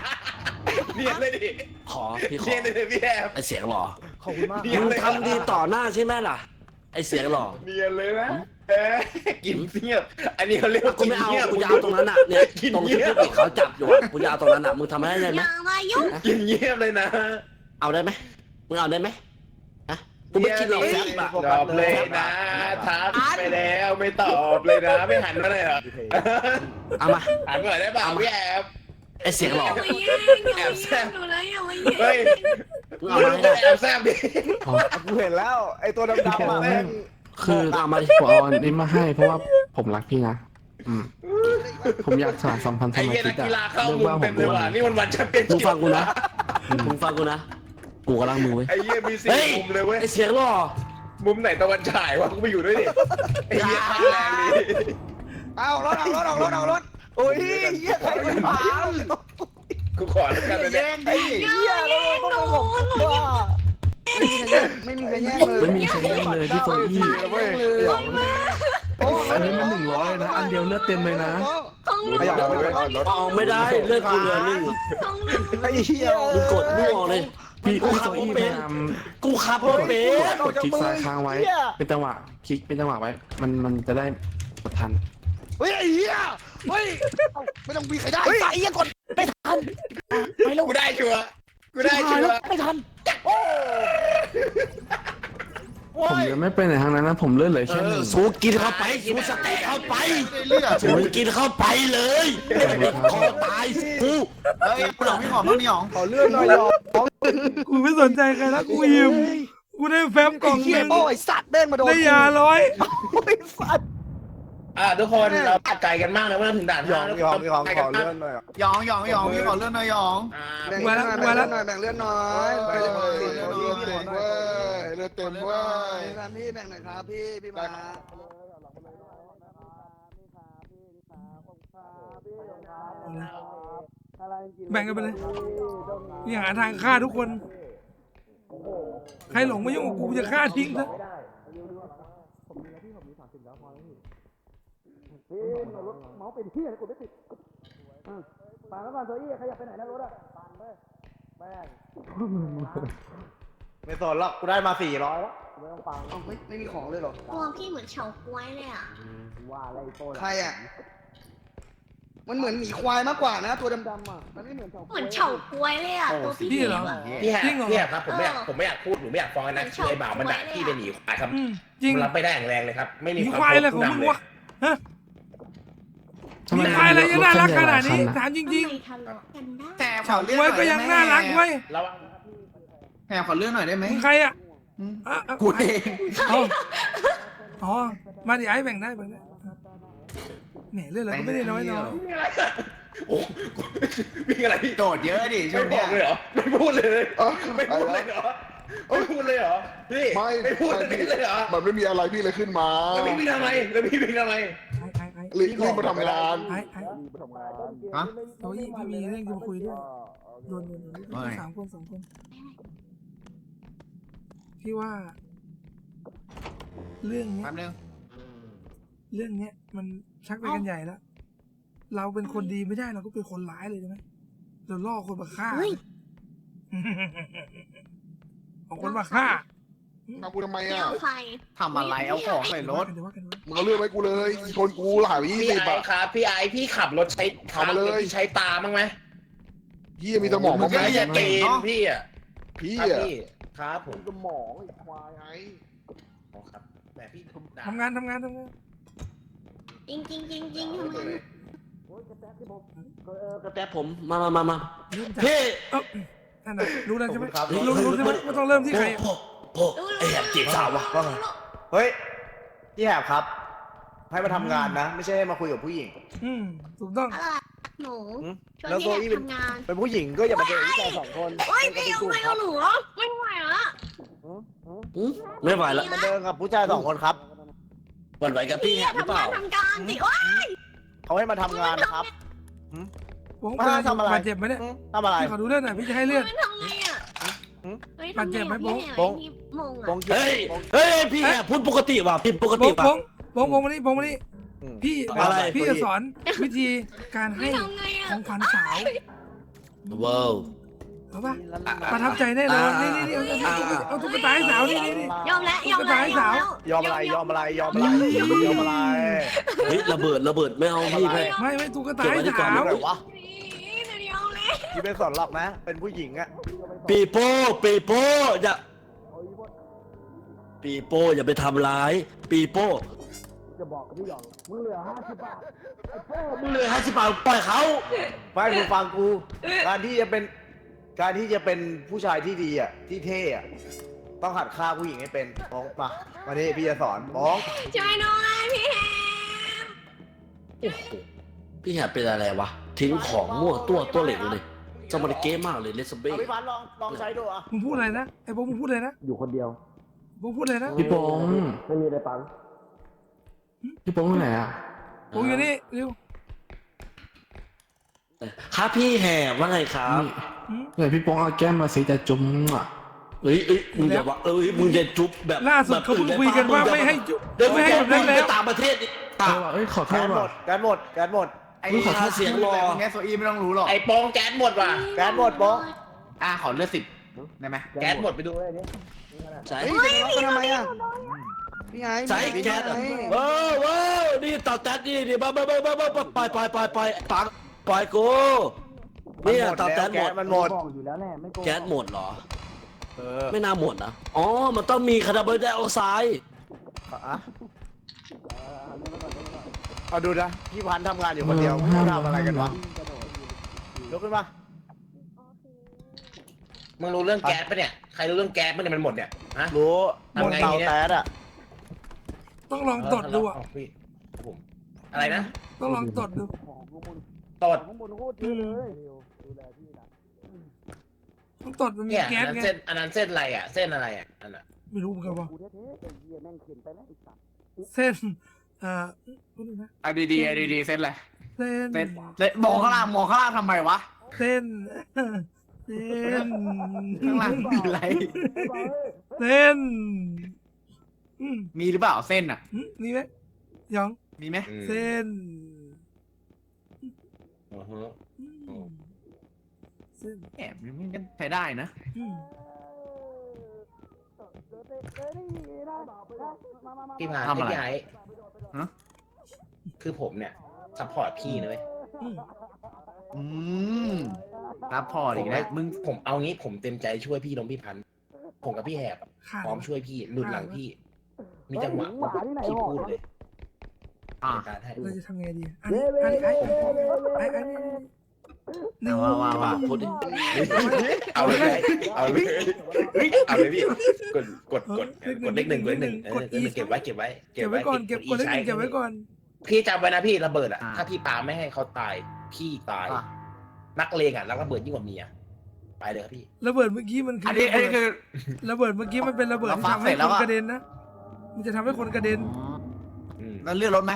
เนียนเลยดิ ขอพี่ขอ เนียนเลยพี่แอม ไอเสียงหล่อ ขอบคุณมาก มึงทำดีต่อหน้าใช่ไหมล่ะ ไอเสียงหล่อ เนียนเลยนะกินเงียบอันนี้เขาเรียกว่า กู กิน ไม่เอา เงียบ กูจะเอาตรงนั้นอ่ะเนี่ยตรงที่ผู้ปิดเขาจับอยู่อ่ะกูจะเอาตรงนั้นอ่ะมึงทำให้ได้ไหม อย่ามายุ่ง กินเงียบเลยนะ เอาได้ไหมมึงเอาได้ไหมฮะกูไม่กินหรอกแฟบอ่ะ ตอบเลยนะทักไปแล้วไม่ตอบเลยนะไม่หันมาเลยเหรอ เอามา หันมาหน่อยได้เปล่าพี่แอม ไอเสียงหล่อ อย่ามาแย่งอย่ามาแย่งหนูนะอย่ามาแย่ง เฮ้ย มึงเอามาให้ได้ แอบแซบดิ กูเห็นแล้วไอ้ตัวดำๆอ่ะแม่ง คือเอามาผมเอาอันนี้มาให้เพราะว่าผมรักพี่นะผมอยากสานสัมพันธ์ส ไอ้ มา เหี้ย ชิ นั ก ก อะ กีฬาเข้า เรื่อง มุม ว่าผ เต็ ม มเลยว่ะนี่มันวันแชมเปี้ยน มึง ชิพ ฟังกูนะมึงฟังกูนะกูกำลังมือไว้ ไอ้เหี้ยมีสี่ เฮ้ย มุมเลยเว้ย ไอเสียงหล่อ มุมไหนตะวันฉายวะกูไปอยู่ด้วยดิไอ้เหี้ยข้างแรงดิ เอารถโอ้ยเหี้ยใครเป็นหมา กูขอแล้วกันนะ แย่ เนี่ย งดิ เหี้ยแล้วต้องมาบอกว่า ไม่มีใครแย่งเลย ไม่มีใครเล่นเลยพี่โซอี้ เว้ย อันนี้มัน100เลยนะ อันเดียวเลือดเต็มเลยนะ ต้อง ขยับไปเลย เอาไม่ได้เลือดกูเหลือหนึ่ง ต้อง ไอ้เหี้ย มึงกดมั่วเลย พี่โซอี้พยายาม กูขับรถเป็น กดคลิกซ้ายค้างไว้ เป็นจังหวะคลิกเป็นจังหวะไว้ มันจะได้กดทัน เฮ้ยไอ้เหี้ยเฮ้ยไม่ต้องมีใครได้ไอ้เหี้ยกด กูได้ชัวร์กูได้ชัวร์ ไม่ทัน ผมยังไม่ไปไหนทางนั้นนะ ผมเลือดเหลือแค่หนึ่ง สูกินเข้าไปสูสเต็กเข้าไป เลือด สูกินเข้าไปเลยคอตายกู เฮ้ยหลงพี่หอมแล้วนี่หอม ขอเลื่อนหน่อยหรอ กูไม่สนใจใครแล้วกูยิ้มกูได้แฟ้มกล่องห เหี้ย นึง โอ้ยสัตว์เดินมาโดน ได้ยา100 โอ้ยสัตว์ ทุกคนเราไกลกันมากเลยว่าถึงด่าน ยองยองขอเลื่อนหน่อย หยองพี่ขอเลื่อนหน่อยหยอง แบ่งเลื่อนหน่อยแบ่งเลื่อนหน่อยเลือดเต็มเว้ย พี่แบ่งหน่อยครับพี่มา แบ่งกันไปเลยนี่หาทางฆ่าทุกคน ใครหลงมายุ่งกับกูจะฆ่าทิ้งซะ ปาแล้วก่อนโซอี้ขยับไปไหนนะรถอ่ะปานเลยแม่ง ไม่สนหรอกกูได้มา400แล้ว ไม่ต้องปัง ไม่มีของเลยหรอ ตัวพี่เหมือนเฉาก๊วยเลยอ่ะ ว่าอะไรโต ใครอ่ะมันเหมือนหมีควายมากกว่านะตัวดำๆอ่ะมันไม่เหมือน เหมือนเฉาก๊วยเลยอ่ะตัวพี่ พี่เหรอ อะ พี่แฮครับผมไม่อยากพูดหนูไม่อยากฟ้องนะคือไอ้บ่าวมันด่าพี่เป็นหนีควายครับ จริง รับไม่ได้อย่างแรงเลยครับไม่มี มี ความ ควายอะไรของมึงวะฮะ ทำไม มีควายอะไรจะน่ารักขนาดนี้ รถคั ถามจริง ทะเลาะกันได้ แต่ ๆเฉาก๊วยก็ยังน่ารักเว้ย ระวัง แหบขอเลื่อนหน่อยได้ไหม มึงใครอ่ะอ่ะ กูเอง อ๋อมาดิไอ้แบ่งได้แบ่งได้แหมเรื่องอะไรก็ไม่ได้น้อยเนาะ โอ้มีอะไร โดดเยอะดิช่ว ไม่ ง บ เนี้ อย กเลยเหรอไม่พูดเลยไม่พูดเลยเหรอไม่พูดเลยเหรอพี่ไม่พูดเลยเหรอ มันไม่มีอะไรพี่เลยขึ้นมา แล้วพี่วิ่งทำไมแล้วพี่วิ่งทำไม ไอ้ รีบมาทำงาน ไอ้ ฮะ โอ้ยพี่มีเรื่องจะมาคุยด้วยโดนสามคน2 คนพี่ว่า เรื่องเนี้ย แป๊บนึง เรื่องเนี้ยมันชักไปกันใหญ่แล้ว เราเป็นคนดีไม่ได้เราก็เป็นคนร้ายเลยใช่ไหมเราล่อคนมาฆ่าเอาคนมาฆ่า เอากูทำไม ไม่ อ่ะ เอาไฟ ทำอะไรเอาของใส่รถ เดี๋ยวว่ากันว่า มึงเอาเรื่องไว้กูเลยชนกูหลาย พี่ 20 ไอ้ อ่ะ ครับพี่ไอ้พี่ขับรถใช้ เอามาเลย พี่ใช้ตาบ้างไหม พี่มีสมอง มึ มั้ ง ง ก็ ไหม จะเกณฑ์พี่อ่ะ พี่ ครับ อ่ะ พี่ครับผม สมองไอ้ควายไอ้ ครับแต่พี่ ทำงาน จริงจริงจริงจริงทำไม กระแตผมมาพี่ นั่นน่ะรู้แล้วใช่ไหม ครับ รู้ใช่ไหมว่าต้องเริ่มที่ใคร โอ้ไอ้แหบจีบสาววะว่าไง เฮ้ยพี่แหบครับ ให้มาทำงานนะ ไม่ใช่ให้มาคุยกับผู้หญิง ถูกต้อง อะไรหนูชวน แล้ว พี่ ตัว แห อี้ บ เป็น ทำงาน เป็นผู้หญิงก็อย่ามาเจอผู้ชายสองคน โอ้ยไม่เอาไม่เอาหนูไม่ไหวละ ไม่ไหวแล้ว มันเดินกับผู้ชายสองคนครับ หวั่นไหวกับพี่แหบหรือเป ทำงา ล่าน ทำการสิโอ้ย เขาให้มาทำงานนะครับ ผม มาทำอะไร บาดเจ็บไหมเนี่ย ทำอะไร พี่ขอดูเลือดหน่อยพี่จะให้เลือด มันทำไงอ่ะเฮ้ย บาดเจ็บไหม พี่ โบ๊ะ แหบพี่มง บ อ่ะ ง เฮ้ยพี่แหบพูดปกติว่ะพี่ปกติว่ะ บงมานี่พี่ อะไร พี่จะสอนวิธีการให้ ไม่ทำไงอ่ะ ของขวัญสาว ว้าว เอาปะประทับใจแน่นอนนี่เอาตุ๊กตาให้สาวนี่ ยอมแล้วยอมแล้ว ยอมอะไรยอมอะไรยอมอะไรยอมอะไร เฮ้ยระเบิดไม่เอาพี่ไม่ ไม่ตุ๊กตา เก็บ ให้ ไว้ที่กล่อง สาว ไหนวะ เดี๋ยวเลย พี่ไม่สนหรอกนะ เป็นผู้หญิงอะ ปีโป้อย่าปีโป้อย่าไปทำร้ายปีโป้ จะบอกกับพี่หยองมึงเหลือ50 บาท มึงเลย50 บาทปล่อยเขา ไม่มึงฟังกู การที่จะเป็นผู้ชายที่ดีอะที่เท่อะต้องหัดฆ่าผู้หญิงให้เป็นบ้องมาวันนี้พี่จะสอนบ้อง ช่วยหน่อยพี่แหบ พี่แหบเป็นอะไรวะทิ้งของมั่วตัวเหล็กเลยจะมาเก้มากเลยเลสเบ้ เอาพี่พันลองใช้ดูอะ มึงพูดอะไรนะไอ้บงมึงพูดอะไรนะ อยู่คนเดียว บงพูดอะไรนะ พี่โป้ง ไม่มีอะไรปัง พี่โป้งที่ไหนอ่ะ บงอยู่นี่เร็ว ครับพี่แหบว่าไงครับ เดี๋ยวพี่โป้งเอาแก้มมาสิจะจุ้มอ่ะ เอ้ยมึงอย่าว่ามึงจะจุ๊บแบบ ล่าสุดเขาเพิ่งคุยกันว่าไม่ให้จุ๊บ เดี๋ยว ไม่ให้แบบนั้นแล้ว ไปต่างประเทศ ขอโท แก ษ นหม ว่ะ ดแกนหมด ไอ้ขอโทษเสียงรอ แง่โซอีไม่ต้องรู้หรอก ไอ้โปองแก๊สหมดว่ะ แกนหมดบ้อง ขอเลือด10ได้ไหม แก๊สหมดไปดู ใช่ เฮ้ยจะทะเลาะกันทำไมอ่ะนี่ไง ใช่แก๊สว้าวนี่ต่อแก๊สนี่บ้าปล่อยปังปล่อยกูนี่ต่อแก๊สหมด มันหมด บอกอยู่แล้วแน่ไม่โกง แก๊สหมดเหรอไม่น่าหมดนะอ๋อมันต้องมีคาร์บอนไดออกไซด์ เอาดูนะพี่พันทำงานอยู่คนเดียวเขาทำอะไรกันวะยกขึ้นมา มึงรู้เรื่องแก๊สปะเนี่ยใครรู้เรื่องแก๊สปะเนี่ยมันหมดเนี่ยฮะ รู้ ทำไง เตา เนี่ย แต๊ดอะ ต้องลองตดดูอ่ะ พี่ผมอะไรนะ ต้องลองตดดู ตด ข้างบนโคตรเยอะเลย ต้องตดมันมี เนี่ย แก๊สไง อันนั้นเส้นอะไรอ่ะเส้นอะไรอ่ะอันน่ะ ไม่รู้เหมือนกันว่า กูแท้ๆไอ้เหี้ยแม่งเข็นไปแล้วไอ้สัตว์ เส้นพูดดูนะ เอาดีๆเส้นอะไร เส้น เส้นมองข้างล่างทำไมวะ เส้นเส้น ข้างล่างคืออะไร เส้น มีหรือเปล่าเส้นอ่ะ นี่ไหมยอง มีไหม เส้น อือฮึ เส้น แอบมันก็ใช้ได้นะ พี่พา ทำอะไร พี่ไอ้ ฮะ คือผมเนี่ยซัพพอร์ตพี่นะเว้ย รับพอดีนะมึง ผมเอางี้ผมเต็มใจช่วยพี่น้องพี่พันธุ์ผมกับพี่แหบอะ ขาด พร้อมช่วยพี่หลุดหลังพี่ มีจังหวะปุ๊บพี่พูดเลยจัดการให้ เราจะทำไงดีอันนี้ไอ้นี่ ว่า พูดดิ เอาเลยเอาเลยเอาเลยพี่กดเลขหนึ่งเก็บไว้ เก็บไว้ก่อนเก็บเลขหนึ่งเก็บไว้ก่อน พี่จำไว้นะพี่ระเบิดอ่ะถ้าพี่ปาไม่ให้เขาตายพี่ตาย นักเลงอ่ะแล้วระเบิดยิ่งกว่าเมียไปเลยครับพี่ ระเบิดเมื่อกี้มันคื อันนี้คือ ระเบิดเมื่อกี้มันเป็นระเบิดที่ทำให้คนกระเด็นนะมันจะทำให้คนกระเด็น แล้วเลือดรถไหม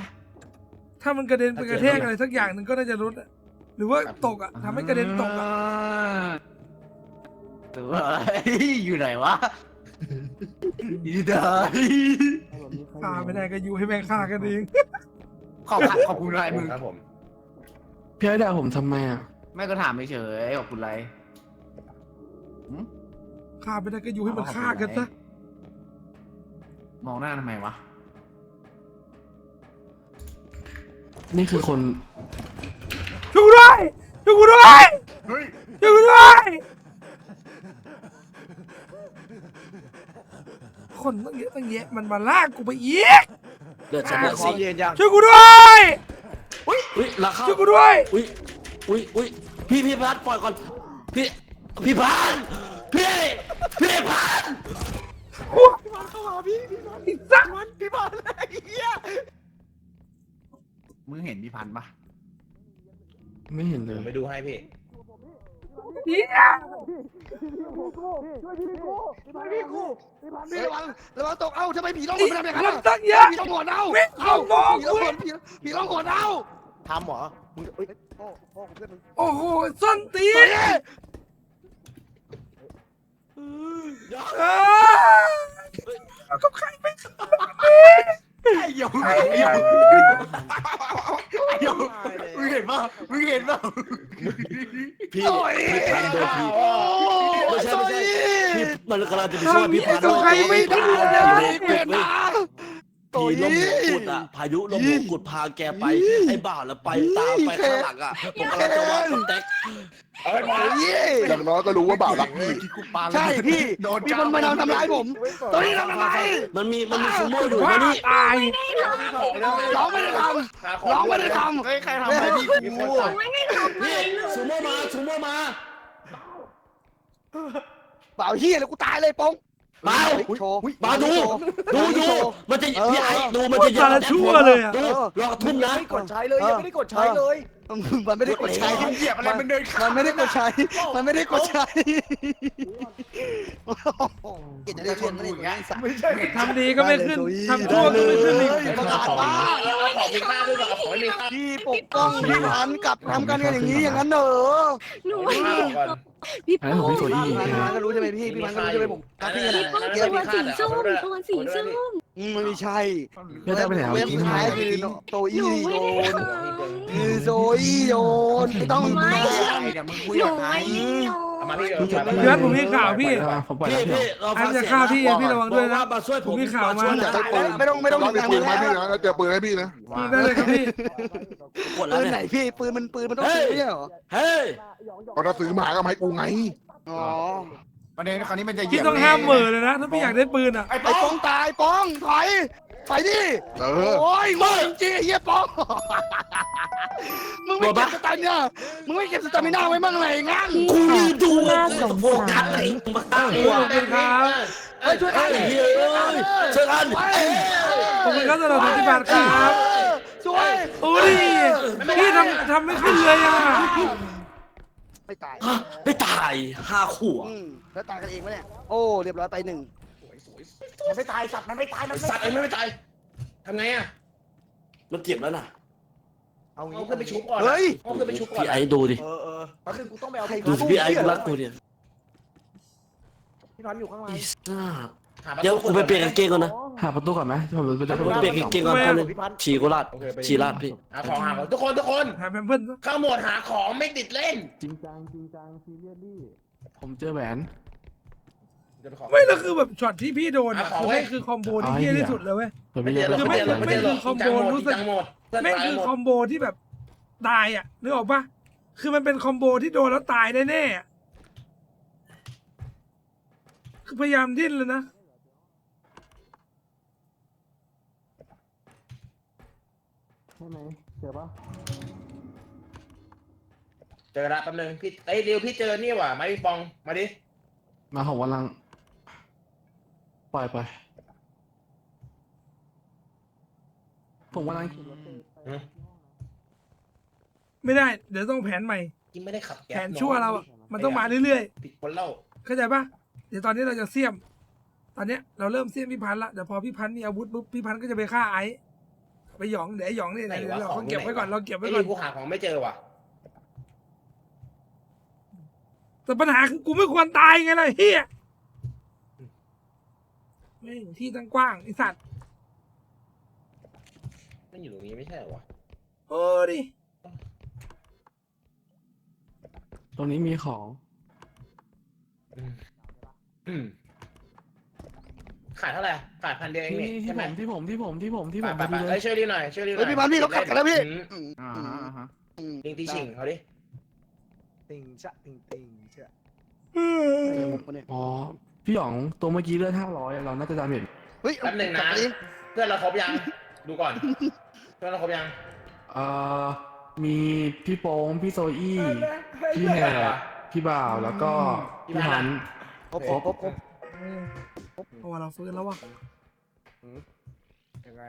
ถ้ามันกระเด็นไปกระแทกอะไรสักอย่างหนึ่งก็น่าจะลดหรือว่าตกอ่ะทำให้กระเด็นตกอ่ะ ตัวอยู่ไหนวะอยู่ไหน ฆ่าไม่ได้ก็อยู่ให้แม่งฆ่ากันเอง ขอบคุณอะไรมึง ครับผม พี่ไอ้ด่าผมทำไมอ่ะ ไม่ก็ถามเฉยขอบคุณอะไร ฆ่าไม่ได้ก็อยู่ให้มันฆ่ากันซะ มองหน้าทำไมวะ นี่คือคน ช่วยกูด้วยช่วยกูด้วยช่วยกูด้วยคนตั้งเยอะตั้งแยะมันมาลากกูไปอีก เลือดฉันเหลือ พร้อม 4 เย็นยัง ช่วยกูด้วย อุ้ยหลังเข้า ช่วยกูด้วย อุ้ยพี่พัดปล่อยก่อนพี่พันพี่พัน มึงเห็นพี่พันธุ์ปะ ไม่เห็นเลย ผมไปดูให้พี่ พี่ พี่ระวังตกเอ้าทำไมผีร้องห นี่ นไม่ทำอย่างนั้น ลำตั้งเยอะ ผีร้องหนเอา ไม่ขอบอก ผีร้องหนเอา ทำเหรอมึงเอ้ยพ่อของเพื่อนมึง โอ้โหส้นตีนเอากับใครไป มึงเห็นป่ะมึงเห็นป่ะ พี่พันโดนผีไม่ใช่พี่มันกำลังจะไปช่วยพี่พัน กับใครไม่ได้ ผีลมหัวกุดอ่ะพายุลมหัวกุดพาแกไปไอ้บ่าวแล้วไปตามไปข้างหลังอ่ะผมกำลังจะวางสเต็ก อย่างน้อยก็รู้ว่าบ่าวรักพี่ ใช่พี่มีคนมาทำร้ายผมตอนนี้ทำอะไร มันมีซูโม่อยู่นะนี่ ตาย ร้องไม่ได้ทำร้องไม่ได้ทำ เฮ้ยใครทำอะไรพี่ มีคน หนูไม่ได้ทำอะไร นี่ เลย ซูโม่มา เปล่าเฮียเลยกูตายเลยปอง โชว์ มาดูมันจะพี่ไอ้ดูมันจะ สารชั่วเลยอ่ะ ดูรอกระทุ่มนะ ไม่กดใช้เลยยังไม่ได้กดใช้เลย มันไม่ได้กดใช้ เหยียบอะไรมันเดิน มันไม่ได้กดใช้มันไม่ได้กดใช้เห็นอะไรเรียนไม่ได้อย่างงี้สัก ไม่ใช่ ทำดีก็ไม่ขึ้นทำชั่วก็ไม่ขึ้นอีก ประกาศว่า ของมีค่าด้วยเหรอของไม่มีค่า พี่ปกป้องพี่พันกับทำกันอย่างนี้อย่างนั้นเหรอ หนู ไม่มีค่าก่อน พี่ อันนั้นของพี่โซอี้ พี่พันก็รู้ใช่ไหมพี่พันก็รู้ใช่ไหมผมกับพี่ขนาด ป้องตัวสีส้มตัวสีส้ม ไม่ใช่ ไม่ได้ไปไหนเอา เว็บ จริง สุดท้ายคือโต ห อี้ นูไม่ โด ได้ น ทำ คือโซอี้โดนไม่ต้อง ไม่ เดี๋ยวมึงคุย หนู กับใคร ไม่ได้โย เอามาพี่ เดือนผมมีข่าวพี่ ผมปล่อยแล้ว พี่เรา อั ฟั น ง จะ เสียง ฆ่าพี่ นะ พี่ระวังด้วยนะ มาช่วยผม มีข่าวมา ช่วยหน่อย ไม่ต้อง ต้องมีปืนไหมพี่นะแล้วเจอปืนให้พี่นะ พี่ได้เลยครับพี่ กดแล้ ปื วน ไหน เนี่ย พี่ปืนมันต้องซื้อไม่ใช่เหรอ เฮ้ย ก็ถ้าซื้อมาก็มาให้กูไง อ๋อ ประเด็นคราวนี้มันจะเหยี พี่ ยบ ต้องห้ามเหม่อเลยนะถ้าพี่อยากได้ปืนอ่ะ ไอ้ปองตายปองถอยไปดิ เออ โอ้ยโง่จริงๆไอ้เฮียปองมึงไม่เก็บสตามิน่ามึงไม่เก็บสตามิน่าไว้บ้างเลยงั้น พี่ กู ค่ะ ยืนดู น่าสง โฟ สา กัส ร ไหนมาตั้ง ขอบคุณครับ เฮ้ยช่วยกัน เฮ้ยเฮ้ยช่วยกัน ขอบคุณครับสำหรับปฏิบัติครับ ช่วย โอ้ดิพี่ทำไม่ขึ้นเลยอ่ะ ไม่ตาย ฮะไม่ตาย5 ขวบ แล้วตายกันเองไหมเนี่ยโอ้เรียบร้อยไป1 มันไม่ตายสัตว์มันไม่ตายมันไม่ สัตว์เองไม่ตายทำไงอ่ะ มันเจ็บแล้วน่ะ เอางี้ เอาขึ้นไปชุบก่อน เฮ้ย เอาขึ้นไปชุบก่อน พี่ไอ้ดูดิ แป๊บนึงกูต้องไปเอา ดูสิพี่ไอ้กูรักกูเนี่ย พี่พันอยู่ข้างใน อีซ่าเดี๋ยวกูไปเปลี่ยนกางเกงก่อนนะ หาประตูก่อนไหมผมไป กูไปเปลี่ยนกางเกงก่อนแป๊บนึงฉี่กูลาดฉี่ลาดพี่ หาของทุกคน หาแพมเพิร์ส เข้าโหมดหาของไม่ติดเล่น จริงจังซีเรียสดิผมเจอแหวน ไม่แล้วคือแบบช็อตที่พี่โดนอ่ะคือไม่คือคอมโบที่เที่ยที่สุดเลยเว้ย ผมไม่ ไม่ เจ เจ อ อ ไม่ ไม่เจอ คือคอมโบรู้สึก หมดเพื่อน ไม่ ตาย คือ หมด คอมโบที่แบบตายอ่ะนึกออกปะคือมันเป็นคอมโบที่โดนแล้วตายแน่ๆอะคือพยายามดิ้นเลยนะ ใช่ไหมเจอปะ เจอละแป๊บนึงพี่เดี๋ยวพี่เจอนี่ว่ะไม้ปิงปองมาดิ มาของวันลังปล่อยไปผมวันลัง ไม่ได้เดี๋ยวต้องแผนใหม่ กินไม่ได้ขับ แผนชั่วเราอ่ะมันต้องมาเรื่อย ผิดคนเล่า ๆเข้าใจปะเดี๋ยวตอนนี้เราจะเสี่ยม ตอนเนี้ยเราเริ่มเสี่ยมพี่พันธุ์ละเดี๋ยวพอพี่พันธุ์มีอาวุธปุ๊บพี่พันธุ์ก็จะไปฆ่าไอ้ไปหยองเดี๋ยวไอ้หยองเนี่ยเดี๋ยวเราเก็บไว้ก่อนเราเก็บไว้ ไอ้ ก่อน กูหาของไม่เจอว่ะ แต่ปัญหาคือกูไม่ควรตายไงล่ะเฮียไม่งที่ตั้งกว้างไอสัตว์ มันอยู่ตรงนี้ไม่ใช่เหรอวะ โอ้ดิ ตรงนี้มีของ ขายเท่าไหร่ขาย1,000 เดียวเองนี่ ที่ ใช่ไหม ผม ไปเอ้ยช่วยดีหน่อยช่วยดีหน่ เฮ้ อย ย พี่พันพี่เขาขัดกันแล้วพี่ ยิงตีฉิงเขาดิ ติงชะติงชะ อ๋อพี่หยองตัวเมื่อกี้เลือด500เราน่าจะดาเมจ เฮ้ย แป๊บนึงนะเพื่อนเราครบยัง ดูก่อนเพื่อนเราครบยัง มีพี่โป้งพี่โซอี้พี่แหบพี่บ่าวแล้วก็พี่พันธุ์ ครบ เพราะว่าเราฟื้นแล้วว่ะ ยังไง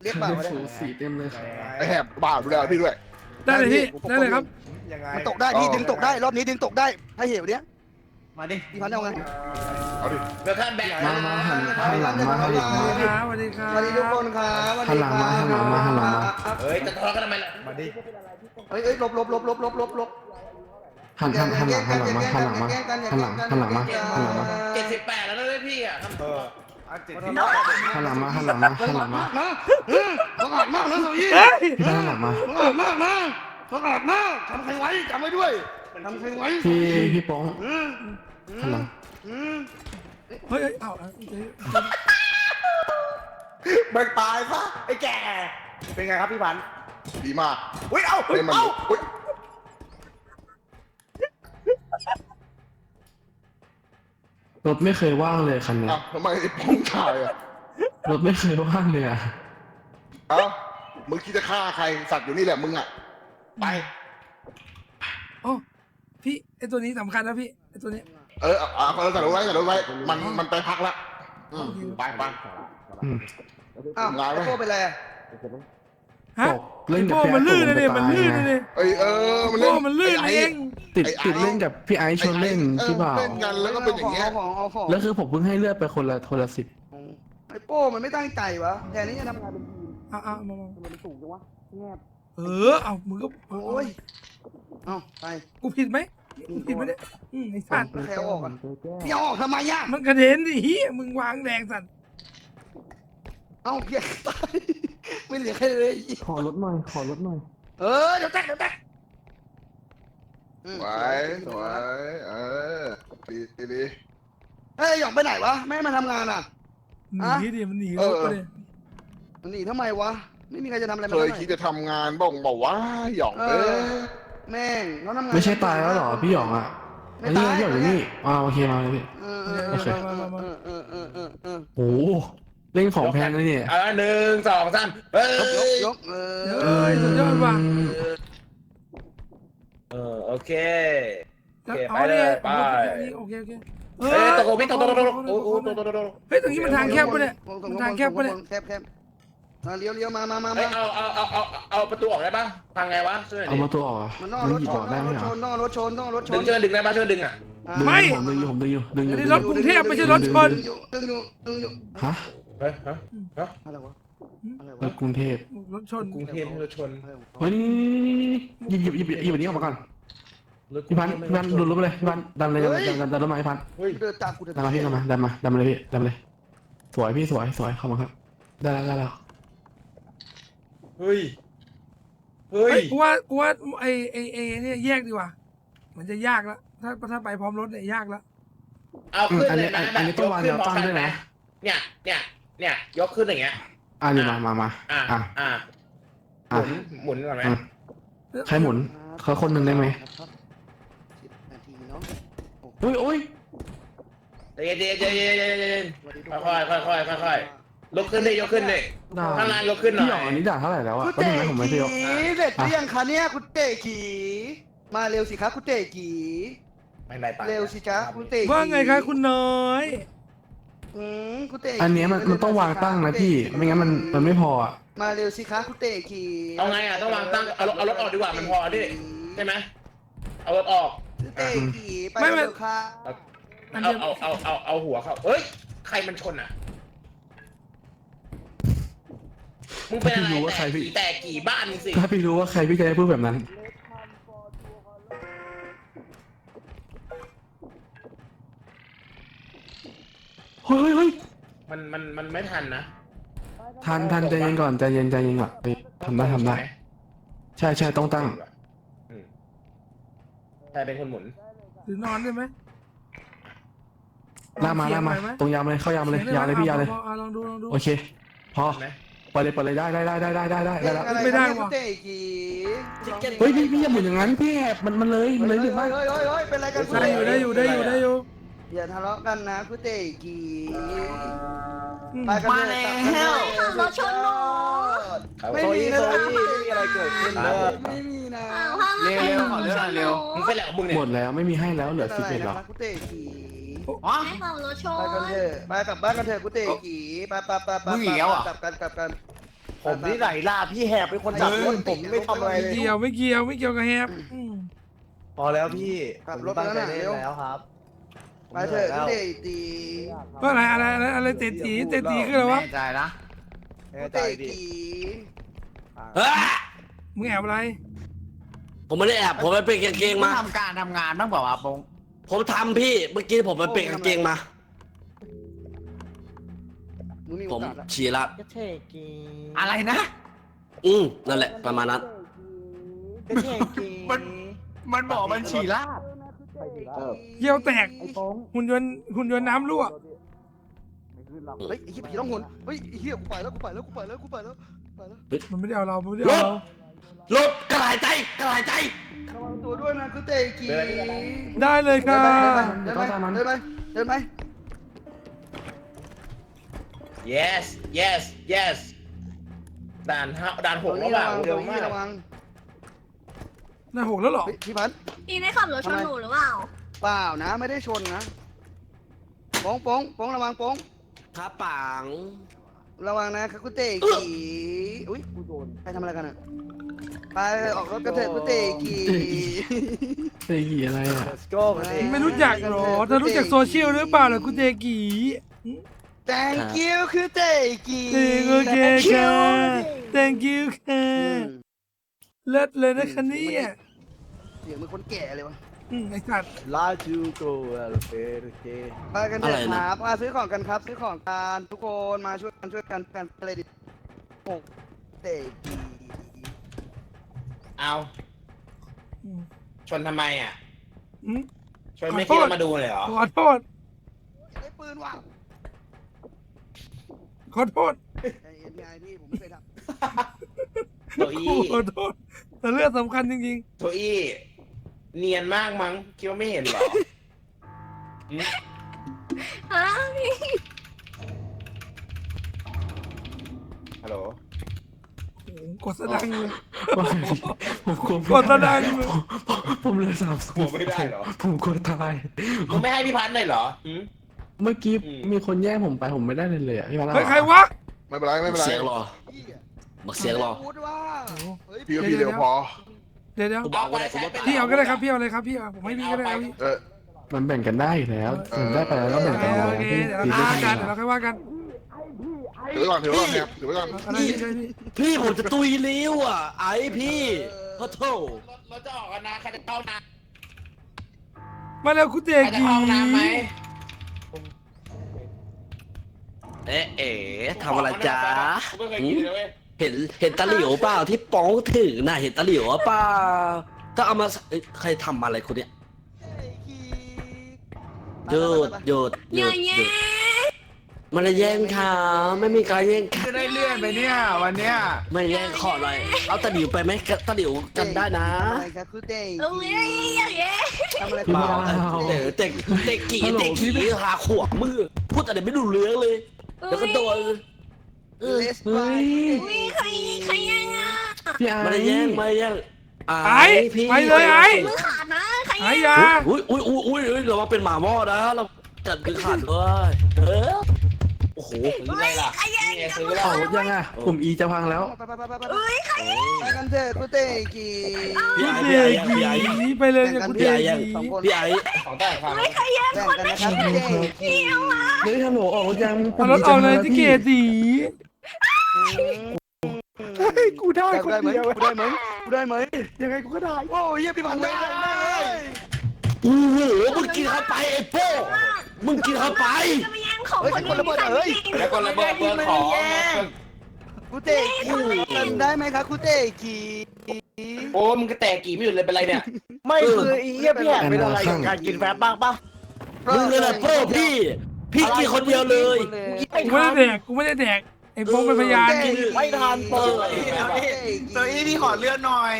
เรียกบ่าวมาได้ สูสีเต็มเลยครับ ไอแหบบ่าวดูแลพี่ด้วย ได้เลยพี่ได้เลยครับ ยังไง มันตกได้พี่ดึงตกได้รอบนี้ดึงตกได้ให้เหวเนี้ย มาดิ พี่พันธุ์เอาไง เอาดิ เดี๋ยวท่านแบก มาหันหลังมาหันหลังมา สวัสดีครับ สวัสดีทุกคนครับสวัสดีครับ หันหลังมาหันหลังมา เฮ้ยจะทะเลาะกันทำไมล่ะ มาดิ เฮ้ยหลบหันหลังมาหันหลังมาหันหลังมาหันหลังมา 78แล้วนะเว้ยพี่อ่ะ หันหลังมาหันหลังมาหันหลังมา นะบังอาจมากนะโซยี่ พี่หันหลังมา บังอาจมากนะบังอาจมากทำใครไว้จำไว้ด้วยทำใครไว้ พี่โป้งหันหลัง เฮ้ยเอา เบิกตายซะไอ้แก่เป็นไงครับพี่พันธุ์ ดีมาก อุ้ยเอ้า เป็นมัน เอ้า อุ๊ย รถไม่เคยว่างเลยคันเนี้ย อ้าวทำไมไอ้ป้องชายอ่ะ รถไม่เคยว่างเลยอ่ะ เอ้ามึงคิดจะฆ่าใครสัตว์อยู่นี่แหละมึงอ่ะไป โอ้พี่ไอตัวนี้สำคัญนะพี่ไอตัวนี้ เอาใส่รถไว้ใส่รถไว้มันไปพักละไป อืม อ้าวไอ้โก้เป็นไรอะ ฮะ ตกเล่นกับ โป้ พี่ มัน ไอ้ ลื่น ต นะ ก เนี่ย ไป มัน ตาย ลื่นนะ ไง เนี่ย มัน โป้มันลื่นเอง ติดเล่นกับพี่ไอซ์ชวนเล่นพี่บ่าว เล่นกันแล้วก็เป็นอย่างเงี้ย เอาของ แล้วคือผมเพิ่งให้เลือดไปคนละสิบ ไอ้โป้มันไม่ตั้งใจวะแทนที่จะทำงานเป็นทีม เอามา มันสูงจังวะแงบ เอามึงก็ โอ้ยเอาไป กูผิดไหมกูผิดไหมเนี่ยไอ้สัตว์ ใครเอาออกอ่ะพี่เอาออกทำไมอ่ะ มันกระเด็นดิเฮียมึงวางแดงสัตว์ เอาเพี้ยตายไม่เหลือใครเลย ขอรถหน่อยขอรถหน่อย เดี๋ยวแตก สวยดี เฮ้ยหยองไปไหนวะไม่มาทำงานอ่ะ หนีดิมันหนีรถไปเลย มันหนีทำไมวะไม่มีใครจะทำอะไร เค มัน ย ได้ คิดจะทำงานบอกว่าหยองเอ้ย แม่งเขาทำงาน ไม่ใช่ตายแล้วเหรอพี่หยองอ่ะอันนี้พี่หยองอยู่นี่โอเคมาเลยพี่ โอเค โอ้เล่นของแพงเลยเนี่ย 1 2 3เฮ้ย ยก สุดยอดว่ะ โอเค เอาเนี่ยโอเคเฮ้ย ตกพี่ตก เฮ้ยตรงนี้มันทางแคบปะเนี่ยมันทางแคบปะเนี่ย แคบเลี้ยวมา เฮ้ยเอาประตูออกได้ป่ะทางไงวะช่วยหน่อย เอามาตัวออกอ่ะ มันนอก มัน รถ หยิบ ช ออกได้ไหมเหรอ นรถชน ดึงได้ป่ะช่วยดึงอ่ะ ผมดึงอยู่ อันนี้รถกรุงเทพไม่ใช่รถชน ดึงอยู่ ฮะ เฮ้ย อะไรวะ รถกรุงเทพ รถชน กรุงเทพรถชน เฮ้ยนี่หยิบอันนี้ออกมาก่อนพี่พันดูรถไปเลยพี่พันดันเลยดันรถมาพี่พัน เดินตามกู ดันมาพี่ดันมาเลยพี่ดันมาเลยสวยพี่สวยเข้ามาครับได้แล้ว เฮ้ย กูว่าไอเนี่ยแยกดีกว่ามันจะยากแล้วถ้าไปพร้อมรถเนี่ยยากแล้ว เอาขึ้นเลยนะ อันนี้ต้องวางแนวตั้งด้วยนะ เนี่ยยกขึ้นอย่างเงี้ย นี่มา หมุนก่อนไหม ใครหมุนเขาคนหนึ่งได้ไหม นาทีเนาะ โอ้ย เย็นค่อยยกขึ้นเลยข้างล่างยกขึ้นหน่ พี่หย อ อง ย อันนี้ด่าเท่าไหร่แล้วอ่ะ คุณ ก็ เตะ ยังไงผมไม่ได้ยก เสร็จหรือยังคะเนี่ยคุณเตะกีมาเร็วสิคะคุณเตะกี ไม่ได้ปะ เร็วสิจ๊ะคุณเตะ ว่าไงคะคุณน้อย คุณเตะ อันนี้มันต้องวางตั้งนะพี่ไม่งั้นมันไม่พออ่ะ มาเร็วสิคะคุณเตะกี เอาไงต้องวางตั้งเอารถออกดีกว่ามันพอดิใช่ไหมเอารถออก คุณเตะกีไปเร็วค่ะ เอาหัวเข้าเฮ้ยใครมันชนอ่ะมึงเป็นอะไรแต่กี่บ้านมึงสิ ถ้าพี่รู้ว่าใครพี่จะได้พูดแบบนั้นเฮ้ย มันไม่ทันนะ ทันใจเย็นก่อนใจเย็นก่อนทำได้ใช่ต้องตั้ง ใครเป็นคนหมุน หรือนอนได้ไหม ล่ามาตรงยาวเลยเข้ายาวเลยยาวเลยพี่ยาวเลย ลองดู โอเคพอไปเลยได้แล้ว ไม่ได้ว่ะ คุณเตะกี เฮ้ยพี่อย่าหมุนอย่างนั้นพี่แอบมันเลยหรือไม่ เฮ้ยเป็นไรกัน ได้อยู่ อย่าทะเลาะกันนะคุณเตะกี น ไปกัน มา เล แล้ ยว ขับรถชนหนู โซอี้ไม่มีอะไรเกิดขึ้นเลย ไม่มีนะ ห้าม เร็ว ให้ เร็ว ห ขอ นู เรื่อง ช หน่อน ย ห เร็ นู วมึงไปแล้วมึงเนี่ย หมดแล้วไม่มีให้แล้วเหลือ ไม่เป็นไร 11หร นะ อ คะกูเตะขี่ อ๋อ ให้ขับรถช ไปกัน น เถอะไปกลับบ้านกันเถอะกูเตะขี่ไปกลับกันผมนี่ไหนล่ะพี่แหบเป็นคนดับรถผมไม่ทำอะไรเลย ไม่เกี่ยวกับแฮป พอแล้วพี่ ขับรถ ตั้ง แล้ว ใจ นะ เล่น เร็ว แล้วครับ ไปเถอะกูเตะตี ก็อะไรเตะตีคืออะไรวะ แน่ใจนะ แน่ กู ใจ เตะ ดิ ขี่ เฮ้ย มึงแอบอะไร ผมไม่ได้แอบผมไปเปลี่ยนกางเกงมา ทำการทำงานบ้างเปล่าวะปง ผมทำพี่เมื่อกี้ผมไปเปลี่ยนกางเกงมา มึงมี ผ โอ ม กาสแล้ว ฉี่ละ อะไรนะ นั่นแหละประมาณนั้น มันบอกมันฉี่ลาด เยี่ยวแตกหุ่นยนต์น้ำรั่ว เฮ้ยไอ้เหี้ยผีต้องหนเฮ้ยไอ้เหี้ยกูไปแล้วไปแล้วไปแล้วไปแล้ว มันไม่ได้เอาเราไม่ได้เอาเรา ลบกระหายใจกระหายใจ ระวังตัวด้วยนะกูเตะขี่ ได้เลยค่ะ เดินไป yes yes yes ด่านหกแล้วเปล่าเร็วมาก ระวัง หน้าหกแล้วเหรอ พี่พัน พี่ได้ขับรถชนหนูหรือเปล่า เปล่านะไม่ได้ชนนะป้องระวังป้อง ขาปัง ระวังนะกูเตะขี่อุ้ยกูโดนใครทำอะไรกันอ่ะไปออกรถกระเถิบกูเตะขี่ เตะกี่อะไรอ่ะ let's go มาดิ ไม่รู้จักหรอเธอรู้จักโซเชียลหรือเปล่าเหรอคุณเตกี thank you คือเตะขี่ โอเคค่ะ thank you ค่ะเลิศเลยนะคะเนี่ย เสียงเหมือนคนแก่เลยวะ ไอ้สัตว์ ลาจูโกโอเค ไปกันเถอะครับมาซื้อของกันครับซื้อของกันทุกคนมาช่วยกันกันอะไรดิโอ้เตะขี่ เอาชนทำไมอ่ะ อืม ชนไม่คิดว่ามาดูเลยเหรอ ขอโทษ ได้ปืนว่ะ ขอโทษ ใจเย็นไงพี่ผมไม่เคยท โทอี้ ขอโทษแต่เรื่องสำคัญจริง โทอี้เนียนมากมั้งคิดว่าไม่เห็นเหรอหืม ฮะพี่ ฮัลโหล ๆโอ้โหกดสะดังเลย ผมกลัว กดสะดังเลย ผมเลยสับส กลั น วไม่ได้เหรอ ผมกลัวตาย มึงไม่ให้พี่พันธ์เลยเหรอหืม เมื่อกี้ อืม มีคนแย่งผมไปผมไม่ได้เลยอ่ะพี่พันธ์ เฮ้ยใครวะ ไม่เป็นไรไม่เป็นไร เสียงรอ ำพี่อะ บักเสียงรอ พูดว่าเฮ้ย พี่ก็พี่เดียวพอ เดี๋ยว กูบอกว่าได้กูว่า พี่เอาก็ได้ครับพี่เอาเลยครับพี่เอาผมให้พี่ก็ได้ครับพี่ มันแบ่งกันได้อยู่แล้วผมได้ไปแล้วก็แบ่งกันอยู่ โอ แล้ว เค พี่ เดี๋ยว ตี เรา ไม่ ค่อย ทั ว่าน กันเดี๋ยวเราค่อยว่ากัน ถือไว้ก่อนถือไว้ก่อนครับถือไว้ก่อน อะไรพี่ช่วยพี่ พี่ผมจะตุยเลี้ยวอ่ะไอพี่ขอโทษ รถจะออกกันนะใครจะเข้าน้ มาแล้วคุณเต ำใครจะ กี เข้าห้องน้ำไหม เอ๊ะทำอะไรจ๊ะ กูไม่เคยกินเลยเว้ย เห็นตะหลิวเปล่าที่ป้องถือน่ะเห็นตะหลิวเปล่าถ้าเอามาใครทำอะไรคนเนี้ยหยุด อย่าแย่ มันจะแย่งขาไม่มีการแย่งขา จะได้เลื่อนไปเนี่ยวันเนี้ย ไม่แย่งขอหน่อยเอาตะหลิวไปไหมตะหลิวกันได้นะ อะไรครับคือเตะ เอ้ยอย่าแย่ ทำอะไร พี่ เปล่า ดาว เดี๋ยวเด็กกี่หาขวบมือพูดอะไรไม่รู้เรื่องเลยเดี๋ยวก็โดน เลสไป อุ้ยใครแย่งอ่ะ พี่ไอ้ ไม่ได้แย่งพี่ ไปเลยไอ้ มือขาดนะใคร ไอ้ แย่ง ยา อุ้ยเรามาเป็นหมาหม้อนะเราจัดคือขาดเลยโอ้โห ซื้ออะไรล่ะนี่ไงซื้อแล้ว เอายังอ่ะกลุ่ม E จะพังแล้ว ไปกันเถอะกูเตะกี่ พี่ คุณ ไอ้ เตกีไปเลยเนี่ยคุณเตกี พี่ไอ้ ของแต่ครับ ใครแย่ง แบ่งกันนะครับกูเตะกี่ เฮ้ยฮัลโหลออกรถยัง เอารถออกเลยที่เกตี กูได้คน ได้ไหม เดียว กูได้ไหมกูได้ไหม ยังไงกูก็ได้ โอ้ยพี่พันได้ โอ้โหมึงกินเข้าไปไอ้โป้มึงกินเข้าไป จะไปแย่งของ เฮ้ย คน คนระเบิด อื่น เฮ้ย แล้วก็ระเบิดเบอร์ของ กูเตะกี่ได้ไหมครับกูเตะกี่ โอ้มึงก็แตกกี่ไม่หยุดเลยเป็นไรเนี่ย ไม่คือไอ้เหี้ยพี่แหบเป็นอะไรกับการกินแฟบบ้างปะ มึงเลยนะโป้พี่กินคนเดียวเลย กูไม่ได้แดกกูไม่ได้แดกไอ้โป้งเป็นพยาน ไม่ทันเปิด ตัวอีพี่ขอเลื่อนหน่อย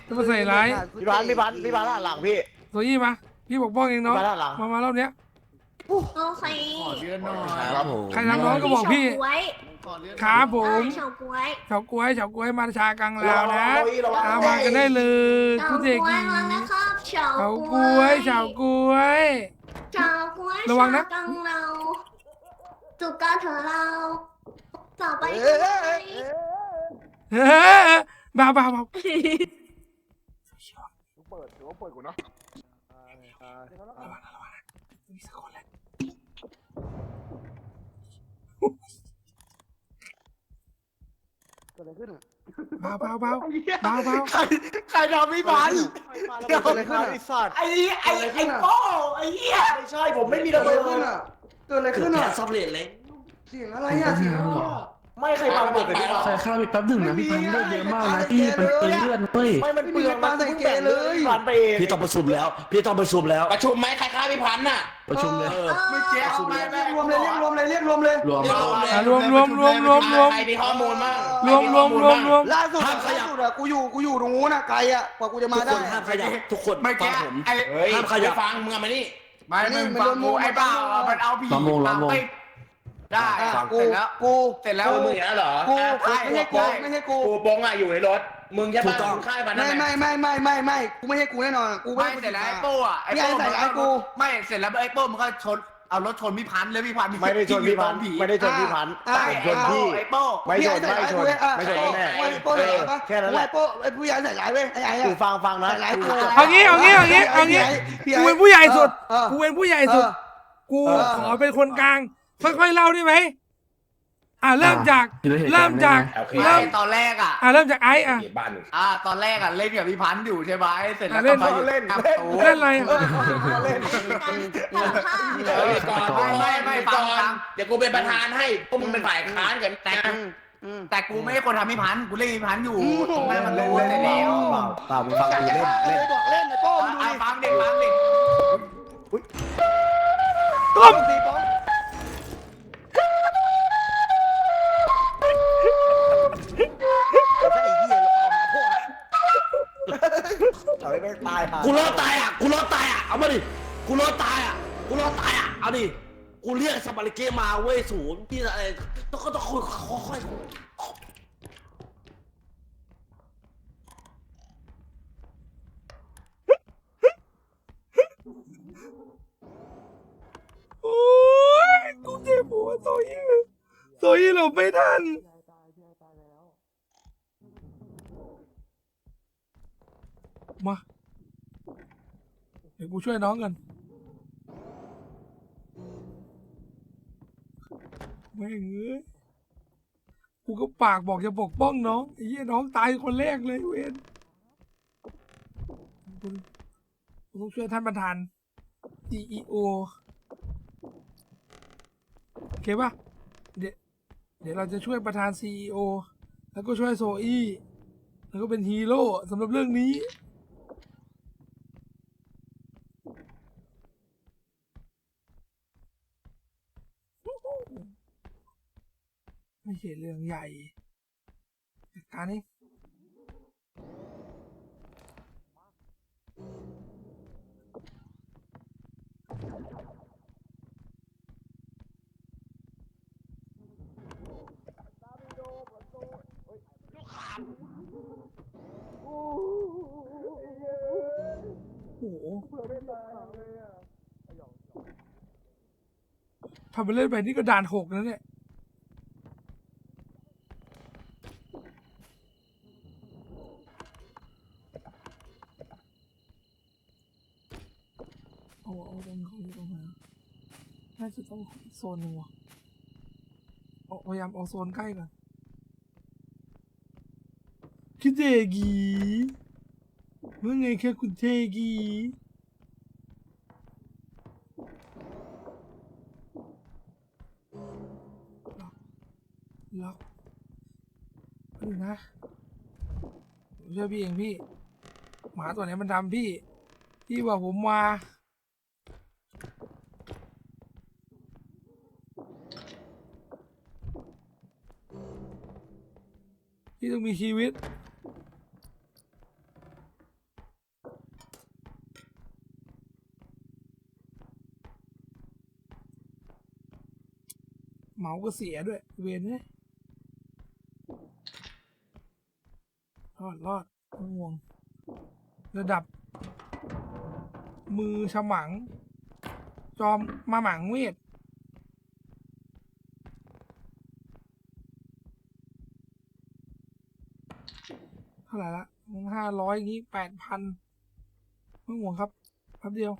จะมาใส่ร้าย พี่พันหลังพี่ โซยี่มาพี่บอกป้องเองเนาะ พี่พันหลัง มารอบเนี้ย ผ โอเค ขอเลื่อนหน่อย ครับผม ใครทำน้องก็บอกพี่ เฉาก๊วย ขอเลื่อน ครับผม เฉาก๊วย เฉาก๊วยเฉาก๊วยมาชากังลาวนะ ระวัง เอามากันได้เลย เฉา คุณเจ ก๊วย กี มาแล้วครับเฉา เฉา ก๊ ก๊วยเฉาก๊วย เฉาก๊วย ระวังนะ ชากังเราจุกกาเถอะเราต่อไป เอ้ย ต่อไป เฮ้ยเบาเบาเบา เปิดถือว่าเปิดกูนะ มีสักคนแหละเบาเบาเบาเบาเบา ใครทำพี่พัน เกิดอะไรขึ้นไอ้สัตว์ ไอ้โป้ไอ้เหี้ย ไม่ใช่ผมไม่มีระเบิด เกิดอะไรขึ้น แผ อ่ะ นสำเร็จเลย เสียงอะไรอ่ะเสียงอะไรอ่ะ ไม่ใครปาระเบิดใส่พี่พัน ใส่ข้าวอีกแป๊บหนึ่งนะพี่พันเลือดเยอะมากนะพี่มันเปลืองเลือดเว้ย ไม่มันเปลืองมันเก็บเลยพันไปเอง พี่ต้องประชุมแล้ว พี่ต้องประชุมแล้ว ประชุมไหมใครฆ่าพี่พันธ์น่ะ ประชุมเลย ไม่เจ๊เอาไป เรียกรวมเลยเรียกรวมเลยเรียกรวมเลย รวม อ่ะรวมรวมรวมรวมรวม ใครมีข้อมูลบ้าง รวมรวมรวมรวม ล่าสุดอะกูอยู่ตรงนู้นอะไกลอะกว่ากูจะมา ทุก ได้ คนห้ามขยับทุกคน ไม่ ฟั แก้ งผม ไอ้ เฮ้ย ห้ามขยับ ไปฟังมึงอะมานี่ ไม่มึงฟังกูไอ้บ้ามันเอาผี ล้อมวงล้อมวง ได้ กู เสร็จแล้ว กู เสร็จแล้ แล้ว วมึงอย่างนั้นเหรอ กูไม่ใช่กูไม่ใช่กู กูโป้งอะอยู่ในรถ มึงจะมามึงฆ่าพันธ์ ไม่ นั่นแหละ ไม่กูไม่ใช่กูแน่นอนกู ไม่เสร็จแล้วไอ้โป้อะไอ้ พี่ โป้ ไอ้ใส่ร้ายกู ไม่เสร็จแล้วไอ้โป้มันก็ชนเอารถชนพี่พันธ์เลยพี่พันธ์ ไม่ได้ชนพี่พันธ์ไม่ได้ชนพี่พันธ์ชนพี่ ไอ้โป้ ไม่ชนไม่ชนไม่ชนแน่ ไอ้โป้ใส่ร้ายปะ แค่นั้นแหละ ไอ้โป้ไอ้ผู้ใหญ่ใส่ร้ายเว้ยไอ้ไอ้ กู อะ ฟังนะ ใส่ร้ายกู เอางี้เอางี้เอางี้เอางี้กูเป็นผู้ใหญ่สุดกูเป็นผู้ใหญ่สุด กูขอเป็นคนกลางค่อยๆเล่าได้ไหมเริ่มจาก เริ่มจาก โอเค เริ่ม ตอนแรกอะ เริ่มจากไอ้อะ เดี๋ยวบ้านมึง ตอนแรกอะเล่นกับพี่พันธ์อยู่ใช่ไหมเสร็จแล้ว เล่ ก็ น มาอยู่ เล่น กับ เล่น ตู เล่นอะไรอะ เฮ้ยก่อน ไม่ฟัง เดี๋ยวกูเป็นประธานให้พวกมึงเป็นฝ่ายค้านกัน แต่กูไม่ใช่คนทำพี่พันธ์กูเล่นพี่พันธ์อยู่ตรงนั้นมันรู้เสร็จแล้ว เปล่ามึงฟังกูเล่น บอกเล่นไอ้โป้ดูดิ ฟังเด็กฟังเด็ก ต้ม ตีป้อง ไอ้เหี้ยเราหาพวกเอาไว้ไม่ตายหา กูรอดตายอ่ะกูรอดตายอ่ะเอามาดิกูรอดตายอ่ะกูรอดตายอ่ะเอาดิกูเรียกสปาริเกมาเว้ยศูนย์ที่อะไรต้องค่อยๆ โอ้ยกูเจ็บหัวโซยี่หลบไม่ทันมาเดี๋ยวกูช่วยน้องกันแม่งเอ้ยกูก็ปากบอกจะปกป้องน้องไอ้เหี้ยน้องตายคนแรกเลยเวนกูต้องช่วยท่านประธาน CEO โอเคป่ะเดี๋ยวเราจะช่วยประธาน CEO แล้วก็ช่วยโซอี้แล้วก็เป็นฮีโร่สำหรับเรื่องนี้ไม่ใช่เรื่องใหญ่จัดการนี้โอ้โหทำไปเล่นไปนี่ก็ด่าน6แล้วเนี่ยเอาตรงเขาตรงนั้นน่าจะต้องโซนหนึ่งวะพยายามเอาโซนใกล้กันคุณเทกีว่าไงคะคุณเทกีล็อกนี่นะผมช่วยพี่เองพี่หมาตัวนี้มันทำพี่บอกผมมาพี่ต้องมีชีวิต เหมาก็เสียด้วยเวรเนี่ยรอดไม่ห่วงระดับ มือฉมัง จอมมาหมังเวทเท่าไหร่ละ500อย่างนี้8,000ไม่ห่วงครับแป๊บเดียว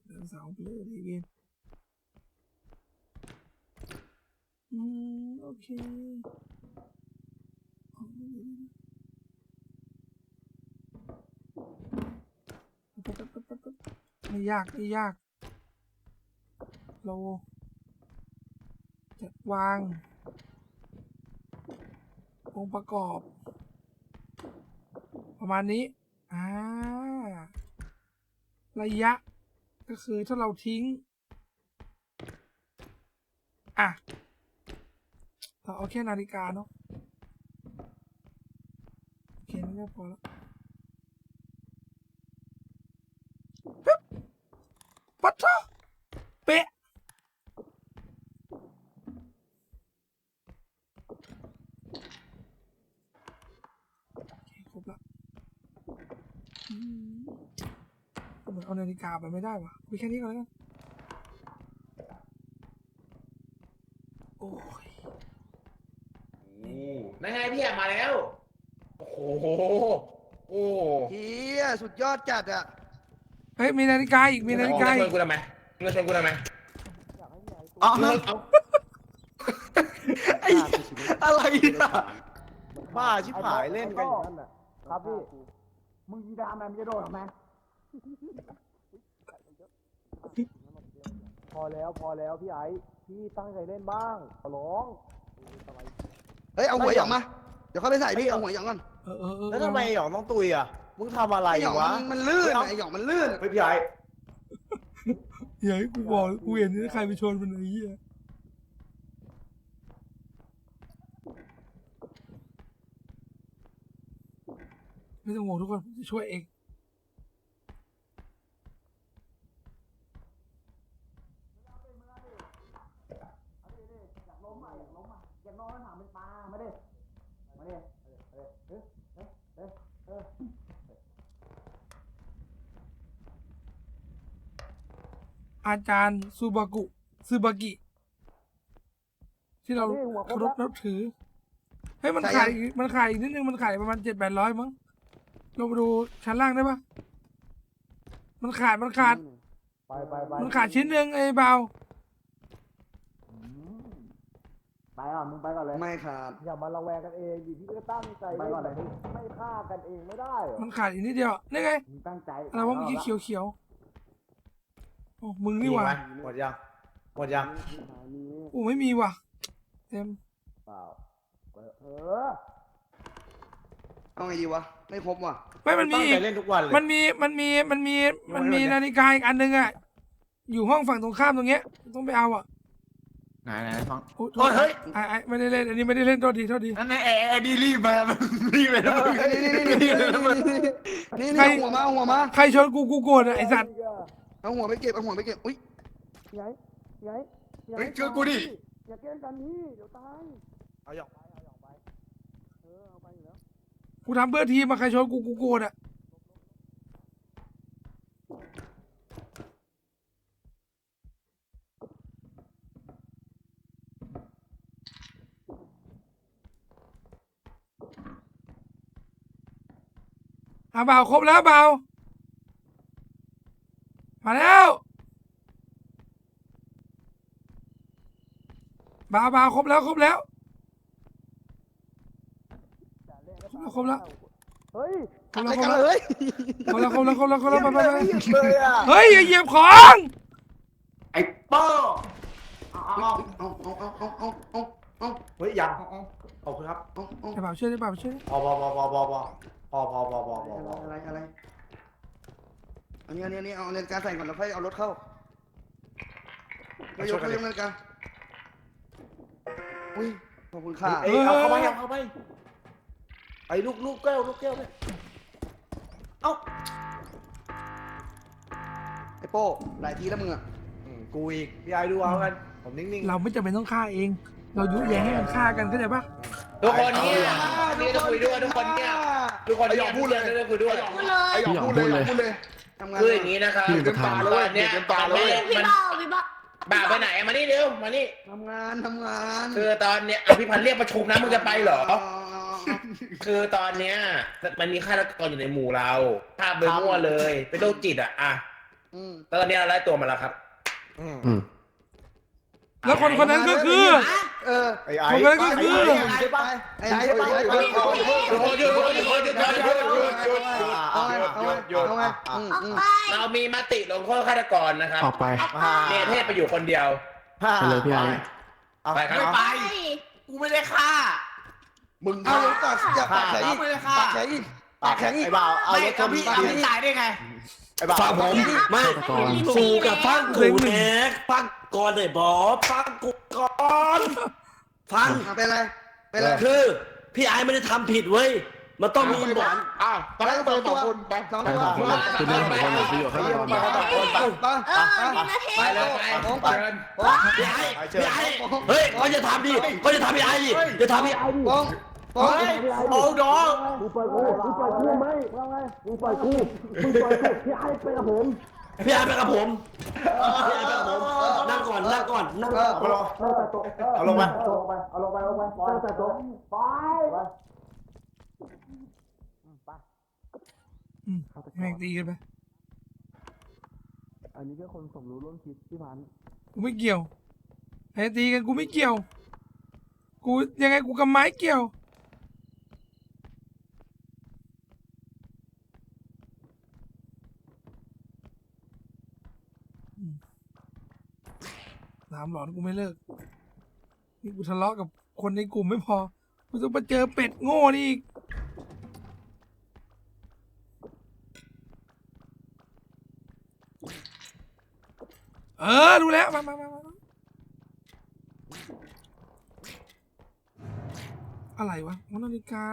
เดินเสาไปเลยดีเวนโอเคไม่ยากเราจัดวางองค์ประกอบประมาณนี้ระยะก็คือถ้าเราทิ้งเราเอาแค่นาฬิกาเนาะโอเคนี่ก็พอแล้วปัดเถอะเป๊ะครบละเหมือนเอานาฬิกาไปไม่ได้วะมีแค่นี้ก่อนแล้วกันโอ้ย นั่นไงพี่แอบมาแล้ว โอ้โหเฮียสุดยอดจัดอ่ะ เฮ้ยมีนาฬิกาอีกมีนาฬิกา ช อี วน ก กูทำไมมึงชวนกูทำไม อ๋อ เอา ไอ้อะไรอ่ะ บ้าชิบหายเล่นกันอย่างนั้นน่ะ ครับพี่ มึงยิงดามมันจะโดนทำไมพอแล้วพี่ไอ้พี่ตั้งใจเล่นบ้างขอร้อง เฮ้ยเอาหัวหยองมาเดี๋ยวเขาไปใส่พี่เอาหัวหยองก่อน แล้วทำไมหยองต้องตุยอ่ะมึงทำอะไร ไอ้หยอง วะ มันลื่นไอ้หยองมันลื่น ไม่พี่ไอ้ อย่าให้กูบอกกูเห็นใครไปชนมันไอ้เหี้ยไม่ต้องห่วงทุกคนจะช่วยเองอาจารย์ซูบากิ ที่เราเคารพนับถือเฮ้ยมันขายอีกนิดนึงมันขายประมาณ700-800มั้งลงไปดูชั้นล่างได้ปะมันขาดมันขาดชิ้นหนึ่งไอ้เบา ไปก่อนมึงไปก่อนเลย ไม่ครับ อย่ามาระแวงกันเองดิพี่ก็ตั้งใจไปก่อนเลยไม่ฆ่ากันเองไม่ได้เหรอ มันขาดอีกนิดเดียวนี่ไง มึงตั้งใจ อะไรวะเมื่อกี้เขียวโอ้มึงนี่หว่า หมดยัง โอ้ไม่มีว่ะเต็ม เปล่าเอาไงดีวะไม่ครบว่ะ ไม่มันมี ตั้งใจเล่นทุกวันเลย มันมีนาฬิกาอีกอันนึงอ่ะอยู่ห้องฝั่งตรงข้ามตรงเนี้ยต้องไปเอาอ่ะ ไหนฟัง โอ้ยเฮ้ยไม่ได้เล่นอันนี้ไม่ได้เล่นโทษที นั่นไอ้ดีรีบมารีบไปแล้ว นี่เอาหัวมา ใครชนกูโกรธอ่ะไอสัตว์ เอาหัวไปเก็บอุ้ย ใหญ่ เฮ้ยช่วยกูดิ อย่าแกล้งกันพี่เดี๋ยวตาย เอาหยอง เอาไปอยู่แล้ว กูทำเพื่อทีมมาใครชนกูโกรธอ่ะเบาครบแล้วเบามาแล้วเบาครบแล้วเฮ้ย ครบแล้ว เฮ้ย ไปเลยอ่ะ เฮ้ยอย่าเหยียบของ ไอ้โป้ เอา เฮ้ยยังขอบคุณครับ ไอ้บ่าวช่วย พออะไรอันนี้เอานาฬิกาใส่ก่อนแล้วค่อยเอารถเข้าไปยกนาฬิกาอุ้ยขอบคุณค่ะ เอาเข้าไปไอ้ลูกแก้วเนี่ยเอ้า ไอ้โป้หลายทีแล้วมึงอ่ะ กูอีกพี่ไอ้ดูเอากัน ผมนิ่งๆ เราไม่จำเป็นต้องฆ่าเอง เรายุแยงให้มันฆ่ากันเข้าใจปะ ทุกคนเนี่ยนี่จะคุยด้วยทุกคนเนี่ยทุกคน ไอ้หยองพูดเลย จะคุยด้วย ไอ้หยองพูดเลยพูดเลย ทำงาน คืออย่างนี้นะครับ เต็มตาเลย เนี่ย เต็มตาเลย พี่ มัน เบ้าพี่เบ้า บ่าวไปไหนมานี่เร็วมานี่ ทำงาน คือตอนเนี้ยอ่ะพี่พันธุ์เรียกประชุมนะมึงจะไปเหรอ คือตอนเนี้ยมันมีฆาตกรอยู่ในหมู่เราภาพไปมั่วเลยเป็นโรคจิตอ่ะ อืม ตอนนี้เราไล่ตัวมาแล้วครับ อืม อืม แล้วคนคนนั้นก็คือ เออ ไอ้ไอ้ ผมก็เลยก็คือ ใช่ปะ ไอ้ใช่ปะ หยุดเอาไง ออกไป เรามีมติลงโทษฆาตกรนะครับ ออกไป เนเทพไปอยู่คนเดียว ไปเลยพี่ไอ้ ไปครับ ไป กูไม่ได้ฆ่า มึง เอาปากอย่าปากแข็งอีกปากแข็งอีกปากแข็งอีก ไอ้บ่าวเอารถชน ตายได้ไง ไอ้บ่าว ฟังผมไม่ ฆาตกร ฟูกับฟังกูแน็กฟังก่อนเลยบอสฟังกูก่อนฟัง เป็นไรเป็นไร คือพี่ไอ้ไม่ได้ทำผิดเว้ยมันต้องมีบอล อ้าวตอนนั้นไป2 คนไป สอง ไป ตัว 2 คนเลยคือเรื่องของคนเลยประโยชน์ฆาตกร ไป ไปเลยไปเชิญ พี่ไอ้พี่ไอ้เฮ้ยเขาจะทำดิเขาจะทำพี่ไอ้ดิจะทำพี่ไอ้ดิ ปอง เฮ้ยโอ้ดอก มึงปล่อยกูไหมว่าไงมึงปล่อยกูพี่ไอ้ไปกับผม พี่ไอ้ไปกับผมพี่ไอ้ไปกับผมนั่งก่อนนั่งก่อนนั่ง เอาลง นั่งแต่โต๊ะ เอาลงมา เอาลงไปนั่งแต่โต๊ะไป แม่งตีกันไป อันนี้ก็คนสมรู้ร่วมคิดพี่พันธุ์ กูไม่เกี่ยวไอ้ตีกันกูไม่เกี่ยว กูยังไงกูกับไม้เกี่ยวน้ำหลอนกูไม่เลิก นี่กูทะเลาะกับคนในกลุ่มไม่พอ กูจะมาเจอเป็ดโง่นี่อีก เออ ดูแล้ว มาอะไรวะนาฬิกา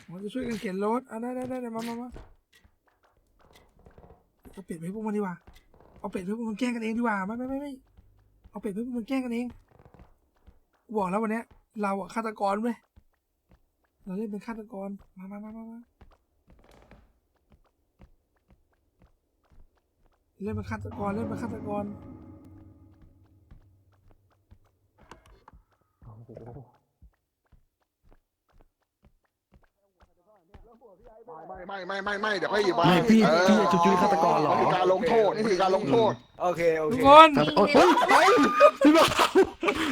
มันจะช่วยกันเข็นรถได้มาเอาเป็ดไปให้พวกมันดีกว่า เอาเป็ดไปให้พวกมันแกล้งกันเองดีกว่าไม่เอาเป็ดไปให้พวกมันแกล้งกันเองกูบอกแล้ววันเนี้ยเราอะฆาตกรเว้ยเราเล่นเป็นฆาตกรมาเล่นเป็นฆาตกรไม่เดี๋ยวค่อยหยิบมา ไม่พี่จะจุยฆาตกรเหรอ มีการลงโทษมีการลงโทษ โอเค ทุกคน โอ๊ยเฮ้ยพี่บอก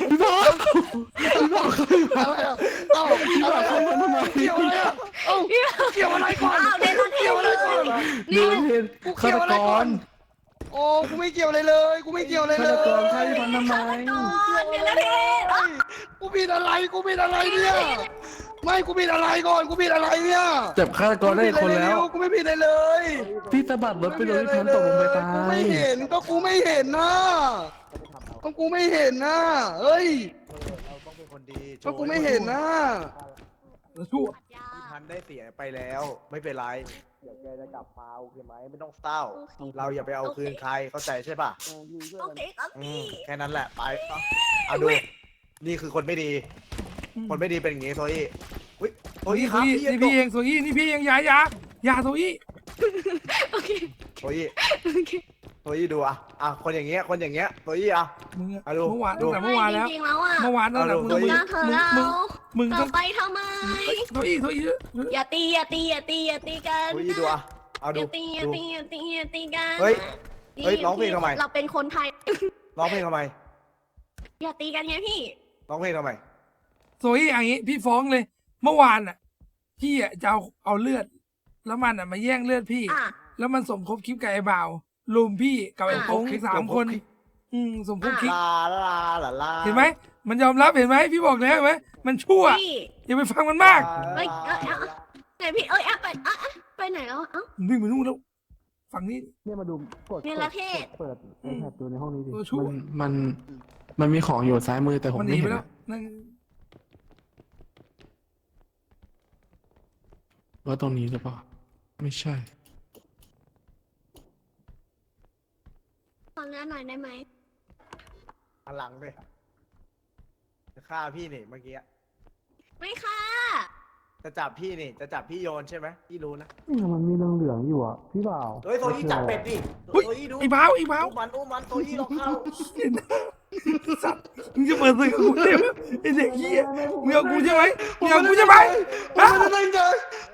พี่บอก อะไรอ่ะเอ้าอะไรเกี่ยวอะไรอ่ะเอ้าเกี่ยวอะไรก่อน อ้าวเดนเทพ เดินเห็นฆาตกร โอ้กูไม่เกี่ยวอะไรเลยกูไม่เกี่ยวอะไรเลย ฆาตกรใช่พี่พันทำไม เดนเทพ กูผิดอะไรเนี่ยไม่กูผิดอะไรก่อนกูผิดอะไรเนี่ย จับฆาตกรได้คนแล้ว กูไม่ผิดอะไรเลย พี่สะบัดรถไปโดนพี่พันตกลงไปตา กูไม่ ย เห็นก็กูไม่เห็นนะก็กูไม่เห็นนะเฮ้ย เราต้องเป็นคนดี ก็กูไม่เห็นนะ แล้วชั่ว พี่พันธุ์ได้เสียไปแล้ว ไม่เป็นไรเดี๋ยวแกจะกลับมาโอเคไหมไม่ต้องเศร้า เราอย่าไปเอาคืนใครเข้าใจใช่ป่ะ โอเคครับพี่ แค่นั้นแหละไปเอาดูนี่คือคนไม่ดี คนไม่ดีเป็นอย่างงี้โซอี้อุ้ยโซอี้ครับ นี่พี่เองโซอี้นี่พี่เองอย่าโซอี้ โอเค โซอี้ โอเค โซอี้ดูอ่ะคนอย่างเงี้ยโซอี้อ่ะ มึงอะ เอาดู เมื่อวาน ดู ตั้งแต่เมื่อวานแล้ว จริงๆแล้วอ่ะ เมื่อวานนั่นแหละ เอาดู มึง หน้าเธอเรา มึง ต่ ต้ อ อง ไปทำไม โซอี้ อย่าตีกัน โซอี้ดูอ่ะเอา อ ดู ย่าตีอย่า ดู ตีอย่าตีอย่าตีกัน เฮ้ยร้องเพลงทำไม เราเป็นคนไทย ร้องเพลงทำไม อย่าตีกันไงพี่ ร้องเพลงทำไม โซอี้อย่างงี้พี่ฟ้องเลย เมื่อวานอ่ะพี่อ่ะจะเอาเลือด แล้วมันอ่ะมาแย่งเลือดพี่ อ่ะ แล้วมันสมคบคลิปกับไอ้บ่าวลุมพี่กับไอ้โป้ง3 คน สมคบคลิป ลา เห็นไหมมันยอมรับเห็นไหมพี่บอกแล้วเห็นไหมมันชั่ว พี่ อย่าไปฟังมันมาก เอ้ยไหนพี่ไปไหนแล้วเอ้า มันวิ่งไปนู่นแล้วฝั่งนี้ เนี่ยมาดูกด เนรเทศ เปิดไอแพดดูในห้องนี้ดิ ตัวชั่ว มันมีของอยู่ซ้ายมือแต่ผม มันห ไม่ นีไป เห็น แล้วนั่น ว่าตรงนี้หรือเปล่าไม่ใช่ เลือดหน่อยได้ไหม หันหลังเลยจะฆ่าพี่นี่เมื่อกี้ ไม่ค่ะ จะจับพี่นี่จะจับพี่โยนใช่ไหมพี่รู้นะ นี่มันมีเหลืองๆอยู่อ่ะพี่บ่าว เฮ้ยโซยี่จับเป็ดดิ เฮ้ย โซยี่ดู ไอ้เบ้าไอ้เบ้า อุ้มมันโซยี่ลองเข้า สัตว์มึงจะเปิดศึกกับกูใช่ไหมไอ้เด็กเหี้ยมึงเอากูใช่ไหมมึงเอากูใช่ไหมฮะ ไม่ได้ตั้งใจ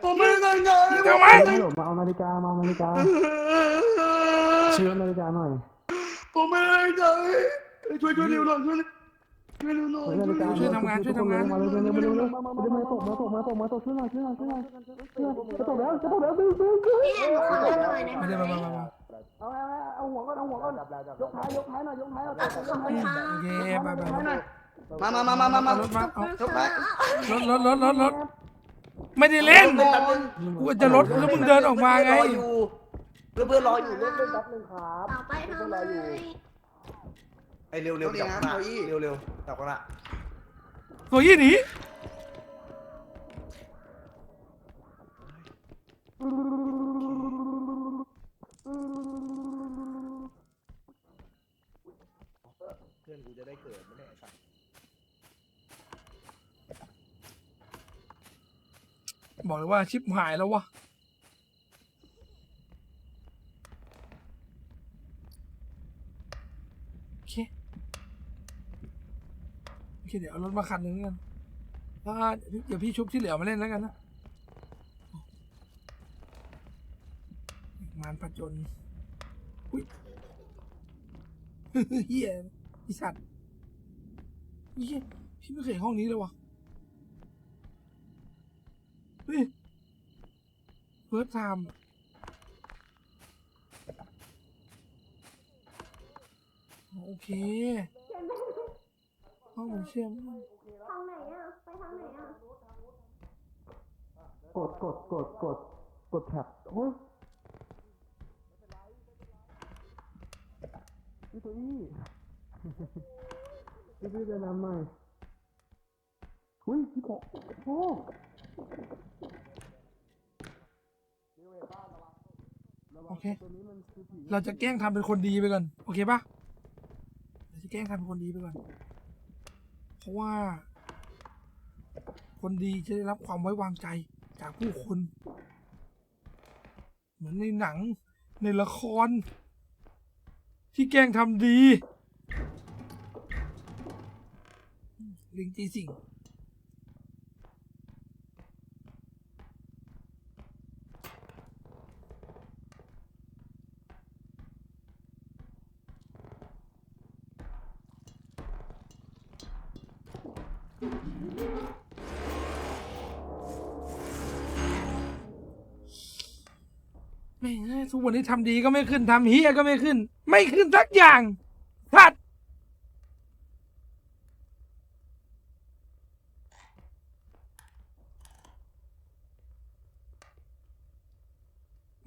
ผมไม่ได้ตั้งใจ มึงเอาไหม มาเอานาฬิกาเชื่อนาฬิกาหน่อย ผมไม่ได้ตั้งใจช่วยเร็วหน่อยช่วยเร็วหน่อย นาฬิกา ช่วยทำงานช่วยทำงาน มาเร็วมาตกช่วยหน่อยจะตกแล้วดึง พี่แอนหนูขอเลือดหน่อยได้ไหม ไม่ได้มา เอาหัวก่อนยกท้ายหน่อย ขอบคุณค่ะ โอเคไป มาร ถมา เอา ขอบคุณค่ะ รถไม่ได้เล่นกูจะรถแล้วมึงเดินออกมาไง เพื่อนรออยู่ ต่อไปทำไม ไอ้เร็วจับคนละเร็วจับคนละ ตัวยี่หนี เพื่อนกูจะได้เกิดไม่ได้ไอ้สัส บอกเลยว่าชิปหายแล้ววะโอเคเดี๋ยวเอารถมาคันหนึ่งกันแล้วก็เดี๋ยวพี่ชุบที่เหลือมาเล่นแล้วกันนะงานผจญอุ้ยเฮียไอสัตว์เฮียพี่ไม่เคยเห็นห้องนี้เลยวะเฮ้ยเฟิร์สไทม์โอเคห้องมันเชื่อม ทางไหนอ่ะ ไปทางไหนอ่ะ กดแท็บโอ้ยพี่ตัวอี้พี่จะนำหน่อยอุ้ยพี่บอกโอ้โอเคเราจะแกล้งทำเป็นคนดีไปก่อนโอเคปะเราจะแกล้งทำเป็นคนดีไปก่อนเพราะว่าคนดีจะได้รับความไว้วางใจจากผู้คนเหมือนในหนังในละครที่แกล้งทำดีลิงจีสิงแม่งทุกวันนี้ทำดีก็ไม่ขึ้นทำเฮียก็ไม่ขึ้นสักอย่างพัด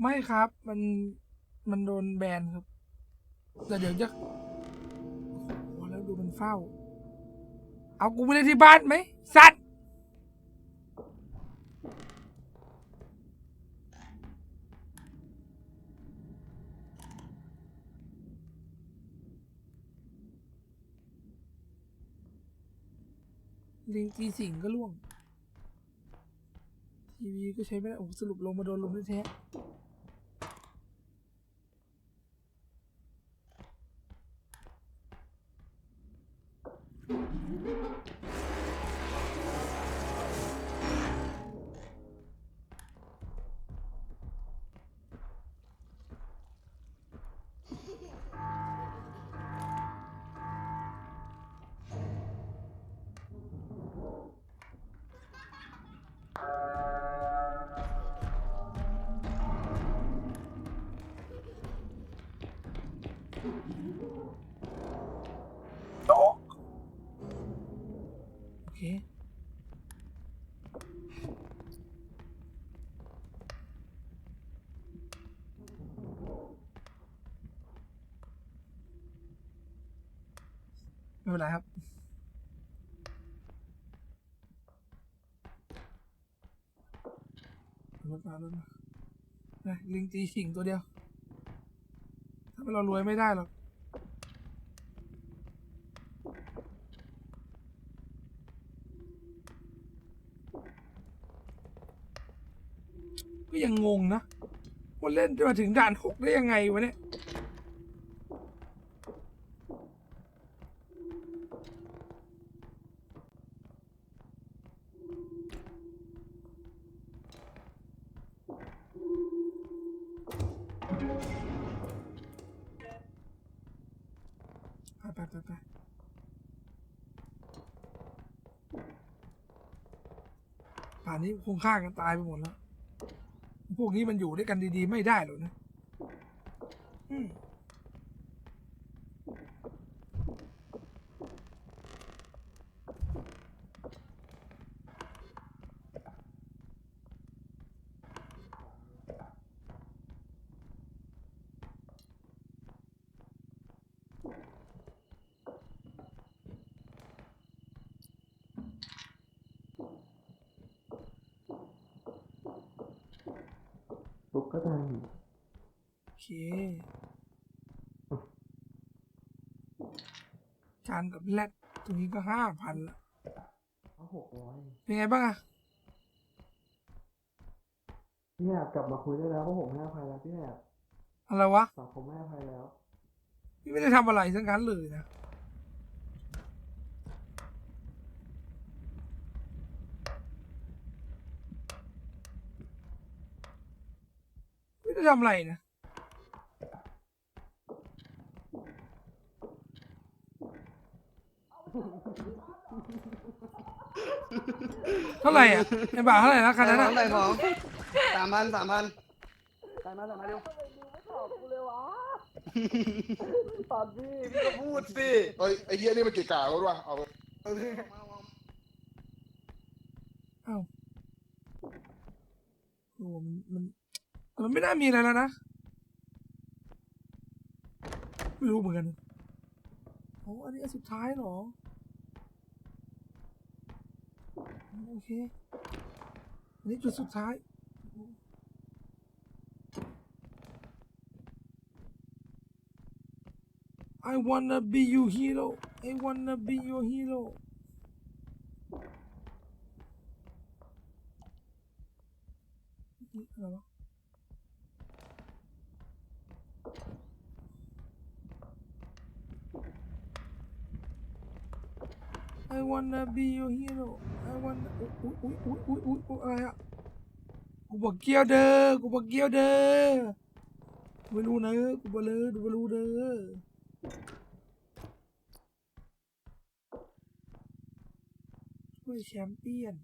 ไม่ครับมันโดนแบนครับแต่เดี๋ยวจะโอ้แล้วดูมันเฝ้าเอากูไปเล่นที่บ้านไหมสัตว์ลิงจีสิงก็ล่วงทีวีก็ใช้ไม่ได้โอ้สรุปลงมาโดนลมแท้โอเคไม่เป็นไรครับรถมาลิงจีสิงตัวเดียวถ้าเรารวยไม่ได้หรอก ก็ยังงงนะว่าเล่นมาถึงด่าน 6ได้ยังไงวะเนี่ยไปป่านนี้คงฆ่ากันตายไปหมดแล้ว พวกนี้มันอยู่ด้วยกันดีๆไม่ได้หรอกนะปุ๊บก็ได้ โอเคจานกับแรดตรงนี้ก็5,000ละเป็นไงบ้างอะ พี่แอบกลับมาคุยได้แล้วเพราะผมให้อภัยแล้วพี่แอบ อะไรวะ ผมให้อภัยแล้ว พี่ไม่ได้ทำอะไรทั้งนั้นเลยนะไม่ได้ทำอะไรนะเท่าไหร่อ่ะในบ่าเท่าไหร่นะคันนั้นอ่ะ ใส่ของ3,000ใส่มาเร็วตอนพี่ก็พูดสิ เฮ้ยไอ้เหี้ยนี่มันเกะกะรถว่ะเอาไป อ้าวโอ้มันไม่น่ามีอะไรแล้วนะไม่รู้เหมือนกันโอ้อันนี้อันสุดท้ายเหรอโอเคอันนี้จุดสุดท้าย I wanna be your hero I wanna be your hero อะไรวะ I wanna be your hero I wanna อุ๊ยอะไรอะกูบอกเกี้ยวเด้อไม่รู้นะกูบอกเลยดูไม่รู้เด้อช่วยแชมเปี้ยน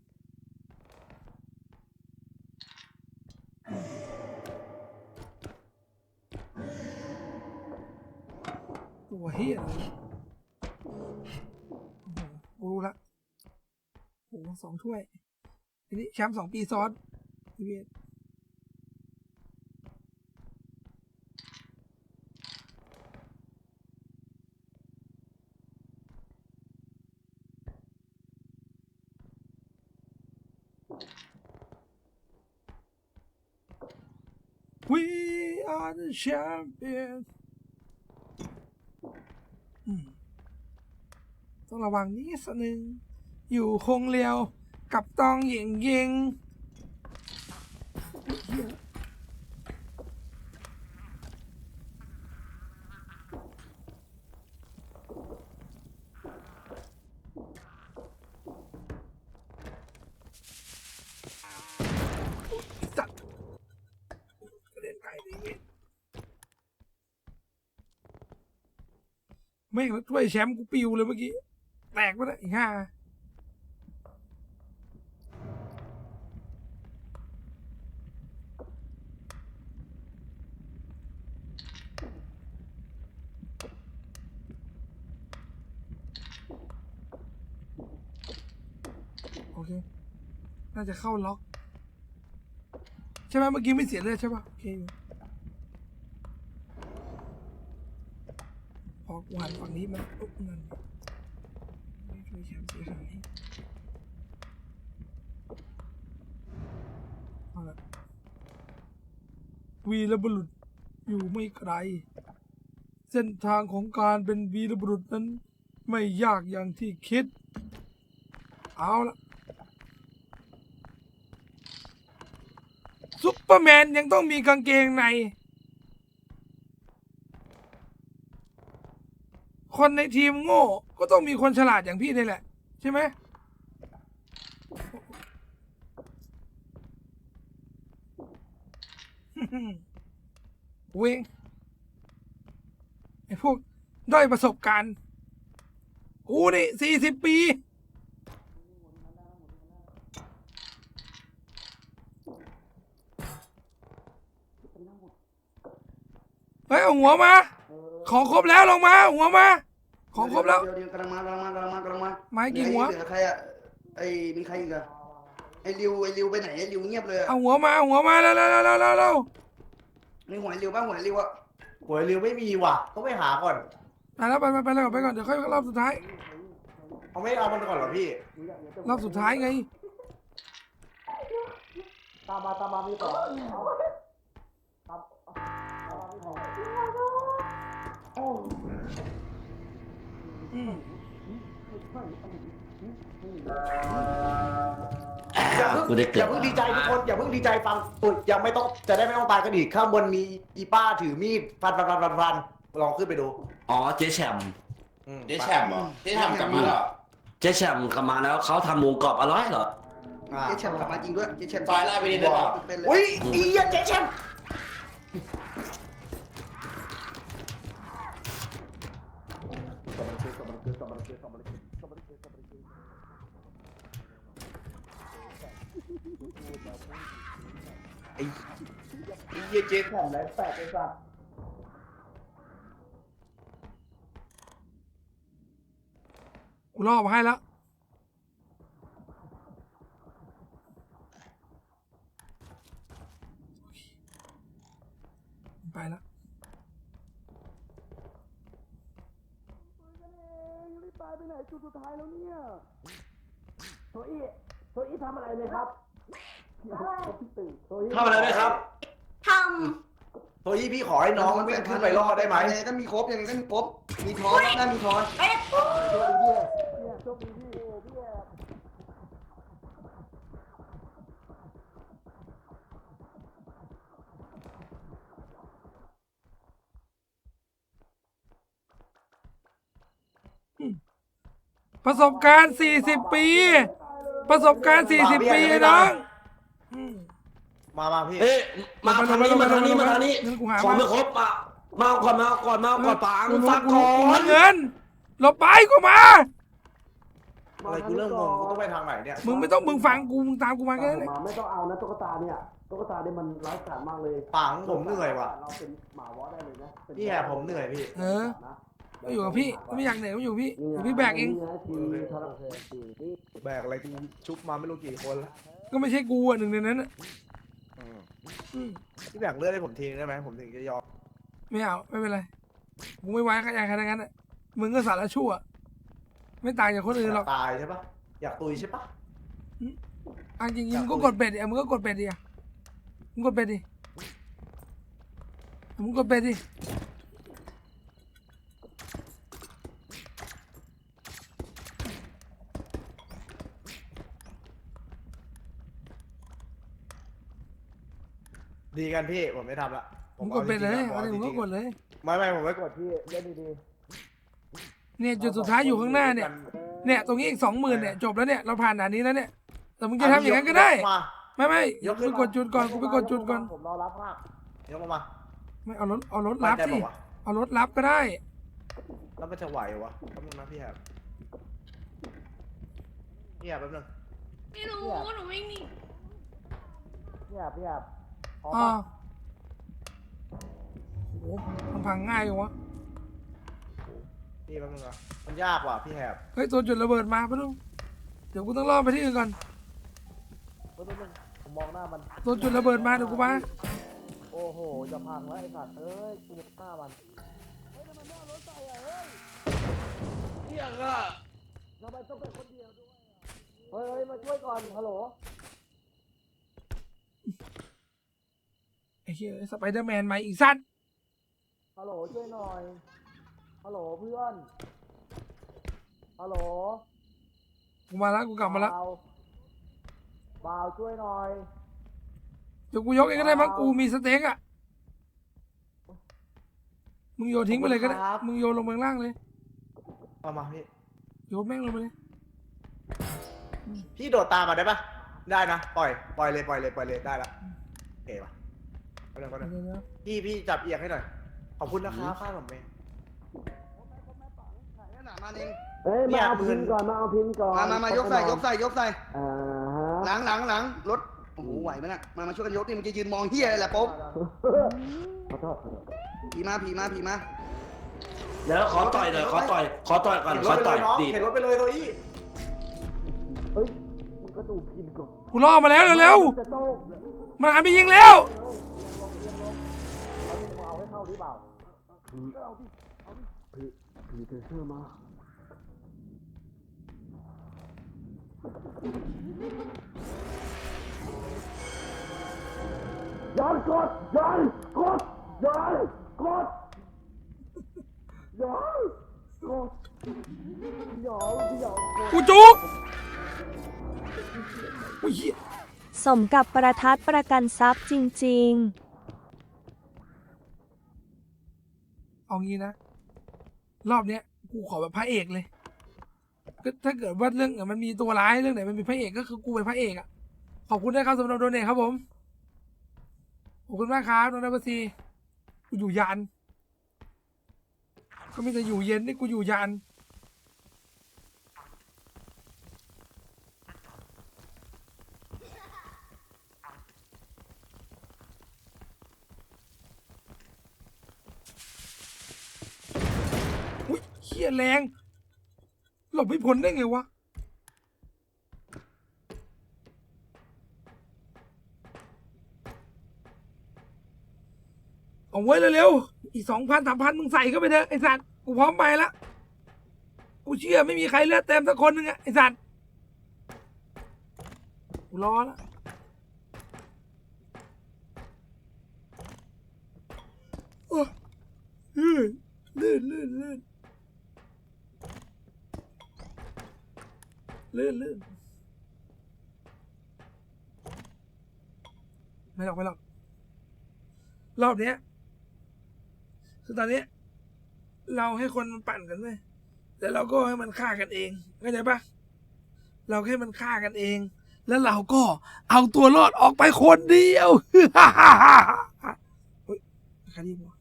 ตัวเฮียอะไรกูรู้ละโอ้โห2 ถ้วยทีนี้แชมป์2 ปีซ้อนทีเวทWe are the champions ต้องระวังนิดนึงอยู่คงเลียวกับตองเหย่งเยงสัตว์กระเด็นไกลเลยไม่งแล้วถ้วยแชมป์กูปิวเลยเมื่อกี้แตกไปแล้วอีก5โอเคน่าจะเข้าล็อกใช่ไหมเมื่อกี้ไม่เสียเลือดใช่ป่ะโอเคพอกูหันฝั่งนี้มันปุ๊บนั่นไม่ช่วยแชมป์เสียหายเอาละวีรบุรุษอยู่ไม่ไกลเส้นทางของการเป็นวีรบุรุษนั้นไม่ยากอย่างที่คิดเอาละซุปเป ปอร์แมนยังต้องมีกางเกงในคนในทีมโง่ก็ต้องมีคนฉลาดอย่างพี่นี่แหละใช่ไหมเวงไอ้พวกด้อยประสบการณ์กูนี่40 ปีเฮ้ยเอาหัวมาของครบแล้วลงมาหัวมาของครบแล้ว เดี๋ยวกำลังมากำลังมา ไม้กี่หัว เหลือใครอ่ะมีใครอีกอ่ะไอ้ริวไปไหนไอ้ริวเงียบเลยอ่ะ เอาหัวมาแล้ว มีหัวไอ้ริวบ้างหัวไอ้ริวอ่ะ หวยริวไม่มีว่ะต้องไปหาก่อน ไปแล้วไปก่อนเดี๋ยวค่อยรอบสุดท้าย เอาไม่เอามันก่อนเหรอพี่ รอบสุดท้ายไง ตามมามีต่อ กูได้เกิ อ ด ย่าเพิ่งดีใจทุกคนอย่าเพิ่งดีใจฟังยังไม่ต้องจะได้ไม่ต้องตายกันอีกข้างบนมีอีป้าถือมีดฟันลองขึ้นไปดู อ๋อเจ๊แชม เจ๊แชมป์เหรอเจ๊แชมป์กลับมาแล้วเหรอ เจ๊แชมกลับมาแล้วเขาทำหมูกรอบอร่อยเหรอ เจ๊แชมป์กลับมาจริงด้วยเจ๊แชมป์ ซอยลาดไปดีหรือเปล่า เป็นเลย อุ้ยอีเหี้ยเจ๊แชมป์ไอ้เหี้ยเจ๊แชมป์แล้วแปลกเลยสัส กูรอบมาให้แล้วไปแล้ว ตายไปไหนจุดสุดท้ายแล้วเนี่ยโซอี้ทำอะไรเลยครับทำอะไรไหมครับ ท โทยี่พี่ขอให้น้องวิ่งขึ้นไปรอดได้ไหม ยังไงก็มีครบยังไงก็มีครบมีทอนได้มีทอน ำเอ๊ะ โชคดีพี่พี่แอบ ประสบการณ์40 ปี ประสบการณ์40 ปีไอ้น้อง มาพี่ เอ๊ะมาทางนี้มาทางนี้มาทางนี้ เงินกูหา ของ มา ไม่ครบมาก่อนปังฟังก่อ กู น เงินหลบไปกูมา อะไรกูเริ่มงงกูต้องไปทางไหนเนี่ย มึงฟังกูมึงตามกูมาแค่นั้นแหละ หมาไม่ต้องเอานะตุ๊กตาเนี่ยมันไร้สารมากเลย ปังผมเหนื่อยว่ะ เราเป็นหมาวอได้เลยนะเป็น พี่แอบผมเหนื่อยพี่ เออก็อยู่กับพี่ไม่อยากเหนื่อยก็อยู่กับพี่เดี๋ยวพี่แบกเอง แบกอะไรกูชุบมาไม่รู้กี่คนแล้ว ก็ไม่ใช่กูอ่ะหนึ่งในนั้นอ่ะอืม พี่แบกเลือดให้ผมทีได้ไหมผมถึงจะยอม ไม่เอาไม่เป็นไรกูไม่ไว้ใครขนาดนั้นอ่ะมึงก็สารชั่วไม่ต่างจากคนอื่นหรอก ตายใช่ปะอยากตุยใช่ปะ อันจริงๆมึงก็กดเป็ดดิมึงก็กดเป็ดดิมึงกดเป็ดดิมึงกดเป็ดดิดีกันพี่ผมไม่ทำละ มึงกดเป็ดเลยอะไรมึงก็กดเลย ไม่ผมไม่กดพี่เล่นดี เนี่ยจุดสุดท้ายอยู่ข้างหน้าเนี่ยเนี่ยตรงนี้อีก20,000เนี่ยจบแล้วเนี่ยเราผ่านด่านนี้แล้วเนี่ยแต่มึง ๆ จะทำอย่างนั้นก็ได้ มา ไม่กูไปกดจุดก่อนกูไปกดจุดก่อน ผมรอรับมาก ยกมา ไม่เอารถรับ ได้ สิ ปะวะ เอารถรับก็ได้ แล้วมันจะไหววะแป๊บนึงนะพี่แอบแป๊บนึง ไม่รู้หนูไม่มี พี่แอบพร้อม อ่า ปะ โอ้โหมันพังง่ายจังวะ พี่แป๊บนึงนะมันยากว่ะพี่แอบ เฮ้ยตัวจุดระเบิดมาปะลุงเดี๋ยวกูต้องล่อไปที่อื่นก่อน ผมมองหน้ามัน ตัวจุดระเบิดมาเดี๋ยวกูมา โอ้โหจะพังแล้วไอ้สัตว์เอ้ยกูจะฆ่ามัน เที่ยงอะ ทำไมต้องเป็นคนเดียวด้วยเฮ้ยมาช่วยก่อนฮัลโหล ไอ้เหี้ยสไปเดอร์แมนมาอีกสั้น ฮัลโหลช่วยหน่อยฮัลโหลเพื่อนฮัลโหล กูมาแล้วกูกลับมาแล้ว บ่าวช่วยหน่อย เดี๋ยวกูยกเองก็ได้มั้งกูมีสเต็กอ่ะมึงโยนทิ้งไปเลยก็ได้มึงโยนลงเมืองล่างเลย เอามาพี่ โยนแม่งลงไปเลย พี่โดดตามมาได้ปะได้นะปล่อยเลยได้ละโอเคปะก็ได้ เดี๋ยว พี่จับเอียงให้หน่อยขอบคุณนะครับข้าผมเอง มาเอง เอ้ยมาเอาพินก่อนมาเอาพินก่อน มายกใส่อ่าฮะ หลังรถโอ้โหไหวไหมน่ะมาช่วยกันยกนี่มันจะยืนมองเฮียอะไรแหละป๊บ ขอโทษ ผีมา เดี๋ยวขอต่อยหน่อยขอต่อยก่อนขอต่อยดี เห็นรถไปเลยโซอี้ เฮ้ยมึงก็ดูพินก่อน กูล่อมาแล้วเร็ว จะโต้ ๆมันหันไปยิงแล้ว เอาให้เข้าหรือเปล่าผีเทเซอร์มาย้อนกดย้อนกดย้อนกดย้อนกดย้อนกด กูจุกโอ้ยเหี้ย สมกับประทัดประกันทรัพย์จริง เอางี้นะ รอบเนี้ยกูขอแบบพระเอกเลยก็ถ้าเกิดว่าเรื่องมันมีตัวร้ายเรื่องไหนมันมีพระเอกก็คือกูเป็นพระเอกอ่ะขอบคุณนะครับสำหรับโดเนทครับผมขอบคุณมากครับน้องนับซีกูอยู่ยานก็ไม่แต่อยู่เย็นนี่กูอยู่ยานอุ้ยเขี้ยแรงหลบไม่พ้นได้ไงวะเอาไว้เร็วๆอีก2,000-3,000มึงใส่เข้าไปเถอะไอ้สัตว์กูพร้อมไปละกูเชื่อไม่มีใครเลือดเต็มสักคนหนึ่งอะไอ้สัตว์กูรอละโอ้ลื่นไม่หรอกรอบเนี้ยคือตอนเนี้ยเราให้คนมันปั่นกันเลยแต่เราก็ให้มันฆ่ากันเองเข้าใจปะเราให้มันฆ่ากันเอง แล้วเราก็เอาตัวรอดออกไปคนเดียวเฮ้ยใครดีวะ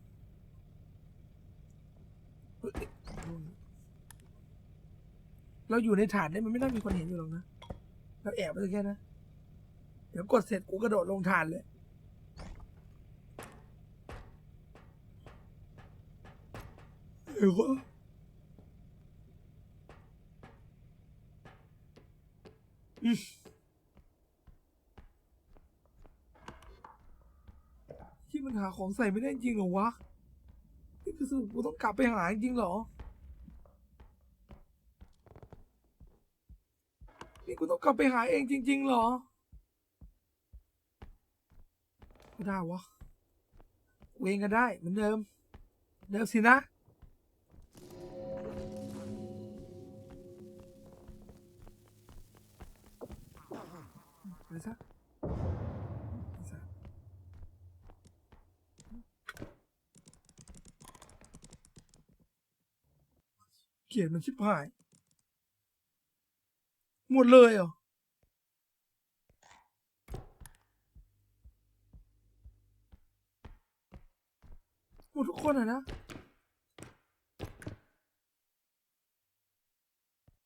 เราอยู่ในฐานเนี่ยมันไม่น่ามีคนเห็นอยู่หรอกนะเราแอบไปแค่นะเดี๋ยวกดเสร็จกูกระโดดลงฐานเลยเฮ้ยวะที่มันหาของใส่ไม่ได้จริงเหรอวะนี่คือสรุปกูต้องกลับไปหาจริงเหรอนี่กูต้องกลับไปหาเองจริงๆเหรอไม่ได้วะกูเองก็ได้เหมือนเดิมสินะไปซะเกลียดมันชิบหายหมดเลยเหรอหมดทุกคนอ่ะนะ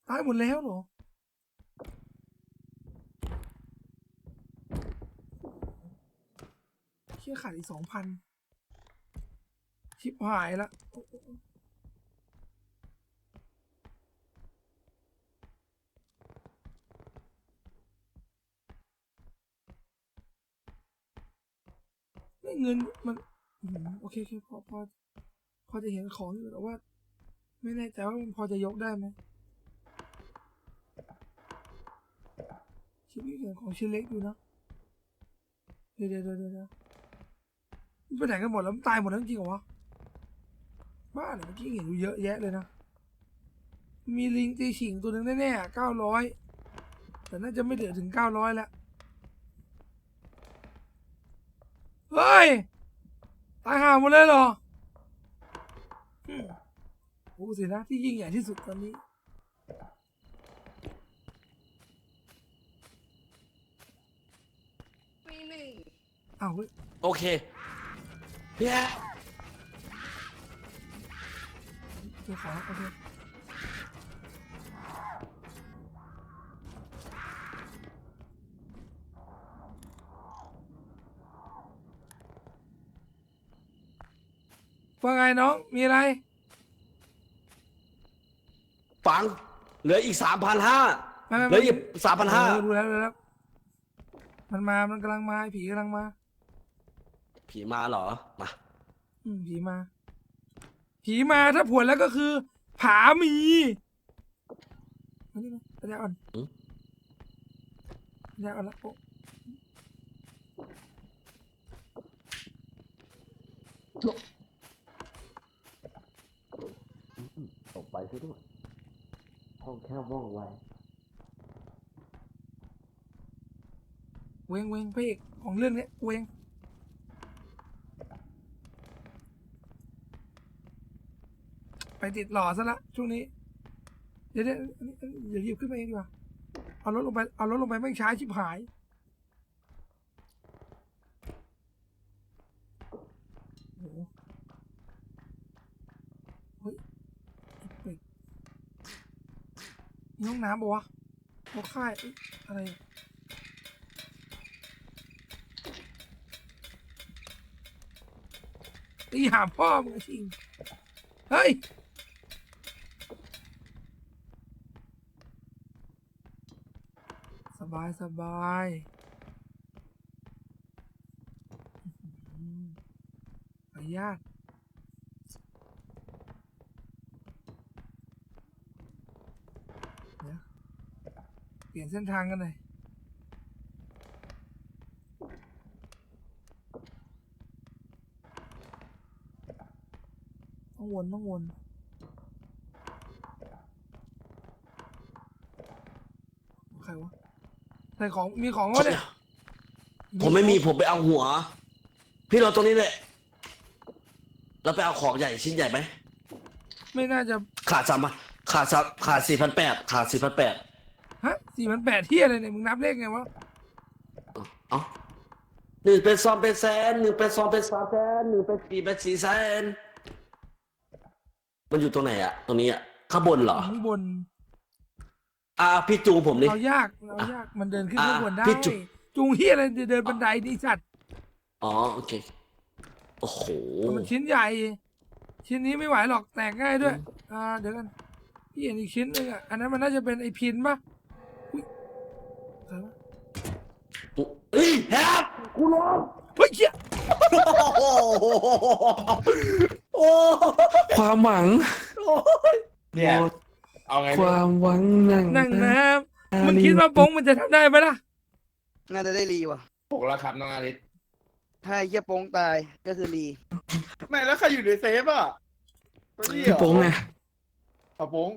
ตายหมดแล้วเหรอเชี่ยขาดอีก2,000ชิบหายละเงินมันโอเคพอจะเห็นของอยู่แต่ว่าไม่แน่ใจว่ามันพอจะยกได้ไหมชิ้นนี้เห็นของชิ้นเล็กอยู่นะเดี๋ยวไปไหนกันหมดแล้วตายหมดแล้วจริงเหรอวะบ้าเหรอเมื่อกี้เห็นอยู่เยอะแยะเลยนะมีลิงตีฉิงตัวหนึ่งแน่ๆ900แต่น่าจะไม่เหลือถึง900แล้ว เฮ้ยตายห่าหมดเลยเหรอโอ้สินะที่ยิ่งใหญ่ที่สุดตอนนี้ มีหนึ่ง อ้าวเฮ้ย โอเคพี่แอ๊ะ เจ้าของโอเคว่าไงน้องมีอะไร ฟังเหลืออีก 3,500 ไม่ เหลืออีก 3,500 ดูแล้วมันกำลังมาไอ้ผีกำลังมา ผีมาเหรอมา ผีมา ผีมาถ้าผวนแล้วก็คือ ผามีมานี่มาปัญญาอ่อนปัญญาอ่อนแล้วโอ้ ออกไปซะด้วยห้องแค่ว่องไว เวงพระเอกของเรื่องนี้เวงไปติดหล่อซะละช่วงนี้เดี๋ยวหยิบขึ้นมาเองดีกว่าเอารถลงไปไม่ช้าชิบหายโอ้โหเฮ้ยมีห้องน้ำปะวะห้องค่ายอะไรตีหาพ่อมึงจริงเฮ้ยสบายขออนุญาตเดี๋ยวเปลี่ยนเส้นทางกันหน่อยต้องวนใครวะใส่ของมีของวะเนี่ย ผมไม่มีผมไปเอาหัว พี่รอตรงนี้เลยแล้วไปเอาของใหญ่ชิ้นใหญ่ไหม ไม่น่าจะ ขาด4,800ขาด4,800 ฮะ4,800ที่อะไรเนี่ยมึงนับเลขไงวะ เอ้า1เป็น2เป็นแสน1เป็น2เป็น3แสน1เป็น4เป็น4แสนมันอยู่ตรงไหนอะตรงนี้อะข้างบนเหรอ ข้างบน พี่จูงผมดิ เรายากมันเดินขึ้นข้างบนได้ พี่จูงที่อะไรเดินบันไดนี่สัตว์ อ๋อโอเคโอ้โห มันชิ้นใหญ่ ชิ้นนี้ไม่ไหวหรอกแตกง่ายด้วยเดี๋ยวกันพี่เห็นอีกชิ้นหนึงอ่ะอันนั้นมันน่าจะเป็นไอพินปะอุ้ยใครวะ เฮ้ยแฮปกูร้อง เฮ้ยเหี้ย โอ้ ความหวัง เนี่ยเอาไง ความหวังนั่ง นั่งน้ำมึงคิดว่าโป้งมันจะทำได้ไหมล่ะ น่าจะได้รีว่ะ ปกแล้วครับน้องอาริส ถ้าไอ้เหี้ยโป้งตายก็คือรี ไม่แล้วใครอยู่ในเซฟอ่ะ พี่โป้งไง เอาโป้ง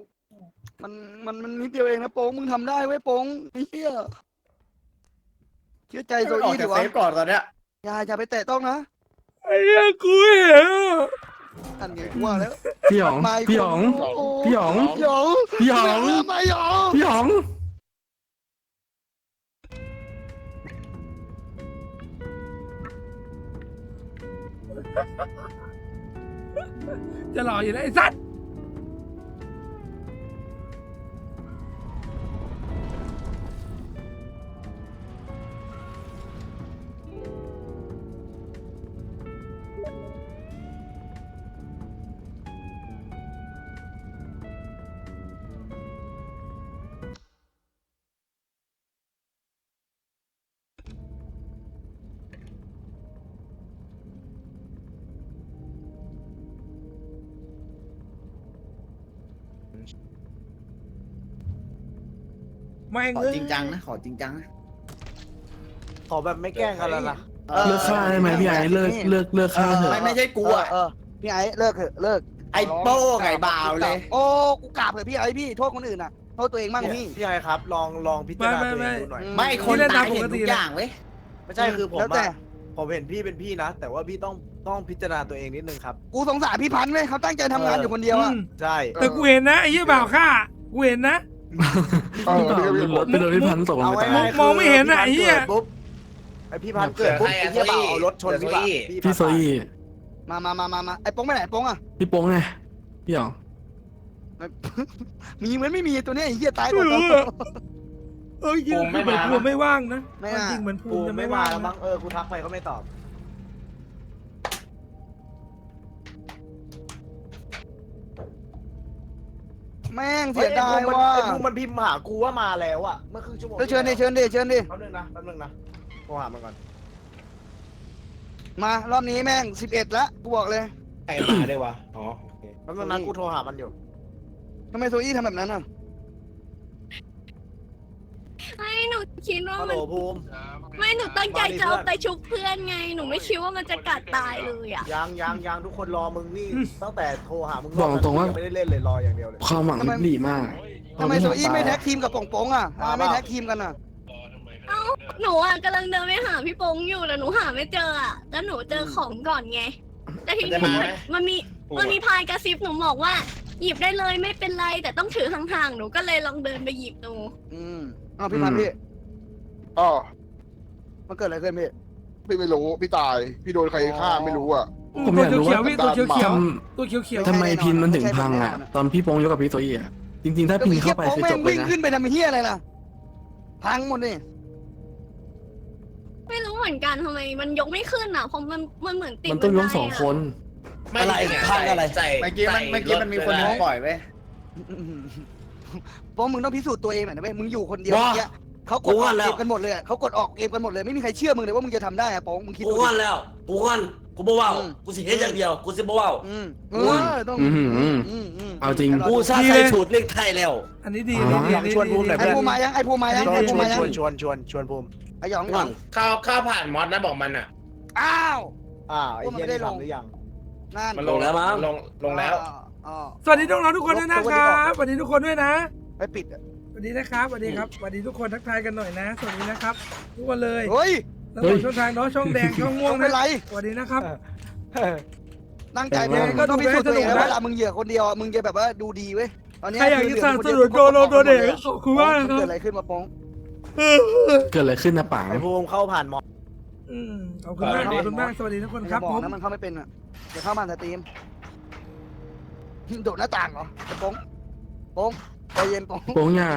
มันนิดเดียวเองนะโป้งมึงทำได้เว้ยโป้งไอ้เหี้ยเชื่อใจโซ ออก อี้ จา ดิ ก วะ เซฟก่อนตอนเนี้ย อย่าไปแตะต้องนะ ไอ้เหี้ยกูเห็นอะ อันไงกูว่าแล้ว พี่หยอง มาอีก พี่หยอง โ พี่หยอง หยอง พี่หยอง มาหยอง พี่หยอง จะหล่ออยู่แล้วไอ้สัตว์ไม่ ขอ เงย จริงจังนะ ขอจริงจังนะ ขอแบบไม่แกล้งกันแล้วนะ เลิกฆ่าได้ไหมพี่ไอ้เลิกฆ่าเถอะ ไม่ใช่กูอ่ะ พี่ไอ้เลิกเถอะเลิก ไอ้โป้ไงบ่าวเลย โอ้กูกราบเถอะพี่ไอ้พี่โทษคนอื่นน่ะโทษตัวเองบ้างพี่ พี่ไอครับ ลองพิจารณาตัวเองดูหน่อย ไม่คนตายเห็นทุกอย่างเว้ย ไม่ใช่คือผม แล้วแต่ อะ ผมเห็นพี่เป็นพี่นะ แต่ว่าพี่ต้องพิจารณาตัวเองนิดนึงครับ กูสงสารพี่พันธุ์เว้ยเขาตั้งใจทำงานอยู่คนเดียวอะ ใช่ แต่กูเห็นนะไอ้ยี่บ่าวฆ่ากูเห็นนะ เป็นโดนพี่พันธุ์ตกลง เอา ไป ไว้ ตาย มองไม่เห็นอะไอ้เหี้ย ปุ๊บไอพี่พันธุ์เกิดปุ๊บไอ้เหี้ยบ่าวเอารถชนพี่บ่าว พี่โซอี้ มาไอ้โป้งไปไหนโป้งอะ พี่โป้งไงพี่หยอง มีเหมือนไม่มีตัวเนี้ยไอ้เหี้ยตายก่อน ไม่รู้อะ เอ้ยจริงๆเหมือนภูมิไม่ว่างนะ ไม่มา จริงๆเหมือนภู กู มิจะ ไม่ ไม่ มา ว่าง แล้ว นะ มั้งกูทักไปเขาไม่ตอบ แม่งเสียดายว่ะ ไอ้ภูมิมันพิมพ์หากูว่ามาแล้วอะเมื่อครึ่งชั่วโมง เชิญดิ แป๊บนึงนะโทรหามันก่อน มารอบนี้แม่ง11แล้วกูบอกเลย ใครมาได้วะอ๋อโอเค แป๊บนึงนะกูโทรหามันอยู่ ทำไมโซอี้ทำแบบนั้นอ่ะ ไม่หนูคิดว่า ฮัลโหล มัน ภูมิ ไม่หนูตั้งใจจะเอาไปชุบเพื่อนไง หนูไม่คิดว่ามันจะกัดตายเลยอ่ะ ยังทุกคนรอมึงนี่ตั้งแต่โทรหามึง บอกตรงว่า ไม่ได้เล่นเลยรออย่างเดียวเลย ความหวังดีมาก ทำไมโซอี้ไม่แท็กทีมกับป่องโป้งอ่ะทำไมไม่แท็กทีมกันอ่ะ เอ้าหนูอ่ะกำลังเดินไปหาพี่โป้งอยู่แต่หนูหาไม่เจออ่ะแล้วหนูเจอของก่อนไงแต่ทีนี้มันมีพายกระซิบหนูบอกว่า หยิบได้เลยไม่เป็นไรแต่ต้องถือห่างๆหนูก็เลยลองเดินไปหยิบดู เอาพี่พันธุ์พี่ อ๋อ มันเกิดอะไรขึ้นพี่ พี่ไม่รู้พี่ตาย พี่โดนใครฆ่าไม่รู้อ่ะ ผมอยากรู้ว่า ตัวเขียว ท ๆตัวเขียว ำทำไมพินมันถึงพังอ่ะ ตอนพี่โป้งยกกับพี่โซอี้อ่ะจริงๆถ้าพินเข้าไปคือจบเลย วิ่ง นะ ขึ้นไปทำเฮียอะไรล่ะพังหมดนี่ ไม่รู้เหมือนกันทำไมมันยกไม่ขึ้นอ่ะเพราะมันเหมือนติด มันต้องยกสองคน อะไรพังอะไร ใส่ เมื่อกี้มันมีคนโดนปล่อยไว้ โป้งมึงต้องพิสูจน์ตัวเองหน่อยนะเว้ยมึงอยู่คนเดียว ว่า เนี้ยเขากดออกเกมกันหมดเลยอะเขากดออกเกมกันหมดเลยไม่มีใครเชื่อมึงเลยว่ามึงจะทำได้อะโป้งมึงคิด กู ดู งอนแล้วกูงอนกูบ่เว้ากูสิเฮ็ดอย่างเดียวกูสิบ่เว้า ต้อง เอาจริง กูซาใส่สูตรเล็กไทยแล้ว อันนี้ดี อ๋อ ดี ลองชวนภูมิหน่อย ไอ้ เพื่อน ภูมายังไอ้ภูมายัง ช ไอ้ภูมายัง วนภูมิ ไอ้หยอง งอน ข้าวผ่านมอสนะบอกมันอ่ะ อ้าว ไอ้เหี้ยได้ลงหรือยัง นั่น มันลงแล้วมั้งลงแล้ว สวัสดีน้องๆทุกคนด้วยนะครับสวัสดีทุกคนด้วยนะ ไปปิด สวัสดีนะครับสวัสดีครับสวัสดีทุกคนทักทายกันหน่อยนะสวัสดีนะครับทุกคนเลย เฮ้ย แล้วก็ช่องทางเนาะช่องแดงช่องม่วง ไม่เป็นไร สวัสดีนะครับ ตั้งใจไปก็ต้องพิสูจน์ตัวเองนะเวลามึงเหยื่อคนเดียวมึงจะแบบว่าดูดีเว้ยตอนนี้ ใครอยากจะสนับสนุนตัวเด็กขอบคุณมากนะค เกิด รับ อะไรขึ้นมาโป้ง เกิดอะไรขึ้นนะป๋า ไอ้ภูมิเข้าผ่านมอ ขอบคุณมากขอบคุณมากสวัสดีทุกคนครับ บอ ผ ก ม นะมันเข้าไม่เป็นอ่ะเดี๋ยวเข้ามาสตรีมโดดหน้าต่างเหรอโป้งโป้งใจเย็นโป้ง โป้งอย่า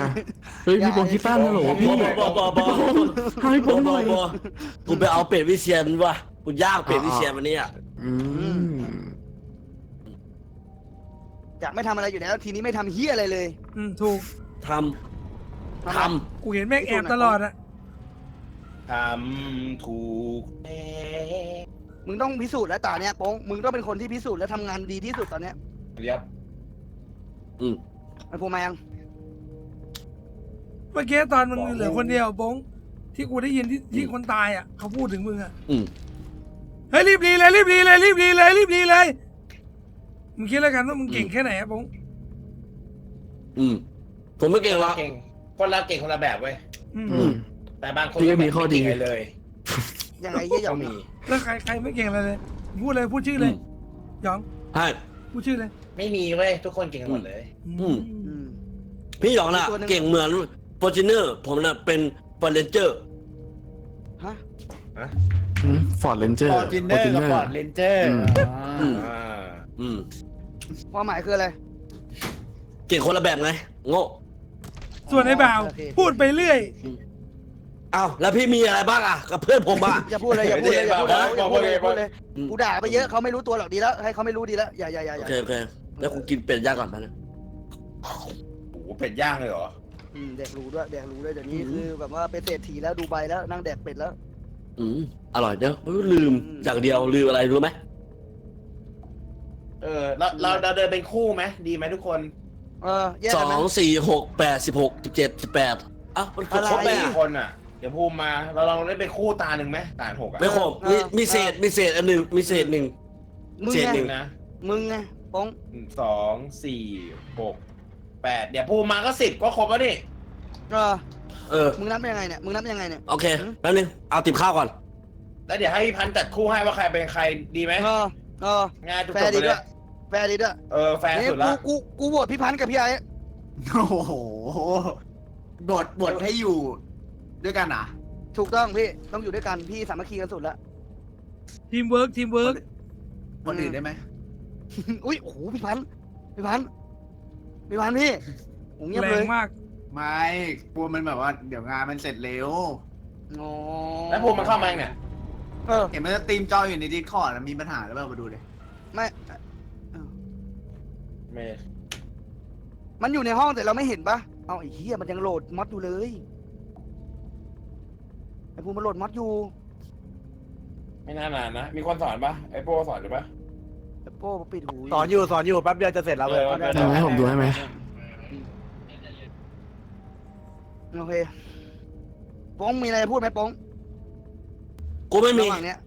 เฮ้ยพี่โป้งคิดตั้นนะโหลพี่ บ่ ให้พี่โป้งหน่อย กูไปเอาเป็ดวิเชียนว่ะกูย่างเป็ดวิเชียนวันนี้อ่ะ อยากไม่ทำอะไรอยู่แล้วทีนี้ไม่ทำเฮียอะไรเลย ถูก ทำ กูเห็นแม่งแอบตลอดอะ ทำถูก มึงต้องพิสูจน์แล้วตาเนี้ยโป้งมึงต้องเป็นคนที่พิสูจน์และทำงานดีที่สุดตอนเนี้ย เรียบ ไอ้ภูมายัง เมื่อกี้ตอนมึงเหลือคนเดียวบงที่กูได้ยินที่คนตายอ่ะเขาพูดถึงมึงอ่ะเฮ้ยรีบรีเลยรีบรีเลยรีบรีเลยรีบรีเลยมึงคิดแล้วกันว่ามึงเก่งแค่ไหนอะบง ผมไม่เก่งหรอก เก่งคนละเก่งคนละแบบเว้ยแต่บางคน พี่ก็มีข้อดี ไม่เก่งเลย ยังไงเยี่ยหย ก็ อง มี แล้วใครไม่เก่งอะไรเลยพูดเลยพูดชื่อเลยหยอง ใช่ พูดชื่อเลย ไม่มีเว้ยทุกคนเก่งกันหมดเลย พี่หยองน่ะเก่งเหมือนฟอร์จูเนอร์ผมน่ะเป็นฟอร์เรนเจอร์ ฮะ ฟอร์ดเรนเจอร์ ฟอร์จินเนอร์กับฟอร์ดเรนเจอร์ ความหมายคืออะไร เก่งคนละแบบไงโง่ ส่วนไอ้บ่าวพูดไปเรื่อย อ้าวแล้วพี่มีอะไรบ้างอ่ะกับเพื่อนผมอ่ะ อย่าพูดเลยอย่าพูดเลยอย่าพูดเลยอย่าพูดเลยอย่าพูดเลยกูด่าไปเยอะเขาไม่รู้ตัวหรอกดีแล้วให้เขาไม่รู้ดีแล้วอย่า โอเคแล้วกูกินเป็ดย่างก่อนนะ โอ้โหเป็ดย่างเลยเหรอ แดกรู้ด้วยเดี๋ยวนี้คือแบบว่าเป็นเศรษฐีแล้วดูใบแล้วนั่งแดกเป็ดแล้ว อร่อยเด้อลืมอย่างเดียวลืมอะไรรู้ไหม เราเดินเป็นคู่ไหมดีไหมทุกคน แยกกันไหม 2 4 6 8 16 17 18อ่ะมันครบ ไม่กี่คนอ่ะเดี๋ยวภูมิมาเราลองเล่นเป็นคู่ตาหนึ่งไหมตาหกอ่ะ ไม่ครบมีเศษอันหนึ่งมีเศษหนึ่ง มึง เศษ ไง หนึ่ง นะ มึงไงป้อง 2 4 6 8เดี๋ยวภูมิมาก็10ก็ครบแล้วนี่ มึ มึงนับยังไงเนี่ย โอเคแป๊บนึงเอาติบข้าวก่อน แล้วเดี๋ยวให้พี่พันธุ์จัดคู่ให้ว่าใครเป็นใครดีไหม ง่ายจุก แฟ ๆ ร์ ไป ดี เล ด้วย ยแฟร์ดีด้วย แฟนสุดละ กูโหวตพี่พันธ์กับพี่ไอ้ โอ้โหบทให้อยู่ด้วยกันอ่ะ ถูกต้องพี่ต้องอยู่ด้วยกันพี่สามัคคีกันสุดละ ทีมเวิร์กทีมเวิร์ก คนอื่นได้ไหม อุ้ยโอ้โหพี่พันธ์พี่พี่โอ้เงียบ แร เล ง ย มาก ไม่กลัวมันแบบว่าเดี๋ยวงานมันเสร็จเร็ว อ๋อ แล้วภูมิมันเข้ามาเนี่ย เห็นมันจะตีมจออยู่ในดิสคอร์ดมีปัญหาหรือเปล่ามาดูเลย ไม่ เมย์ มันอยู่ในห้องแต่เราไม่เห็นปะเอาไอ้เหี้ยมันยังโหลดมอดอยู่เลยไอ้ภูมิมันโหลดมอดอยู่ ไม่น่านานนะ มีคนสอนปะไอ้โป้สอนหรือปะ ไอ้โป้ปิดหู สอนอยู่แป๊บเดียวจะเสร็จแล้วเลย ได้ไหมผมดูได้ไหม โอเคโป้งมีอะไรพูดไหมโป้ง กูไม่มี ระหว่างเนี้ย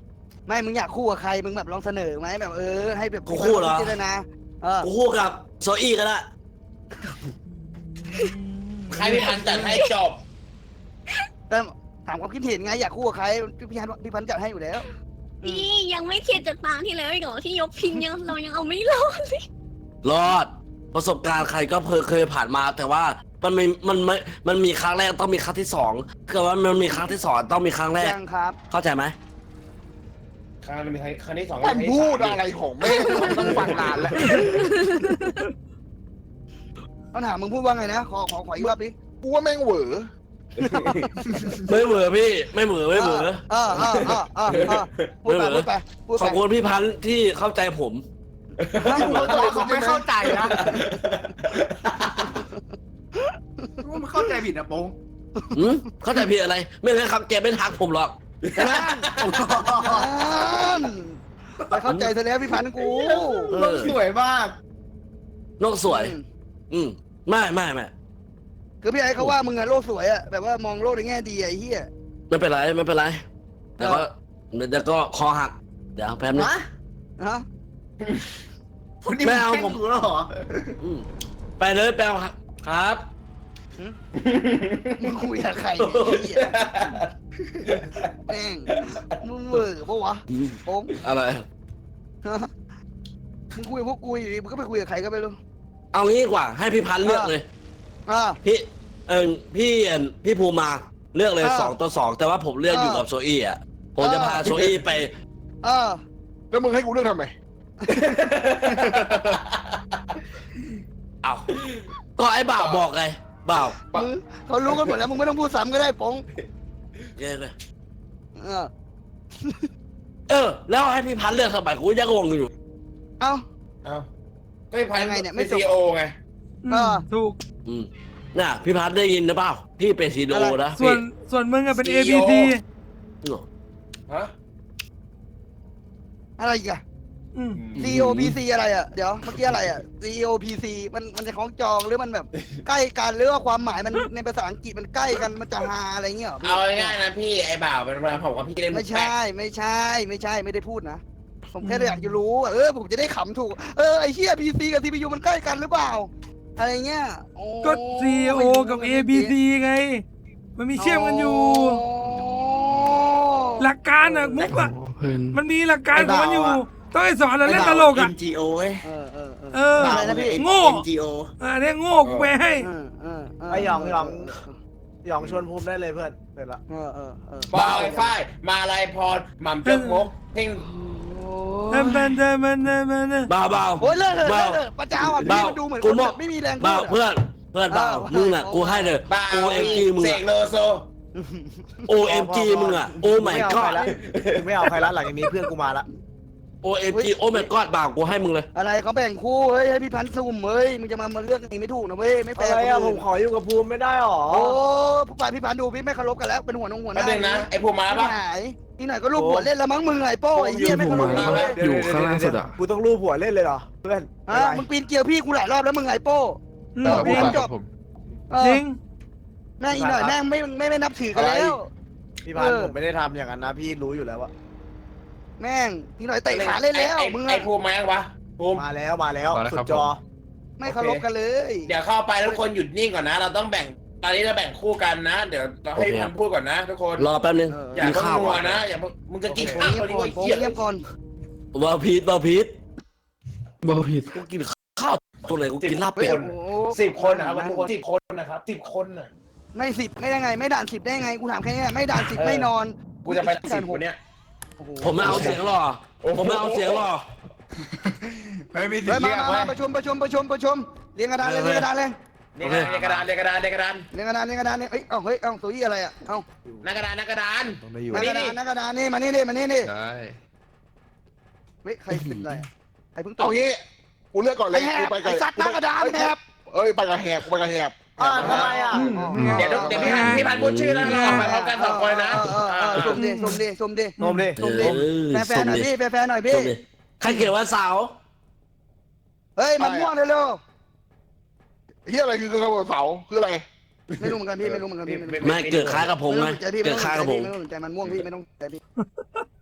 ไม่มึงอยากคู่กับใครมึงแบบลองเสนอไหมแบบให้แบบ กูคู่เหรอ พิจารณากูคู่กับโซอี้ก็ได้ ใครพี่พันธุ์จัดให้จบ แต่ถามความคิดเห็นไงอยากคู่กับใครพี่พันธ์จัดให้อยู่แล้ว พี่ยังไม่เข็ดจากตาที่แล้วอีกเหรอที่ยกพินยังเรายังเอาไม่รอดเลย รอดประสบการณ์ใครก็เคยผ่านมา แต่ว่ามันมีครั้งแรกต้องมีครั้งที่สองคือว่ามันมีครั้งที่สองต้องมีครั้งแรก ยังครับ เข้าใจไหม ครั้งมีครั้งที่สอง มันพูดอะไรของแม่งต้องฟังนานแล้ว ต้องถามมึงพูดว่าไงนะขออีกรอบดิ กูว่าแม่งเหวอ ไม่เหมือพี่ไม่เหมือพูดไปขอบคุณพี่พันธุ์ที่เข้าใจผม เขาไม่เข้าใจนะว่ามันเข้าใจผิดนะโป้ง เข้าใจผิดอะไร ไม่เคยครับแกไม่ทักผมหรอก ไปเข้าใจซะแล้วพี่พันธ์กู โลกสวยมาก โลกสวย ไม่ คือพี่ไอ้เขาว่ามึงอะโลกสวยอะแบบว่ามองโลกในแง่ดีไอ้เหี้ย ไม่เป็นไรแต่ก็คอหักเดี๋ยวแป๊บนึง ฮะ ไม่เอาผมไปเลยแปลครับ มึงคุยกับใครแม่งมึงเวอร์ปะวะโป้ง อะไร มึงคุยกับพวกกูอยู่ดีมึงก็ไปคุยกับใครก็ไม่รู้ เอางี้ดีกว่าให้พี่พันธุ์เลือกเลยพี่ภูมาเลือกเลย2-2แต่ว่าผมเลือกอยู่กับโซอี้อ่ะผมจะพาโซอี้ไป แล้วมึงให้กูเลือกทำไม เอาก็ไอ้บ่าวบอกไงบ่าว เขารู้กันหมดแล้วมึงไม่ต้องพูดซ้ำก็ได้โป้ง เย้เลยแล้วให้พี่พันธุ์เลือกทำไมกูยังงงอยู่ เอ้า ก็พี่พันธุ์ ยังไงเนี่ยไม่ เป็น จบ ซีโอไง ถูก น่ะพี่พันธุ์ได้ยินนะเปล่าพี่เป็นซีโอนะ ส่วนมึงอะเป็น ABC ฮะ อะไรอีกอะ COPC อะไรอะเดี๋ยวเมื่อกี้อะไรอะ COPC มันจะคล้องจองหรือมันแบบใกล้กันหรือว่าความหมายมันในภาษาอังกฤษมันใกล้กันมันจะฮาอะไรเงี้ย เอาง่ายๆนะพี่ไอ้บ่าวเป็นมาผมกับพี่เล่น ไม่ใช่ไม่ได้พูดนะผมแค่อยากจะรู้ผมจะได้ขำถูกไอ้เหี้ย PC กับ CPU มันใกล้กันหรือเปล่าอะไรเงี้ย ก็ CEO กับ ABC ไง มันมีเชื่อมกันอยู่ หลักการอะมุกอะมันมีหลักการของมันอยู่ต้องให้สอนเราเล่นตลกอะ NGO เว้ย อะไรนะพี่ โง่ NGO เนี่ยโง่กูไปให้ ไอ้หยองชวนภูมิได้เลยเพื่อนเสร็จละ บ่าวไอ้ฝ้ายมาลายพรหม่ำเจ้ามกเพ่ง บ่าว โอ้ยเลิกประจาอ่ะพี่มันดูเหมือนคนแบบไม่มีแรงพู บ่าว ด เพื่อนบ่าวมึงอ่ะกูให้เลย บ่าว OMG มึง เส อ่ะ กโลโซ OMG มึงอ่ะโอ้ my god ไม่เอาใครละหลังจากนี้เพื่อนกูมาละ OMG โอ้ my god บ่าวกูให้มึงเลย อะไรเขาแบ่งคู่เฮ้ยให้พี่พันธุ์สุ่มเฮ้ยมึงจะมาเลือกอย่างนี้ไม่ถูกนะเว้ยไม่แฟร์ อะไรอะผมขออยู่กับภูมิไม่ได้หรอ โอ้ผู้ฝ่ายพี่พันธุ์ดูพี่ไม่เคารพกันแล้วเป็นหัวหน้า แป๊บนึงนะไอ้ภูมิมาปะ หายนี่หน่อยก็รูปหัวเล่นแล้วมั้งมึงไอ้โป้ไอ้เหี้ยไม่เคารพกันเลย อยู่ข้างล่างสุดอ่ะ กูต้องรูปหัวเล่นเลยเหรอเพื่อน มึงปีนเกลียวพี่กูหลายรอบแล้วมึงไอ้โป้ จริง จบ จริง แม่งอีหน่อยแม่งไม่นับถือกันแล้ว พี่พันผมไม่ได้ทำอย่างนั้นนะพี่รู้อยู่แล้วว่า แม่งอีหน่อยเตะขาเล่นแล้วมึง ไอ้ภูมิมายังวะภูมิ มาแล้วสุดจอ ไม่เคารพกันเลย เดี๋ยวเข้าไปทุกคนหยุดนิ่งก่อนนะ เราต้องแบ่ง ตอนนี้เราแบ่งคู่กันนะ เดี๋ยวเราให้พันพูดก่อนนะทุกคน รอแป๊บนึง อย่า มี เพิ่ง ข้าว นัว อ่ะ นะอย่ามึงจะกิน โอ้ ข้าว เงีย ต บ อนนี้ ก่อน ไอ้เหี้ย เงียบก่อน บาพีทบาพีท บอผิด กูกินข้าวตัวไหนกูกินลาบเป็ด โอ้ 10 คนนะครับวันนี้คน10 คนนะครับ10 คนน่ะ ไม่10ไม่ได้ไง ไม่ด่าน10ได้ไงกูถามแค่นี้ไม่ด่าน10ไม่นอน กูจะไป10 คนเนี้ย โอ้โห ผมไม่เอาเสียงหรอผมไม่เอาเสียงหรอ ไม่มีสิ เฮ้ย เรียก มา ไว้ ประชุมเรียงกระดานเลยเรียงกระดานเลย เนี่ยกระดานเนี่ยกระดานเนี่ยกระดาน เรียงกระดานเนี่ยเอ้ยเฮ้ยตัวอี้อะไรอ่ะเอ้า หน้ากระดานหน้ากระดาน ต้องได้อยู่ หน้ากระดานนี่มานี่ดิ ใช่ เฮ้ยใครเป็นอะไรใครเพิ่งต เอา ก งี้กูเลือกก่อนเล ไอ้ ย แห กู บ ไปกั ไอ้สัตว์หน้ากระดานแหบ เอ้ยไปกับแหบกูไปกับแหบ ทำไมอ่ะ เดี๋ยวพี่พันพูดชื่อแล้วเราออกไปพร้อมกัน2 คนนะ ชมดิ นมดิ แฟนหน่อยพี่แฟนหน่อยพี่ ใครเขียนว่าสาว เฮ้ยมันม่วงเร็ว เฮียอะไรคือกระบอกเสาคืออะไร ไม่รู้เหมือนกันพี่ไม่รู้เหมือนกันพี่ ไม่เกิดคล้ายกับผมไง ใจพี่ไม่ เกิด ต้อง คล้ายกับผม ไม่ต้องใจมันม่วงพี่ไม่ต้องใจพี่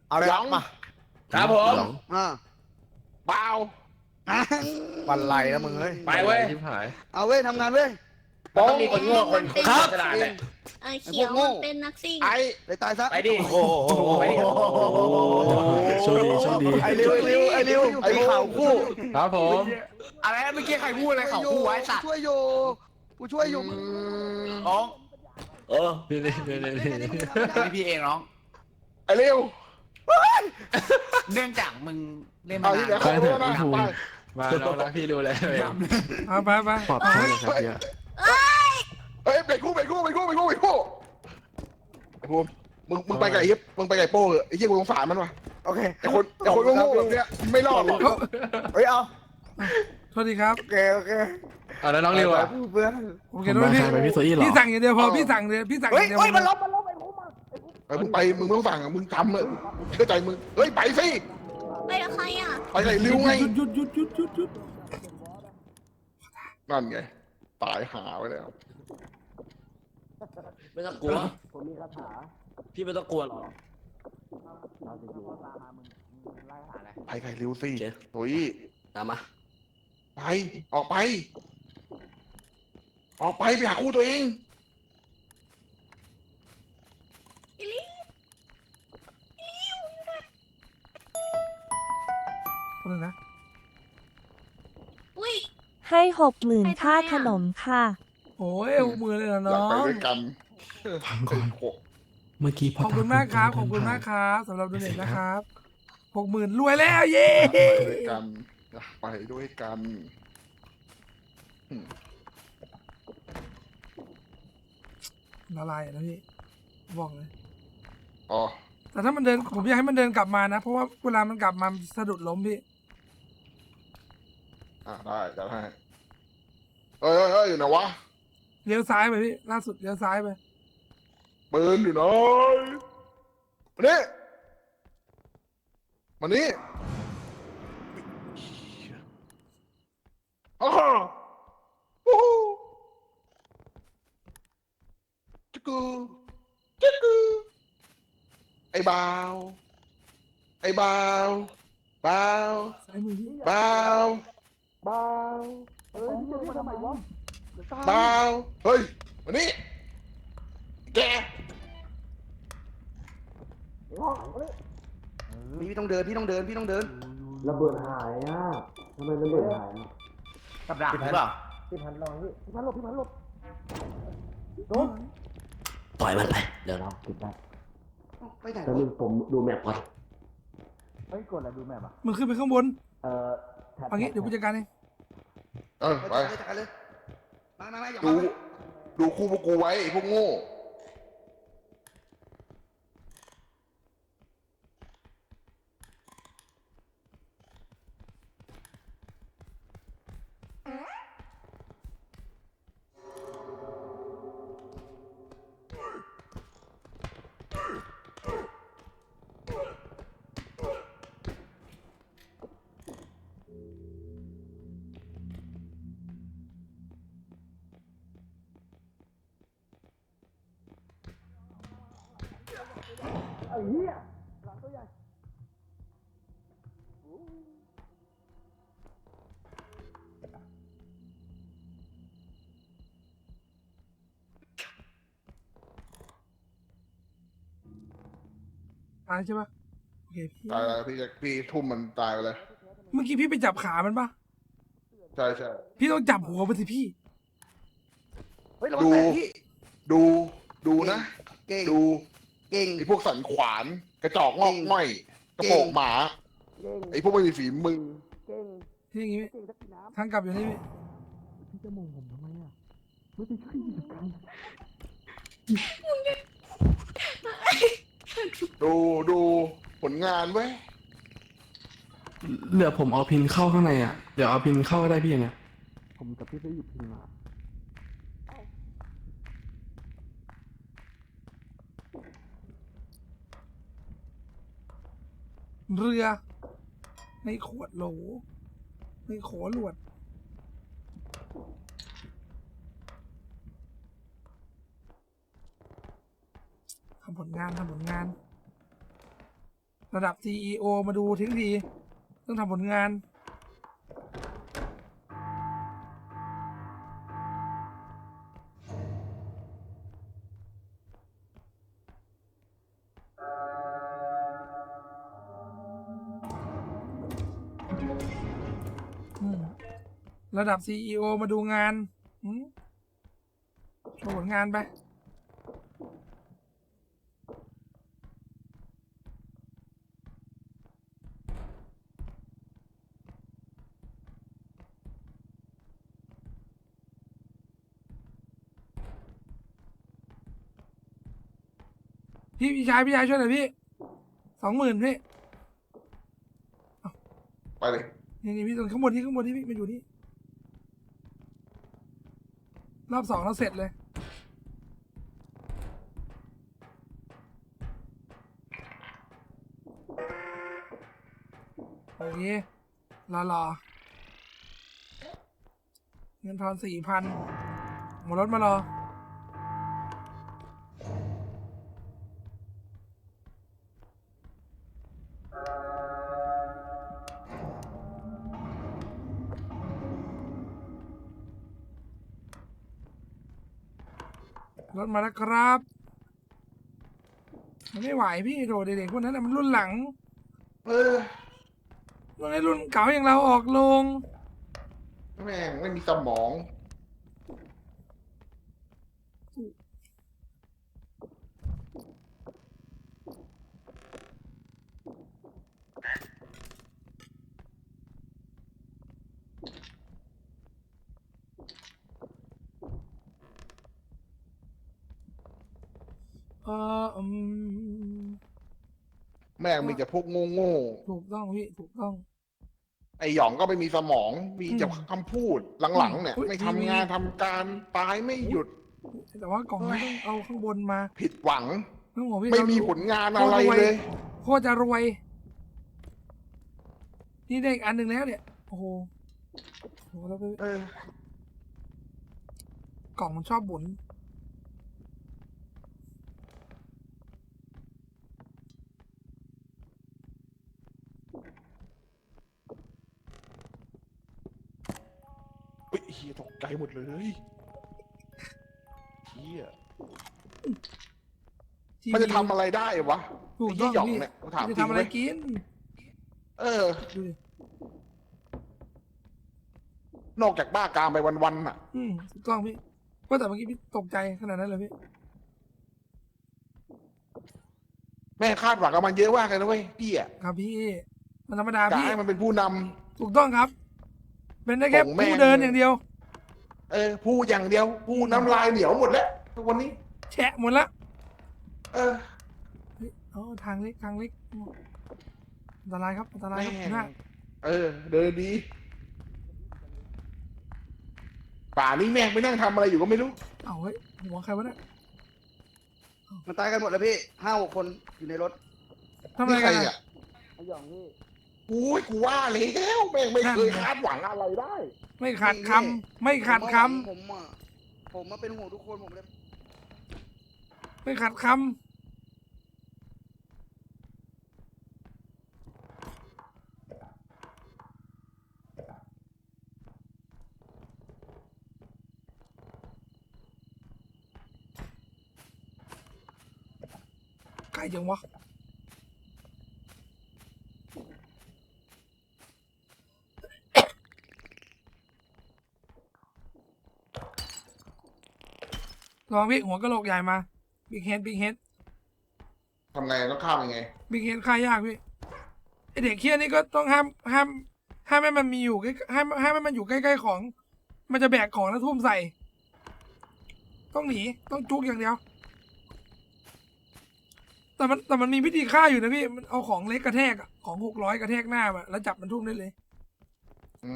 เอาเลยมา ครับผม เปล่า บันไลนะมึงเฮ้ย ไปเว้ย เอาเว้ยทำงานเว้ย ต้องมีคนโง่คนฉลาดแหละ เขียวมันเป็นนักซิ่ง ไอ้ ไปตายซะ ไปดิ โอ้โห ไปดิ โชคดีโชคดี ไอ้ริวไอ้ข่าวคู่ ครับผม อะไรเมื่อกี้ใครพูดอะไรข่าวคู่ไว้สัตว์ ช่วยอยู่กูช่วยอยู่ น้อง เออ นี่ พี่เองน้อง ไอ้เร็ว เนื่องจากมึงเล่น เอา มา ที่ไหน นาน เขารู้นะไป มาน้องรักพี่ดูแลเอง ไป ปลอดภัยนะครับเฮีย เฮ้ยไปคู่มึงไปกับไอ้เหี้ยมึงไปกับไอ้โป้เหอะไอ้เหี้ยกูสงสารมันว่ะ โอเค แต่คนโง่ๆแบบเนี้ยไม่รอดหรอก เฮ้ยเอา โทษทีครับ โอเค เอาแล้วน้องริวอ่ะ เพื่อน โอเคด้วยพี่ ไปพี่โซอี้เหรอ พี่สั่งอย่างเดียวพอพี่สั่งเลยพี่สั่งอย่างเดียว มันล้ม มึงไปมึงไม่ต้องสั่งมึงทำเลยเชื่อใจมึงเฮ้ยไปสิ ไปกับใครอ่ะ ไปกับไอ้ริวไง หยุด นั่นไงตายหาไปแล้ว ไม่ต้องกลัวพี่ไม่ต้องกลัวหรอก ไปไกลเร็วสิ เจ๊ โอ้ย ตามมา ไปออกไปไปหาคู่ตัวเอง คนนึงนะ อุ้ย ให้60,000ค่าขนมค่ะ โอ้ยมือเลยเหรอ อยา น้ ก อ ไป ง ด้วยกัน ฟังก่อนเมื่อกี้พ ขอบคุณมากครับขอบคุณมากครับสำหรับโดเนทนะครับ60,000รวยแล้วเย้ ไปด้วยกันอยากไปด้วยกัน ละลายนะพี่บอกเลย อ๋อ แต่ถ้ามันเดินผมอยากให้มันเดินกลับมานะ เพราะว่าเวลามันกลับมามันสะดุดล้มพี่ ได้จะให้เฮ้ยอยู่ไหนวะ เลี้ยวซ้ายไปพี่ล่าสุดเลี้ยวซ้ายไป ปืนอยู่ไหนมานี่อ๋อโอ้โหจิกกูไอ้บ่าวบ่าว ซ้ายมือพี่ บ่าว เฮ้ยพี่จะทำไมวะ บ่าวเฮ้ยมานี่แก พี่ต้องเดิน ระเบิดหายอ่ะทำไมระเบิดหายอ่ะ กับดักหรือเปล่า พี่พันลองพี่พันหลบ ปล่อยมันไปเดี๋ยว เราติดได้ ไปไหน แล้วนึงผมดูแมปก่อน เฮ้ยกดอะไรดูแมพอ่ะ มึงขึ้นไปข้างบน แท็บ เอางี้เดี๋ยวผู้จัดการเอง ไป จัดการเลยมาอย่า ดู มา ดูคู่พวกกูไว้ไอ้พวกโง่ ตายใช่ปะโอเคพี่ ตายแล้วพี่ทุ่มมันตายไปเลย เมื่อกี้พี่ไปจับขามันปะ ใช่ใช่ พี่ต้องจับหัวมันสิพี่ เฮ้ยระวังแตกพี่ ดูนะ เก่ง ดู เก่ง ไอ้พวกสันขวาน กระจอกงอกง่อยกระโปงหมา ไอ้พวกไม่มีฝีมือ พี่อย่างงี้ทางกลับอยู่นี่พี่ พี่จะมองผมทำไมอ่ะไม่ไปช่วยกิจกรรม ดูผลงานไว้ย เหลือผมเอาพินเข้าข้างในอ่ะเดี๋ยวเอาพินเข้าก็ได้พี่เนี่ยผมกับพี่ไปหยิบพินมา เรือในขวดโหลในโขหลวดทำผลงานระดับ CEO มาดูทิ้งทีต้องทำผลงานระดับ CEO มาดูงานโชว์ผลงานไปพี่ชายช่วยหน่อยพี่20,000พี่ ไปเลย นี่พี่ตรงข้างบนนี่พี่มาอยู่นี่รอบ2เราเสร็จเลยโอเครอเงินทอน4,000หมดรถมารอรถมาแล้วครับมันไม่ไหวพี่โดดเด็กๆพวกนั้นน่ะมันรุ่นหลังรุ่นเก่าอย่างเราออกลง แม่งไม่มีสมอง แม่งมีแต่พวกโง่ ถูกต้องพี่ถูกต้อง ไอหยองก็ไม่มีสมอง มีแต่คำพูดหลังๆเนี่ย อุ๊ย ไม่ทำงานทำการตายไม่หยุด แต่ว่ากล่องนี้ต้องเอาข้างบนมา ผิดหวัง ต้องบอกพี่ ไม่มีผลงานอะไรเลย โคตรจะรวยนี่ได้อีกอันหนึ่งแล้วเนี่ยโอ้โหแล้วไปกล่องมันชอบบ่น เฮ้ยเฮียตกใจหมดเลยเฮียมันจะทำอะไรได้วะ ถูก ไอ้ ต้ ที่ อง หยอง พี่ เนี่ยกูถาม จะ จริง ทำอะไร เลย กิน เออ นอกจากบ้ากามไปวันๆน่ะ ถูกต้องพี่ว่าแต่เมื่อกี้พี่ตกใจขนาดนั้นเลยพี่ แม่คาดหวังกับมันเยอะมากเลยนะเว้ยพี่อ่ะ ครับพี่มันธรรมดา จะ พี่ ให้มันเป็นผู้นำ ถูกต้องครับ เป็นได้แค่ ส่งแม่ง ผู้เดินอย่างเดียว ผู้อย่างเดียว ผู้น้ำลายเหนียวหมดแล้วทุกวันนี้ แฉะหมดละ เออ เฮ้ยทางเล็กอันตรายครับอันตรายครับ แม่ง นะ เดินดี ป่านี้แม่งไปนั่งทำอะไรอยู่ก็ไม่รู้ เอาเฮ้ยหัวใครวะเนี่ย มันตายกันหมดแล้วพี่5-6 คนอยู่ในรถ ทำอะไรกัน นี่ใคร อะ อ่ะโอ้ยกูว่าแล้วแม่งไม่เคยคาดหวังอะไรได้ ไม่ขาดคำไม่ขาดค ผมมาเป็นห่วงทุกคนผมเลย ำไม่ขาดคำไกลจังวะ ลองพี่หัวกะโหลกใหญ่มาบิ๊กเฮด ทำไงต้องข้ามยังไง บิ๊กเฮดฆ่ายากพี่ไอเด็กเคี้ยนี่ก็ต้องห้ามให้มันมีอยู่ใกล้ให้มันอยู่ใกล้ๆของ มันจะแบกของแล้วทุ่มใส่ ต้องหนีต้องจุกอย่างเดียว แต่มันมีวิธีฆ่าอยู่นะพี่มันเอาของเล็กกระแทกอะของ600กระแทกหน้ามาแล้วจับมันทุ่มได้เลย อื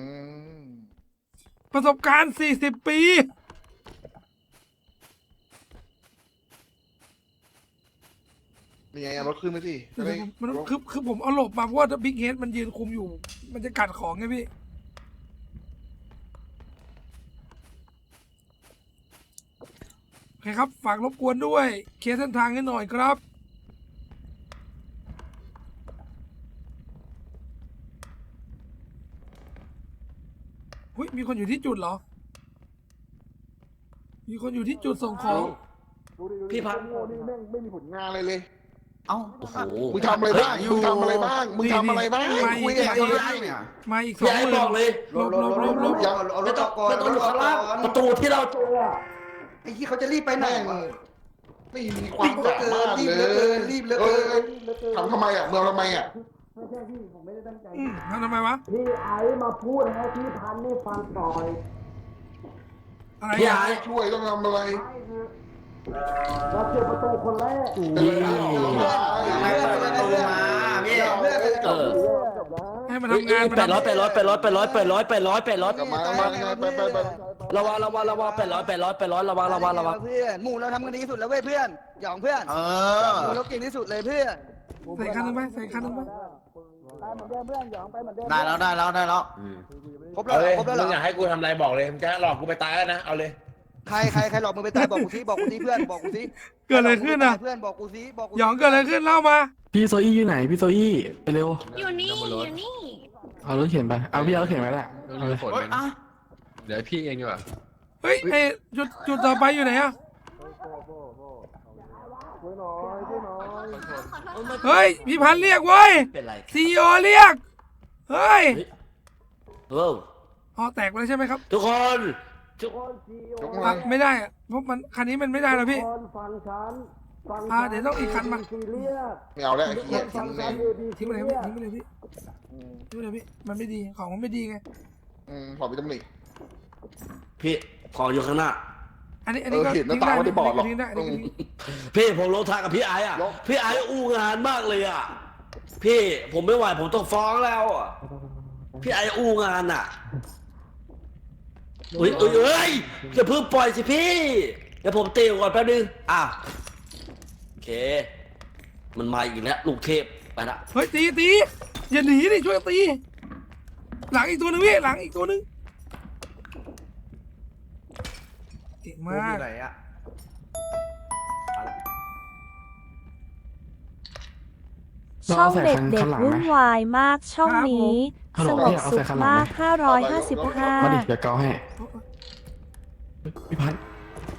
ม ประสบการณ์40 ปี นี่ไงเอารถขึ้นไปสิจะได้ มันคือผมเอาหลบมาเพราะว่าบิ๊กเฮดมันยืนคุมอยู่ มันจะกัดของไงพี่โอเคครับ ฝากรบกวนด้วยเคลียร์เส้นทางให้หน่อยครับเฮ้ยมีคนอยู่ที่จุดเหรอ มีคนอยู่ที่จุดส่งของ พี่พัด นี่แม่งไม่มีผลงานอะไรเลย เอ้า โอ้โห มึงทำอะไรบ้างมึงทำอะไรบ้างมึงทำอะไรบ้าง ไม่ คุยกับใครได้เนี่ย มาอีก พี่ไอ้บอกเลย ลบ ยัง ไม่ต้องอยู่ข้างล่างประตูที่เราเจออะ ไอ้ที่เขาจะรีบไปไหน แม่ง วะ ไม่มีความสามารถเลย รีบเหลือเกิน ทำทำไมอ่ะเมืองทำไมอ่ะ ไม่ใช่พี่ผมไม่ได้ตั้งใจ ทำไมวะ พี่ไอ้มาพูดให้พี่พันธุ์ได้ฟังหน่อย อะไร พี่ อ่ะ ไอ้ ช่วยต้องทำอะไร เราเจอประตูคนแรก ไม่เปิดประตูมาพี่ เออ ให้มันทำงาน 800 800 800 800 800 800 กลับมาไป ระวัง800 800ระวังเพื่อนหมู่เราทำกันดีที่สุดแล้วเว้ยเพื่อนหยองเพื่อนหมู่เราเก่งที่สุดเลยเพื่อน ใส่คันหนึงไปใส่คันหนึงไป ไปเหมือนเดิมเพื่อนหยองไปเหมือนเดิม ได้แล้วครบแล้ว เอาเลย ครบแล้ว มึงอยากให้กูทำอะไรบอกเลยมึงจะหลอกกูไปตายแล้วนะเอาเลย ใครหลอกมึงไปตายบอกกูสิเพื่อนบอกกูสิ เกิดอะไรขึ้นอ่ะ เพื่อนบอกกูสิบอกกู หยองเกิดอะไรขึ้นเล่ามา พี่โซอี้อยู่ไหนพี่โซอี้ไปเร็ว อยู่นี่อยู่นี่ เอารถเข็นไปเอาพี่เอารถเข็นไปแหละเอาเลย เดี๋ยวพี่เองดีกว่า เฮ้ยจุดต่อไปอยู่ไหนอ่ะเฮ้ยพี่พันธุ์เรียกเว้ย เป็นไร CEO เรียกเฮ้ย เออ อ๋อแตกไปแล้วใช่ไหมครับ ทุกคน ยก อ่ะ มา ไม่ได้อ่ะเพราะมันคันนี้มันไม่ได้แล้วพี่ ฟังฉันฟัง เดี๋ยวต้องอีกคันมา ซีเรียส ไม่เอาแล้วไอ้เหี้ยทิ้งเลย ทิ้งไปเลยพี่ทิ้งไปเลยพี่ทิ้งไปเลยพี่มันไม่ดีของมันไม่ดีไง ขอไปตำหนิ พี่ของอยู่ข้างหน้า อันนี้ก็ เห็นหน้า ทิ้ง ตา ได้ ไม่ได้บอดหรอก ทิ้งได้อันนี้ก็ทิ้ง พี่ผมลงทางกับพี่ไอ้อะพี่ไอ้อู้งานมากเลยอะพี่ผมไม่ไหวผมต้องฟ้องแล้วอะพี่ไอ้อู้งานอะเฮ้ยอย่าเพิ่งปล่อยสิพี่เดี๋ยวผมเตะก่อนแป๊บนึงโอเค มันมาอีกแล้วลูกเทพไปละ เฮ้ยตีอย่าหนีดิช่วยตีหลังอีกตัวหนึงพี่หลังอีกตัวหนึงเก่งมาก ไหนอ่ะ ช่องเด็กเด็กวุ่นวายมากช่องนี้ ฮัลโหล สงบ พี่เอา สุ ใส่ ข คันหลัง มา ไหม ก มาดิ 555 เดี๋ยวเกาให้พี่พัน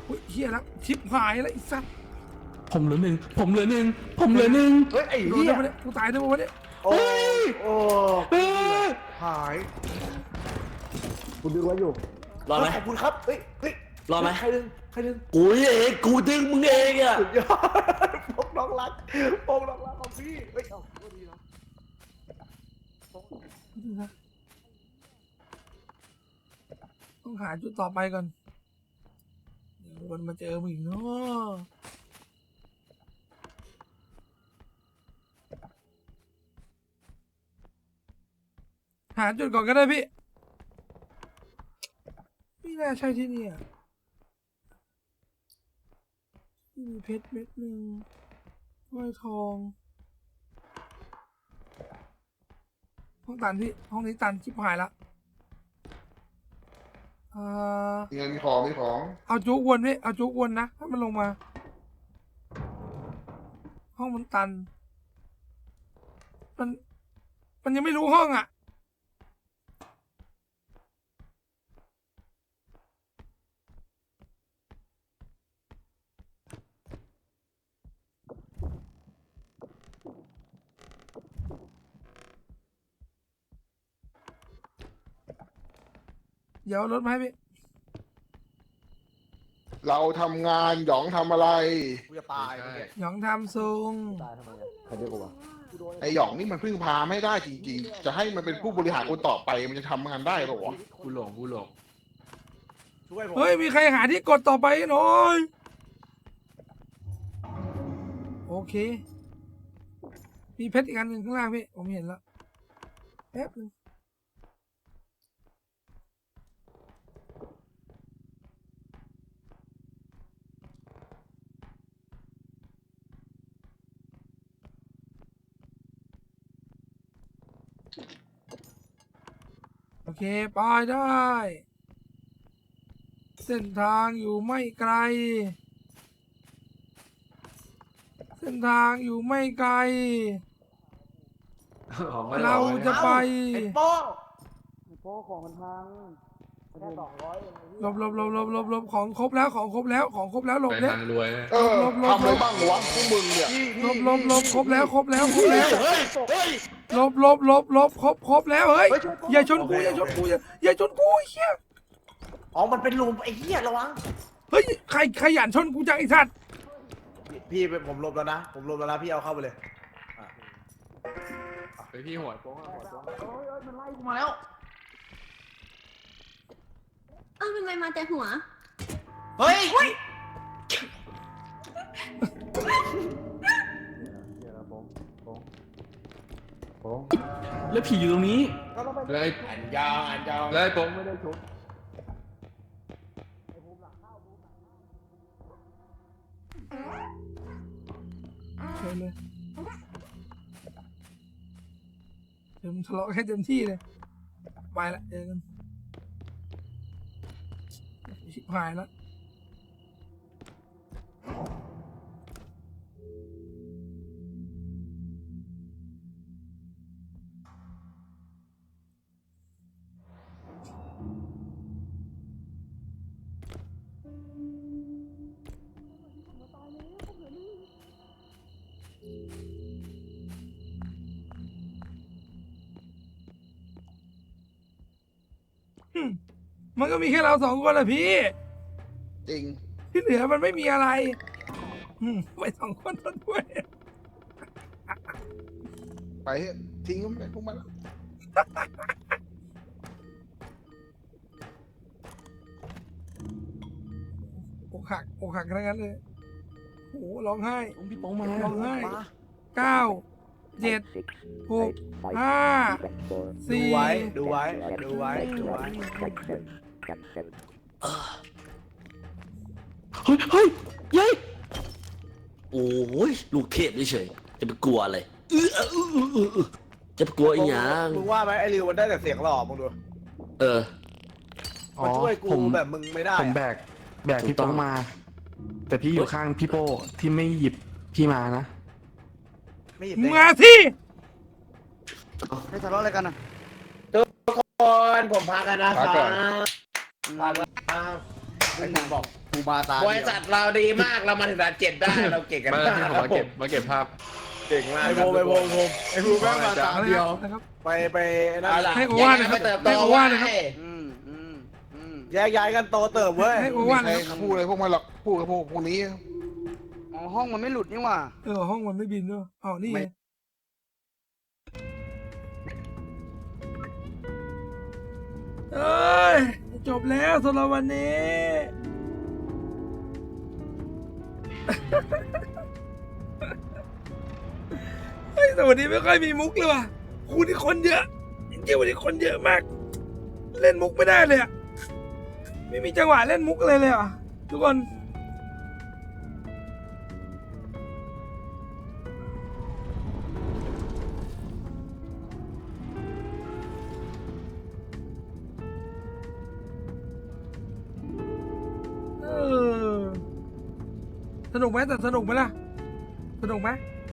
อุ้ยเฮียแล้วชิปหายแล้วไอ้สัส ผมเหลือหนึ่ง เฮ้ยไอ้ โดน เหี้ย ได้ปะเนี่ยกูตายได้ปะวะเนี่ย โอ้หาย คุณดึงไว้อยู่ รอไหม ขอบคุณครับเฮ้ย รอไหม ใครดึง กูนี่เองกูดึงมึงเองอะ สุดยอดพงน้องรักของพี่เฮ้ยเอาดีนะ ต้องหาจุดต่อไปก่อนเดี๋ยววนมาเจอมึงอีกเนาะหาจุดก่อนก็ได้พี่ไม่น่าใช่ที่นี่อ่ะมีเพชรเม็ดหนึ่งถ้วยทองห้องตันพี่ห้องนี้ตันชิบหายละเงินมีของ เอาจุกวนพี่เอาจุกวนนะถ้ามันลงมา ห้องมันตัน มันยังไม่รู้ห้องอ่ะ เดี๋ยวเอารถมาให้พี่ เราทำงานหยองทำอะไร กูจะตายเมื่อกี้ หยองทำซุง ตายทำไมอะใครเรียกกูวะ ไอหยองนี่มันพึ่งพาไม่ได้จริงๆ จะให้มันเป็นผู้บริหารคนต่อไปมันจะทำงานได้หรอวะ กูหลง ช่วยผม เฮ้ยมีใครหาที่กดต่อไปหน่อยโอเคมีเพชรอีกอันหนึ่งข้างล่างพี่ผมเห็นแล้วแป๊บนึงโอเคไปได้ เส้นทางอยู่ไม่ไกล เส้นทางอยู่ไม่ไกล เราจะไป ไอ้โป้ โป้ของมันพังแค่200เอง หลบของครบแล้วของครบแล้วของครบแล้วหลบเนี่ย เออทำอะไรบ้างวะพวกมึงเนี่ย หลบครบแล้วครบแล้วหลบครบแล้วเฮ้ยอย่าชนกูอย่าชนกูอย่าชนกูไอ้เหี้ย อ๋อมันเป็นลุมไอ้เหี้ยระวัง เฮ้ยใครขยันชนกูจังไอ้สัตว์ พี่ผมลบแล้วนะพี่เอาเข้าไปเลย ไปพี่หัวโป้ง มันไล่กูมาแล้ว เอ้าทำไมมาแต่หัว เฮ้ย แล้วผีอยู่ตรงนี้เลย อันยาว เลยโป้งไม่ได้ชุบ เชิญเลยเดี๋ยวมึงทะเลาะให้เต็มที่เลยไปละเจอกันชิบหายแล้วมันก็มีแค่เราสองคนแหละพี่ จริง ที่เหลือมันไม่มีอะไรไปสองคนด้วย ไปเถอะทิ้งมันไปพวกมันแล้ว อกหักทั้งนั้นเลยโอ้โหร้องไห้ พี่โป้งมา ร้องไห้9 7 6 5 ดู 4 ไว้ เฮ้ยยัยโอ้ยลูกเทพเฉยๆจะไปกลัวอะไรจะไปกลัวอีหยัง มึงว่าไหมไอ้ริวมันได้แต่เสียงหล่อมึงดู เออ มันช่วยกูแบบมึงไม่ได้ ผมแบกพี่โป้งมา แต่พี่อยู่ข้างพี่โป้ที่ไม่หยิบพี่มานะ ไม่หยิบ มาที่ ให้ทะเลาะอะไรกันอ่ะ คนผมพากันนะค พั รั กก่อน พากันครับ ไอ้มึงบอกกูมาตา บริษัทเราดีมากเรามาถึงด่าน7ได้เราเก่งกัน มา มาก พี่ ค ผม รับ มาเก็บภาพ เก่งมาก ไอ้โบไอ้โบแม่งมาตาเดียว นะครับ ไปนั่น เอาล่ะ ให้โอวาทนะครับ ไปเติบโต ให้โอวาทนะครับ แยกย้ายกันโตเติบเว้ย ให้โอ ไม่ วาท มี นะ ใค ค ร รับ พูดอะไรพวกมันหรอกพูดกับพวกนี้ อ๋อห้องมันไม่หลุดนี่หว่า ห้องมันไม่บินด้วยอ้าวนี่ไงเอ้ยจบแล้วสำหรับวันนี้ เฮ้ยแต่วันนี้ไม่ค่อยมีมุกเลยว่ะคูนี่คนเยอะจริงๆวันนี้คนเยอะมาก เล่นมุกไม่ได้เลยอ่ะไม่มีจังหวะเล่นมุกเลยอ่ะทุกคนสนุกไหมแต่สนุกไหมล่ะสนุกไหม